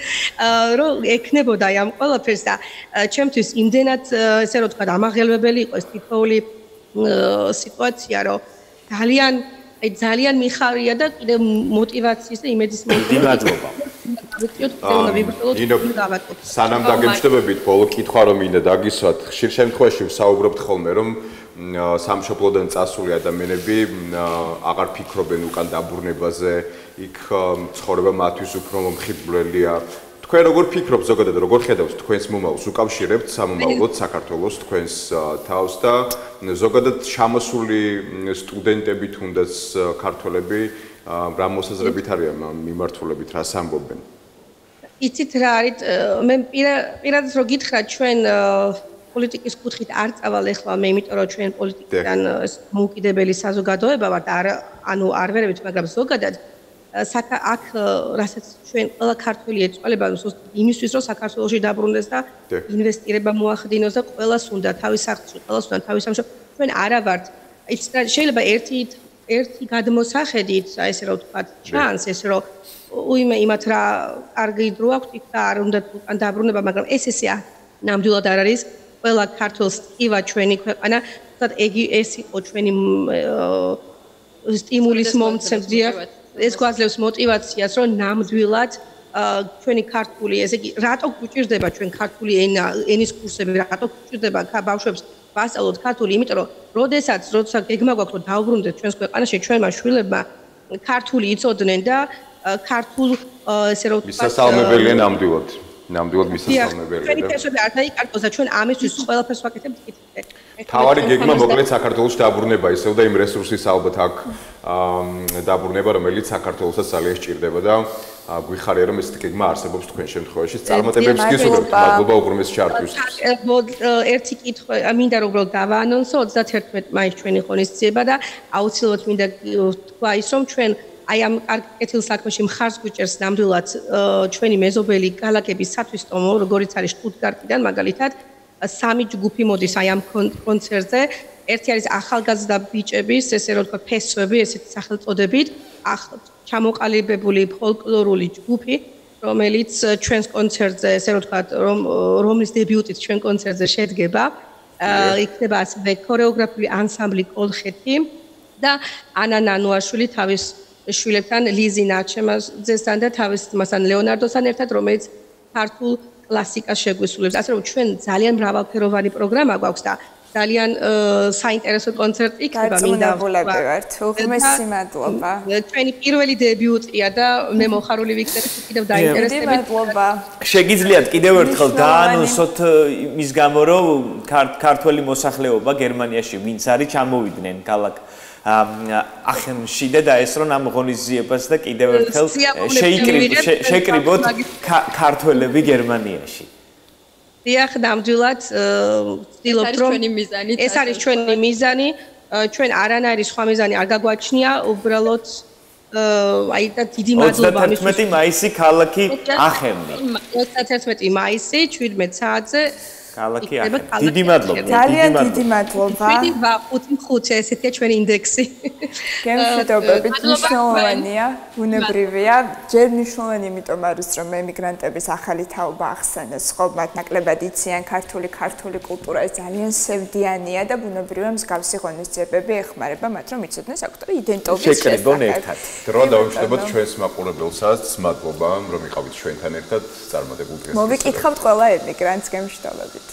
რომ ეკნებოდა აი ამ ყველაფერს და ჩემთვის იმდენად ესე რომ თქვა ამაღელვებელი იყო ეს თითოეული სიტუაცია, რომ ძალიან მიხარია და კიდე мотиваციის და იმედის მადლობა. სანამ დაგემშვიდობებით, ბოლო კითხვა რომ მინდა დაგისვათ, ხშირ შემთხვევაში ვსაუბრობთ ხოლმე რომ სამშობლოდან წასული ადამიანები აღარ ფიქრობენ უკან დაბრუნებაზე, იქ ცხოვრება მათთვის უფრო მომხიბვლელია. თქვენ როგორ ფიქრობთ ზოგადად, როგორ ხედავთ თქვენს მომავალს, უკავშირებთ სამომავლოდ საქართველოს თქვენს თავს და ზოგადად ჩამოსული სტუდენტები თუნდაც ქართველები რა მოსაზრებით არიან მიმართულებით, რას ამბობენ? იცით რა არის, მე პირადად რო გითხრათ ჩვენ პოლიტიკის კუთხით არ წავალ ახლა მე, იმიტომ რომ ჩვენ პოლიტიკიდან მოუკიდებელი საზოგადოება ვართ, ანუ არ ვერებით, მაგრამ ზოგადად აქ რასაც ჩვენ ყველა ქართველი ეწვალება იმისთვის, რომ საქართველოში დაბრუნდეს და ინვესტირება მოახდინოს და ყველას უნდა თავის სახლში, ყველას უნდა თავის სამშობლოში. ჩვენ არა ვართ. შეიძლება ერთი გადმოსახედით, ესე რომ ვთქვათ, ჩანს, ესე რომ უიმე იმათ რა კარგი დრო აქვს იქ და არ უნდა უკან დაბრუნება, მაგრამ ესე ნამდვილად არ არის. ყველა ქართველს ტკივა ჩვენი ქვეყანა, თუმცა ეს იყო ჩვენი სტიმულის მომცემია. ეს გვაძლევს мотивაციას, რომ ნამდვილად ჩვენი ქართული, ესე იგი, რატო გვჭირდება ჩვენ ქართული ენის კურსები, რატო გვჭირდება ბავშვებს ვასწავლოთ ქართული, იმიტომ რომ როცა გეგმა გვაქვს, რომ დავბრუნდეთ ჩვენს ქვეყანაში, ჩვენმა შვილებმა ქართული იცოდნენ და ქართულ, ესე რომ ვთქვათ, მისასალმებელია ნამდვილად მისასალმებელია. ჩვენი ფესვები არ დაიკარგოს და ჩვენ ამისთვის ყველაფერს ვაკეთებთ კითხეთ. თავარი გეგმა მოკლედ საქართველოს დაბრუნება ისევ და იმ რესურსის ალბათ აქ დაბრუნება, რომელიც საქართველოსაც ძალიან სჭირდება და გვიხარია რომ ეს გეგმა არსებობს თქვენ შემთხვევაში. წარმატებებს გისურვებთ, მადლობა უღრმეს ჩართვისთვის. ერთი კითხვა მინდა რომ უბრალოდ დავაანონსო 31 მაისს ჩვენი ღონისძიება და აუცილებლად მინდა თქვა ის რომ ჩვენ აი ამ კეთილ საქმეში მხარს გვიჭერს ნამდვილად ჩვენი მეზობელი ქალაქების სათვისტომო, როგორიც არის შტუტგარტიდან მაგალითად, 3 ჯგუფი მოდის აი ამ კონცერტზე. ერთი არის ახალგაზრდა ბიჭების, ესე რომ ვთქვა, ფესვები, ესეთი სახელწოდებით, ჩამოყალიბებული ფოლკლორული ჯგუფი, რომელიც ჩვენს კონცერტზე, ესე რომ ვთქვა, რომლის დებიუტით ჩვენ კონცერტზე შედგება. იქნება ასევე ქორეოგრაფიული ანსამბლი კოლხეთი და ანა ნანუაშვილი თავის შვილებთან ლიზი ნარჩემაძესთან და თავის მასთან ლეონარდოსთან ერთად, რომელიც ქართულ კლასიკას შეგვისრულებს. ასე რომ ჩვენ ძალიან მრავალფეროვანი პროგრამა გვაქვს და ძალიან საინტერესო კონცერტი იქნება მინდა ვთქვათ. უღრმესი მადლობა. ჩვენი პირველი დებიუტია და მე მოხარული ვიქნები კიდევ დაინტერესებით. მადლობა. შეგიძლიათ კიდევ ერთხელ დაანონსოთ იმის გამო, რომ ქართველი მოსახლეობა გერმანიაში ვინც არის ჩამოვიდნენ ქალაქ ახენში და დაესწრონ ამ ღონისძიებას და კიდევ ერთხელ შეკრიბოთ ქართველები გერმანიაში. დიახ, ნამდვილად ვცდილობთ რომ ეს არის ჩვენი მიზანი, ჩვენ არანაირი სხვა მიზანი არ გაგვაჩნია, უბრალოდ აი და დიდი მადლობა 31 მაისი ქალაქი ახენი. 31 მაისი 17 საათზე ქალაქი ახენი. დიდი მადლობა. ძალიან დიდი მადლობა. 7.5 ესეთია ჩვენი ინდექსი. გემშვიდობებით მნიშვნელოვანია, ბუნებრივია, ჯერ მნიშვნელოვანი იმიტომ არის, რომ ემიგრანტების ახალი თაობა ახსენეს, ხო, მათ ნაკლებად იციან ქართული კულტურა, ეს ძალიან სევდიანია და ბუნებრივია მსგავსი ღონისძიებები ეხმარება მათ, რომ იცოდნენ საკუთარი იდენტობის შეკრიბონ ერთად. დრო დავუშვებოთ ჩვენს მაყურებელსაც, მადლობა, რომ იყავით ჩვენთან ერთად, წარმატებულ დღეს. მოვიკითხავთ ყველა ემიგრანტს, გემშვიდობებით.